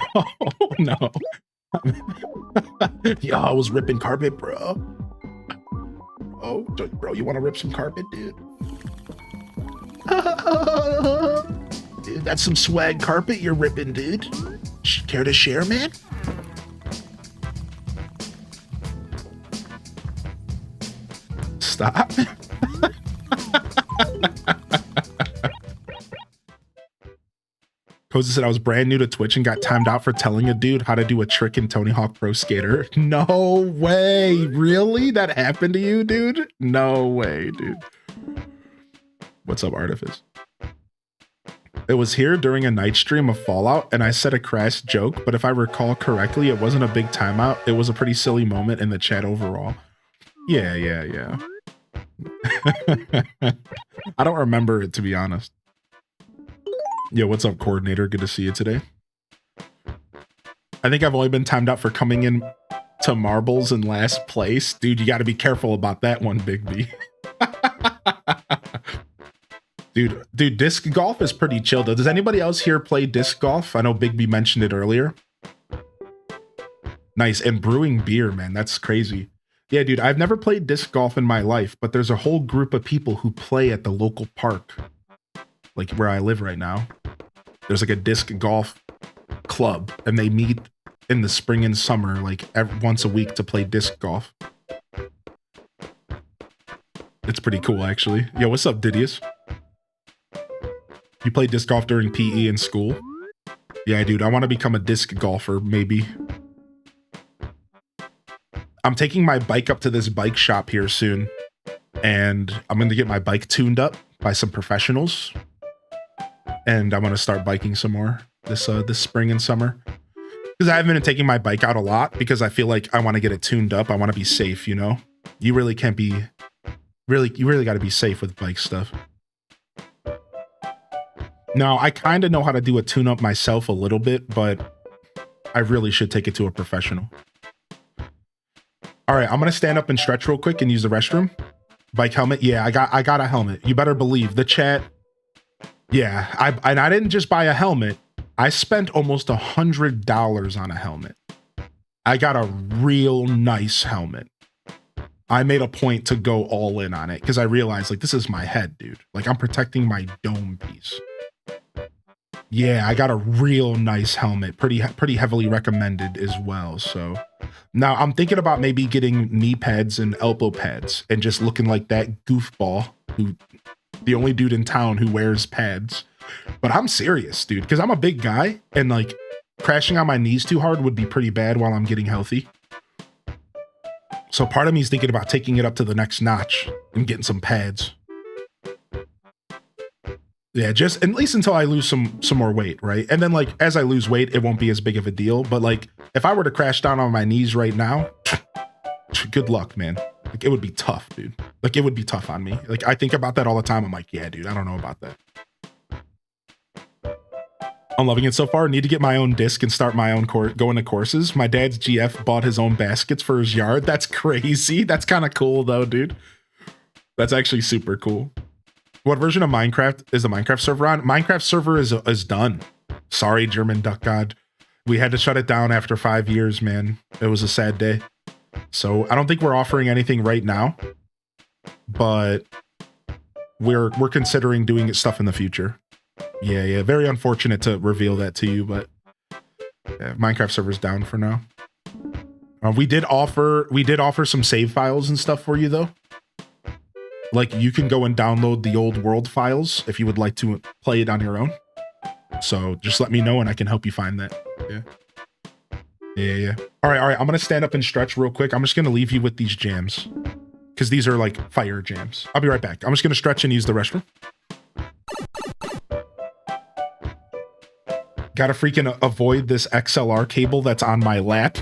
no. Yo, I was ripping carpet, bro. Oh, bro, you want to rip some carpet, dude? Dude, that's some swag carpet you're ripping, dude. Care to share, man? Stop. Cozy said I was brand new to Twitch and got timed out for telling a dude how to do a trick in Tony Hawk Pro Skater. No way. Really? That happened to you, dude? No way, dude. What's up, Artifice? It was here during a night stream of Fallout, and I said a crass joke, but if I recall correctly, it wasn't a big timeout. It was a pretty silly moment in the chat overall. Yeah. I don't remember it, to be honest. Yo, what's up, coordinator? Good to see you today. I think I've only been timed out for coming in to marbles in last place. Dude, you got to be careful about that one, Big B. Dude, disc golf is pretty chill, though. Does anybody else here play disc golf? I know Big B mentioned it earlier. Nice. And brewing beer, man. That's crazy. Yeah, dude, I've never played disc golf in my life, but there's a whole group of people who play at the local park, like where I live right now. There's like a disc golf club, and they meet in the spring and summer, like once a week to play disc golf. It's pretty cool, actually. Yo, what's up, Didius? You play disc golf during PE in school? Yeah, dude, I want to become a disc golfer, maybe. I'm taking my bike up to this bike shop here soon, and I'm going to get my bike tuned up by some professionals, and I'm going to start biking some more this spring and summer, because I haven't been taking my bike out a lot because I feel like I want to get it tuned up. I want to be safe, you know? You really can't be... You really got to be safe with bike stuff. No, I kind of know how to do a tune-up myself a little bit, but I really should take it to a professional. All right, I'm gonna stand up and stretch real quick and use the restroom. Bike helmet, yeah, I got a helmet. You better believe the chat. Yeah, I didn't just buy a helmet. I spent almost $100 on a helmet. I got a real nice helmet. I made a point to go all in on it because I realized like this is my head, dude. Like I'm protecting my dome piece. Yeah, I got a real nice helmet, pretty heavily recommended as well. So now I'm thinking about maybe getting knee pads and elbow pads and just looking like that goofball who, the only dude in town who wears pads. But I'm serious, dude, because I'm a big guy and like crashing on my knees too hard would be pretty bad while I'm getting healthy. So part of me is thinking about taking it up to the next notch and getting some pads. Yeah, just at least until I lose some more weight, right? And then like as I lose weight, it won't be as big of a deal. But like if I were to crash down on my knees right now, good luck, man. Like it would be tough, dude. Like it would be tough on me. Like I think about that all the time. I'm like, yeah, dude, I don't know about that. I'm loving it so far. Need to get my own disc and start my own going to courses. My dad's GF bought his own baskets for his yard. That's crazy. That's kind of cool though, dude. That's actually super cool. What version of Minecraft is the Minecraft server on? Minecraft server is done. Sorry, German Duck God. We had to shut it down after 5 years, man. It was a sad day. So I don't think we're offering anything right now, but we're considering doing stuff in the future. Yeah. Very unfortunate to reveal that to you, but yeah, Minecraft server's down for now. We did offer some save files and stuff for you though. Like you can go and download the old world files if you would like to play it on your own. So just let me know and I can help you find that. Yeah. All right. I'm gonna stand up and stretch real quick. I'm just gonna leave you with these jams because these are like fire jams. I'll be right back. I'm just gonna stretch and use the restroom. Gotta freaking avoid this XLR cable that's on my lap.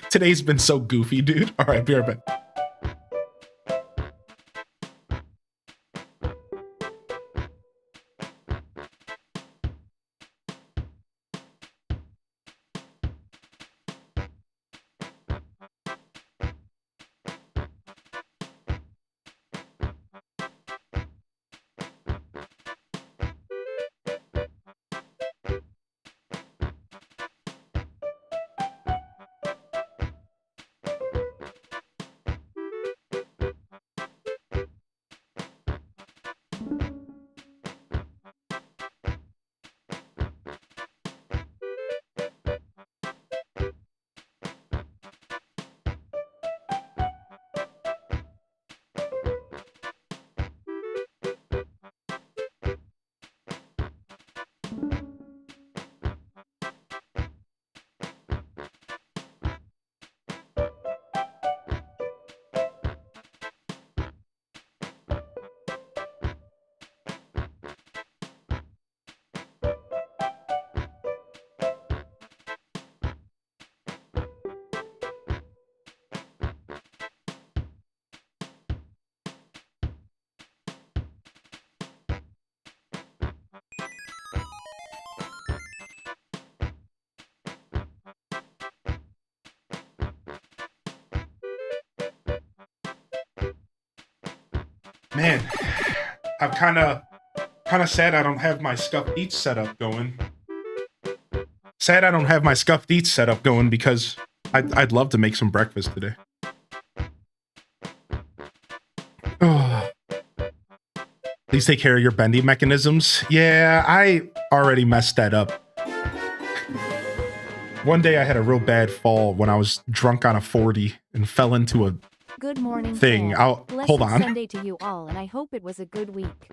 Today's been so goofy, dude. All right, be right back. Man, I'm kind of sad I don't have my Scuffed Eats setup going. Sad I don't have my Scuffed Eats setup going because I'd love to make some breakfast today. Oh. Please take care of your bending mechanisms. Yeah, I already messed that up. One day I had a real bad fall when I was drunk on a 40 and fell into a Good morning, thing. fam. Hold on. Sunday to you all, and I hope it was a good week.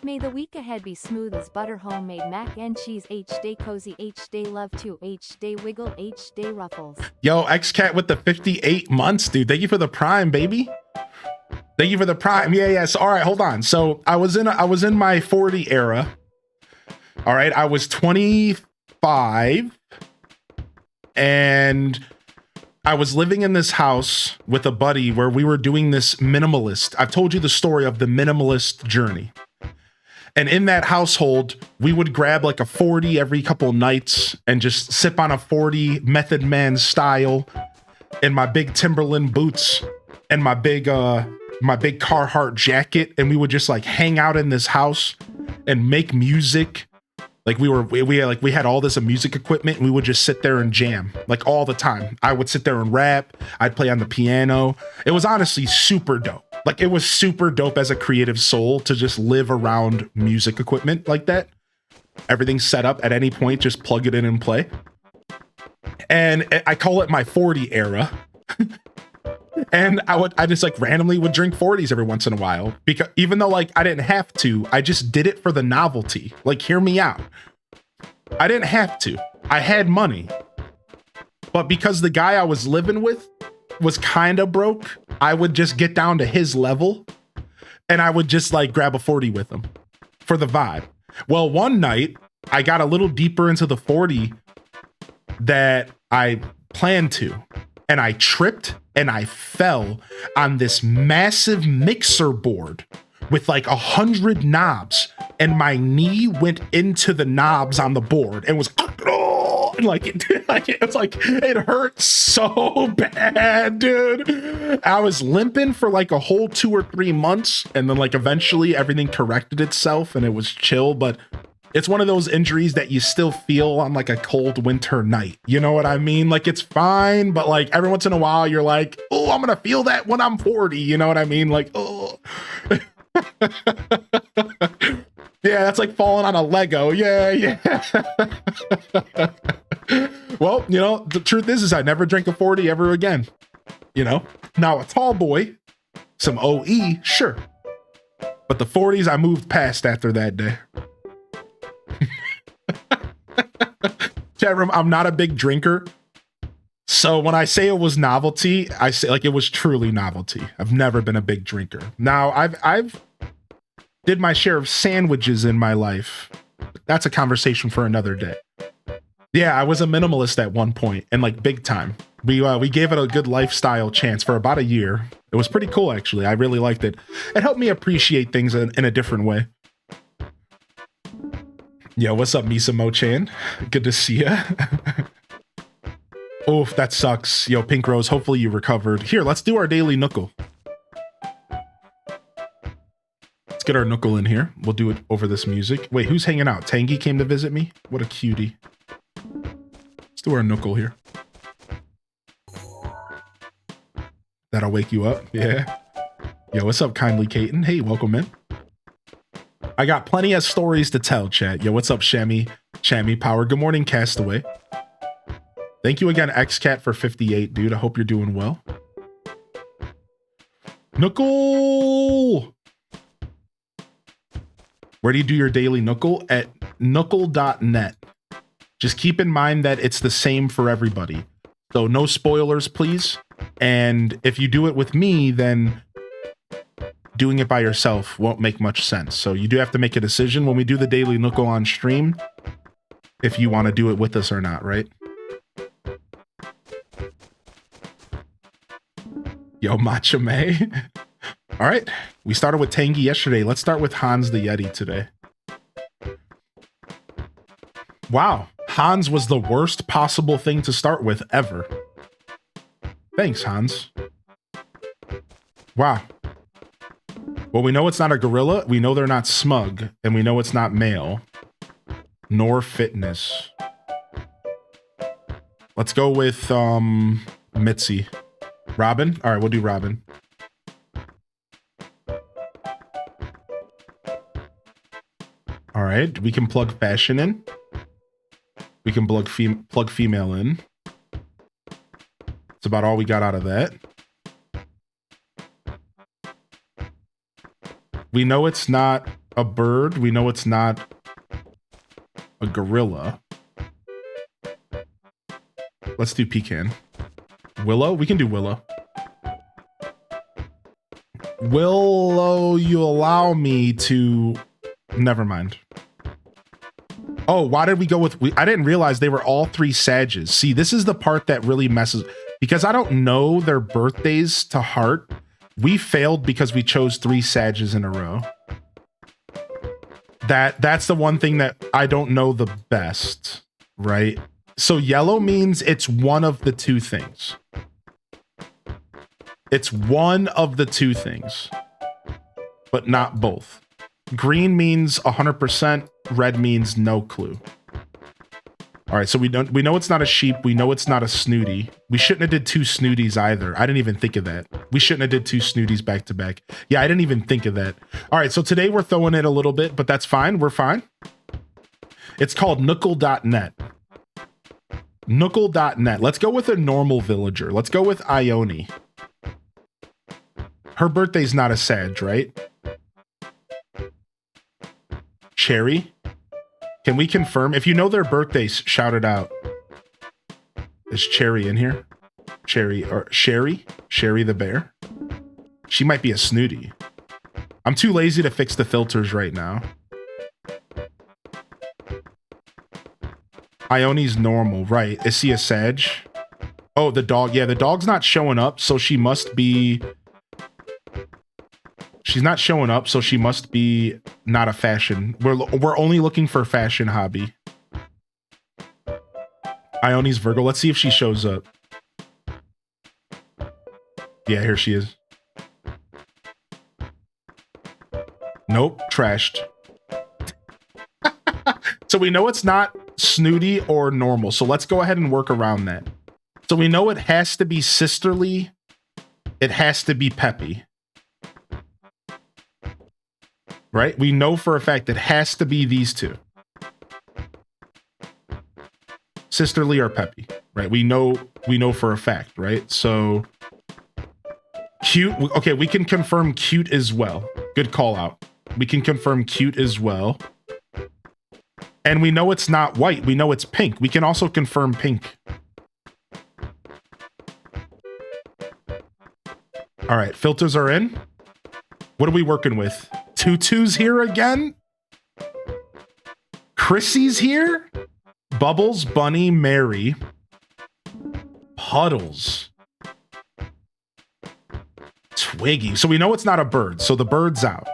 May the week ahead be smooth as butter, homemade mac and cheese, H-Day cozy, H-Day love to, H-Day wiggle, H-Day ruffles. Yo, XCat with the 58 months, dude. Thank you for the prime, baby. Thank you for the prime. Yeah. So, all right, hold on. So I was in my 40 era. All right, I was 25 and I was living in this house with a buddy where we were doing this minimalist. I've told you the story of the minimalist journey. And in that household, we would grab like a 40 every couple nights and just sip on a 40 Method Man style in my big Timberland boots and my big Carhartt jacket. And we would just like hang out in this house and make music. Like we had all this music equipment and we would just sit there and jam like all the time. I would sit there and rap. I'd play on the piano. It was honestly super dope. Like it was super dope as a creative soul to just live around music equipment like that. Everything's set up at any point, just plug it in and play. And I call it my 40 era. And I just like randomly would drink 40s every once in a while, because even though like I didn't have to, I just did it for the novelty. Like, hear me out. I didn't have to. I had money. But because the guy I was living with was kind of broke, I would just get down to his level and I would just like grab a 40 with him for the vibe. Well, one night I got a little deeper into the 40 that I planned to, and I tripped and I fell on this massive mixer board with like 100 knobs, and my knee went into the knobs on the board and was it hurt so bad, dude. I was limping for like a whole 2 or 3 months, and then like eventually everything corrected itself and it was chill. But it's one of those injuries that you still feel on like a cold winter night. You know what I mean? Like, it's fine, but like every once in a while you're like, oh, I'm gonna feel that when I'm 40. You know what I mean? Like, oh. Yeah, that's like falling on a Lego. Yeah. Well, you know, the truth is I never drink a 40 ever again. You know, now a tall boy, some OE, sure. But the 40s I moved past after that day. Chat room, I'm not a big drinker. So when I say it was novelty, I say like it was truly novelty. I've never been a big drinker. Now I've did my share of sandwiches in my life. That's a conversation for another day. Yeah, I was a minimalist at one point, and like big time. We gave it a good lifestyle chance for about a year. It was pretty cool, actually. I really liked it. It helped me appreciate things in a different way. Yo, what's up, Misa Mo-chan? Good to see ya. Oof, that sucks. Yo, Pink Rose, hopefully you recovered. Here, let's do our daily Knuckle. Let's get our Knuckle in here. We'll do it over this music. Wait, who's hanging out? Tangy came to visit me? What a cutie. Let's do our Knuckle here. That'll wake you up. Yeah. Yo, what's up, Kindly Caton? Hey, welcome in. I got plenty of stories to tell, chat. Yo, what's up, Shammy Power? Good morning, Castaway. Thank you again, XCat, for 58, dude. I hope you're doing well. Knuckle! Where do you do your daily Knuckle? At knuckle.net. Just keep in mind that it's the same for everybody. So no spoilers, please. And if you do it with me, then doing it by yourself won't make much sense. So you do have to make a decision when we do the daily Knuckle on stream, if you want to do it with us or not, right? Yo, Matcha May. All right, we started with Tangy yesterday. Let's start with Hans the Yeti today. Wow, Hans was the worst possible thing to start with ever. Thanks, Hans. Wow. Well, we know it's not a gorilla, we know they're not smug, and we know it's not male, nor fitness. Let's go with Mitzi. Robin? All right, we'll do Robin. All right, we can plug fashion in. We can plug female in. That's about all we got out of that. We know it's not a bird. We know it's not a gorilla. Let's do pecan. Willow? We can do Willow. Willow, you allow me to... Never mind. Oh, why did we go with... I didn't realize they were all 3 Sages. See, this is the part that really messes... Because I don't know their birthdays to heart. We failed because we chose 3 Sages in a row. That's the one thing that I don't know the best, right? So yellow means it's one of the two things. It's one of the two things, but not both. Green means 100%, red means no clue. All right, so we know it's not a sheep. We know it's not a snooty. We shouldn't have did two snooties either. I didn't even think of that. We shouldn't have did two snooties back to back. Yeah, I didn't even think of that. All right, so today we're throwing it a little bit, but that's fine. We're fine. It's called Nuckle.net. Nuckle.net. Let's go with a normal villager. Let's go with Ione. Her birthday's not a Sag, right? Cherry. Can we confirm? If you know their birthdays, shout it out. Is Cherry in here? Cherry or Sherry? Sherry the bear? She might be a snooty. I'm too lazy to fix the filters right now. Ione's normal, right? Is she a Sag? Oh, the dog. Yeah, the dog's not showing up, so she must be... She's not showing up, so she must be not a fashion. We're only looking for fashion hobby. Ione's Virgo. Let's see if she shows up. Yeah, here she is. Nope, trashed. So we know it's not snooty or normal. So let's go ahead and work around that. So we know it has to be sisterly. It has to be peppy. Right? We know for a fact it has to be these two. Sisterly or peppy, right? We know for a fact, right? So cute. Okay, we can confirm cute as well. Good call out. We can confirm cute as well. And we know it's not white. We know it's pink. We can also confirm pink. All right, filters are in. What are we working with? Tutu's here again. Chrissy's here. Bubbles, Bunny, Mary. Puddles. Twiggy. So we know it's not a bird. So the bird's out.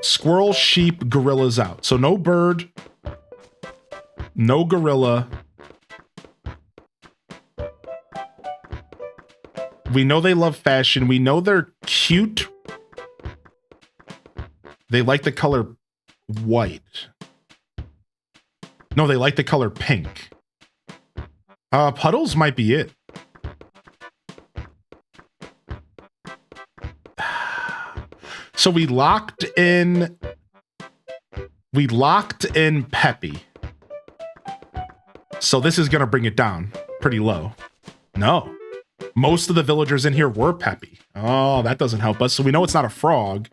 Squirrel, sheep, gorilla's out. So no bird. No gorilla. We know they love fashion. We know they're cute. They like the color white. No, they like the color pink. Puddles might be it. So we locked in Peppy. So this is going to bring it down pretty low. No. Most of the villagers in here were Peppy. Oh, that doesn't help us. So we know it's not a frog.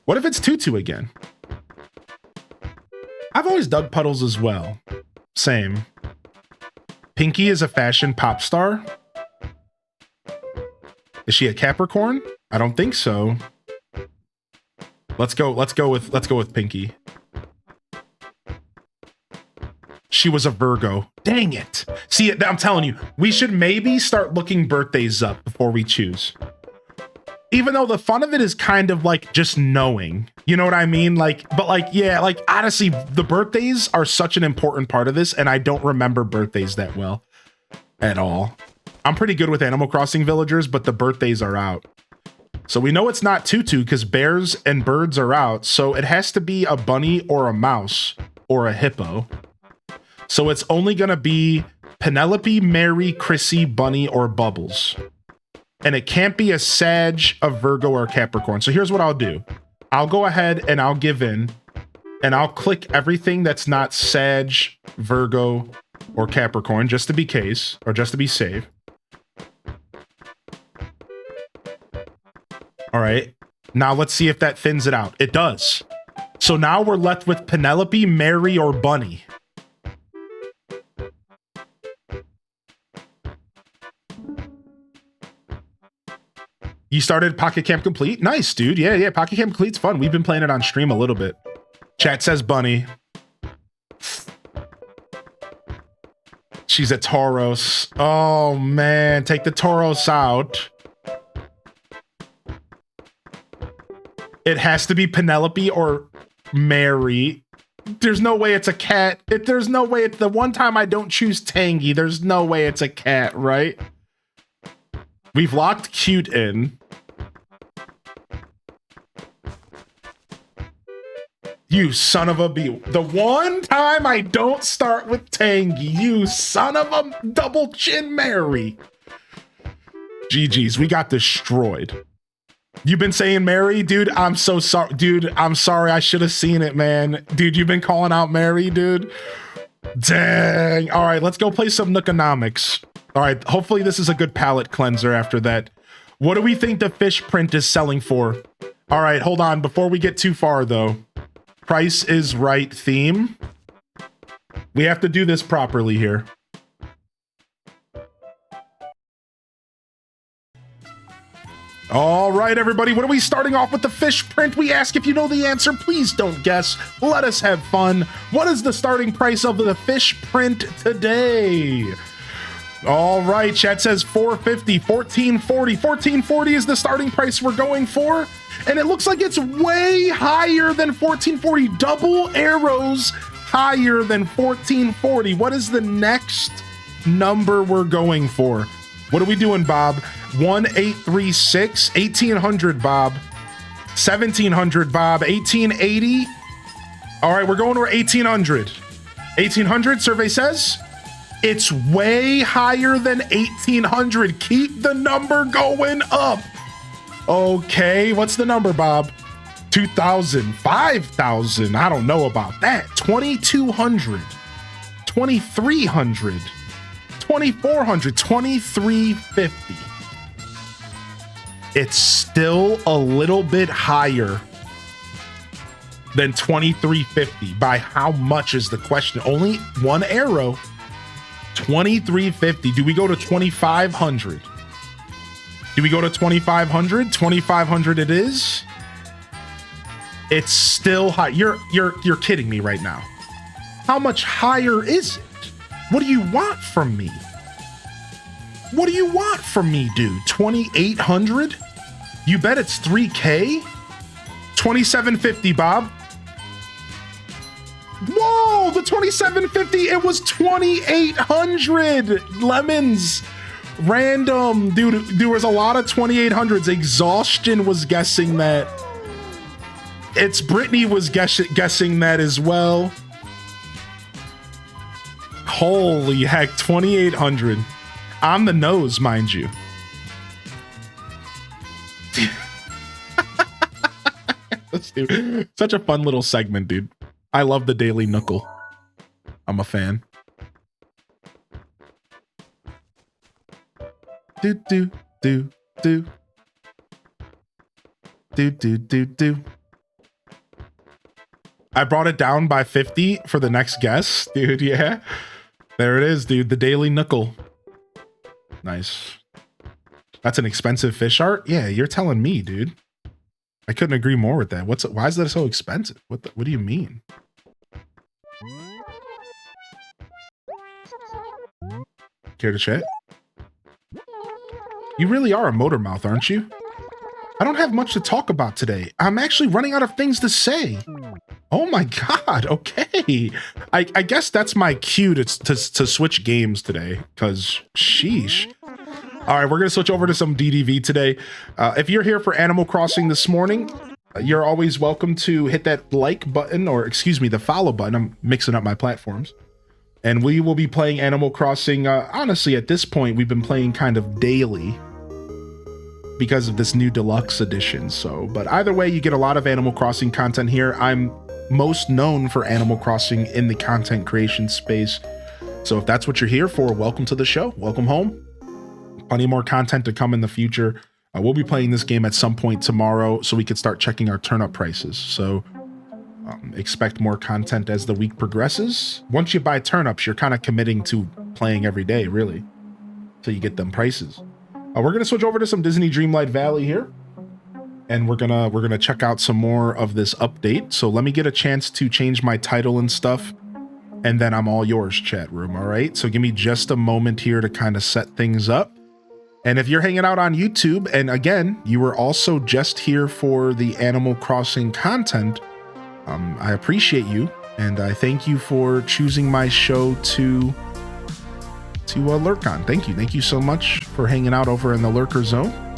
What if it's Tutu again? I've always dug Puddles as well. Same. Pinky is a fashion pop star. Is she a Capricorn? I don't think so. Let's go with Pinky. She was a Virgo. Dang it. See, I'm telling you, we should maybe start looking birthdays up before we choose. Even though the fun of it is kind of like just knowing, you know what I mean? Yeah, honestly, the birthdays are such an important part of this, and I don't remember birthdays that well at all. I'm pretty good with Animal Crossing villagers, but the birthdays are out. So we know it's not Tutu because bears and birds are out. So it has to be a bunny or a mouse or a hippo. So it's only going to be Penelope, Mary, Chrissy, Bunny, or Bubbles. And it can't be a Sag, a Virgo, or a Capricorn. So here's what I'll do. I'll go ahead and I'll give in and I'll click everything that's not Sag, Virgo, or Capricorn just to be case or just to be safe. All right. Now let's see if that thins it out. It does. So now we're left with Penelope, Mary, or Bunny. You started Pocket Camp Complete? Nice, dude. Yeah, Pocket Camp Complete's fun. We've been playing it on stream a little bit. Chat says Bunny. She's a Tauros. Oh, man. Take the Tauros out. It has to be Penelope or Mary. There's no way it's a cat. There's no way it's the one time I don't choose Tangy. There's no way it's a cat, right? We've locked cute in. You son of a bee. The one time I don't start with Tangy, you son of a double chin Mary. GG's, we got destroyed. You've been saying Mary, dude. I'm so sorry, dude. I'm sorry. I should have seen it, man. Dude, you've been calling out Mary, dude. Dang. All right, let's go play some Nookonomics. All right, hopefully this is a good palate cleanser after that. What do we think the fish print is selling for? All right, hold on. Before we get too far, though. Price is Right theme. We have to do this properly here. All right, everybody, what are we starting off with? The fish print. We ask if you know the answer. Please don't guess. Let us have fun. What is the starting price of the fish print today? All right, chat says 450, 1440. 1440 is the starting price we're going for. And it looks like it's way higher than 1440. Double arrows higher than 1440. What is the next number we're going for? What are we doing, Bob? 1836, 1800, Bob. 1700, Bob. 1880. All right, we're going to 1800. 1800, survey says it's way higher than 1800. Keep the number going up. Okay, what's the number, Bob? 2000, 5000. I don't know about that. 2200, 2300. 2400, 2350. It's still a little bit higher than 2350. By how much is the question? Only one arrow. 2350. Do we go to 2500? Do we go to 2500? 2500 it is. It's still high. You're kidding me right now. How much higher is it? What do you want from me? What do you want from me, dude? 2800? You bet it's 3K? 2750, Bob. Whoa, the 2750, it was 2800 lemons. Random, dude, there was a lot of 2800s. Exhaustion was guessing that. It's Brittany was guessing that as well. Holy heck, 2800 on the nose, mind you. Such a fun little segment, dude. I love the Daily Knuckle. I'm a fan. Do do do do do do do do. I brought it down by 50 for the next guess, dude. Yeah. There it is, dude. The Daily Knuckle. Nice. That's an expensive fish art? Yeah, you're telling me, dude. I couldn't agree more with that. Why is that so expensive? What do you mean? Care to chat? You really are a motor mouth, aren't you? I don't have much to talk about today. I'm actually running out of things to say. Oh my God, okay. I guess that's my cue to switch games today, because sheesh. All right, we're gonna switch over to some DDV today. If you're here for Animal Crossing this morning, you're always welcome to hit that like button, or excuse me, the follow button. I'm mixing up my platforms. And we will be playing Animal Crossing. Honestly, at this point, we've been playing kind of daily because of this new deluxe edition. So, but either way, you get a lot of Animal Crossing content here. I'm most known for Animal Crossing in the content creation space. So if that's what you're here for, welcome to the show. Welcome home. Plenty more content to come in the future. We'll be playing this game at some point tomorrow so we could start checking our turnip prices. So expect more content as the week progresses. Once you buy turnips, you're kind of committing to playing every day, really, till you get them prices. We're gonna switch over to some Disney Dreamlight Valley here, and we're gonna check out some more of this update. So let me get a chance to change my title and stuff, and then I'm all yours, chat room. All right, so give me just a moment here to kind of set things up. And if you're hanging out on YouTube, and again, you were also just here for the Animal Crossing content, I appreciate you, and I thank you for choosing my show to lurk on. Thank you so much for hanging out over in the lurker zone.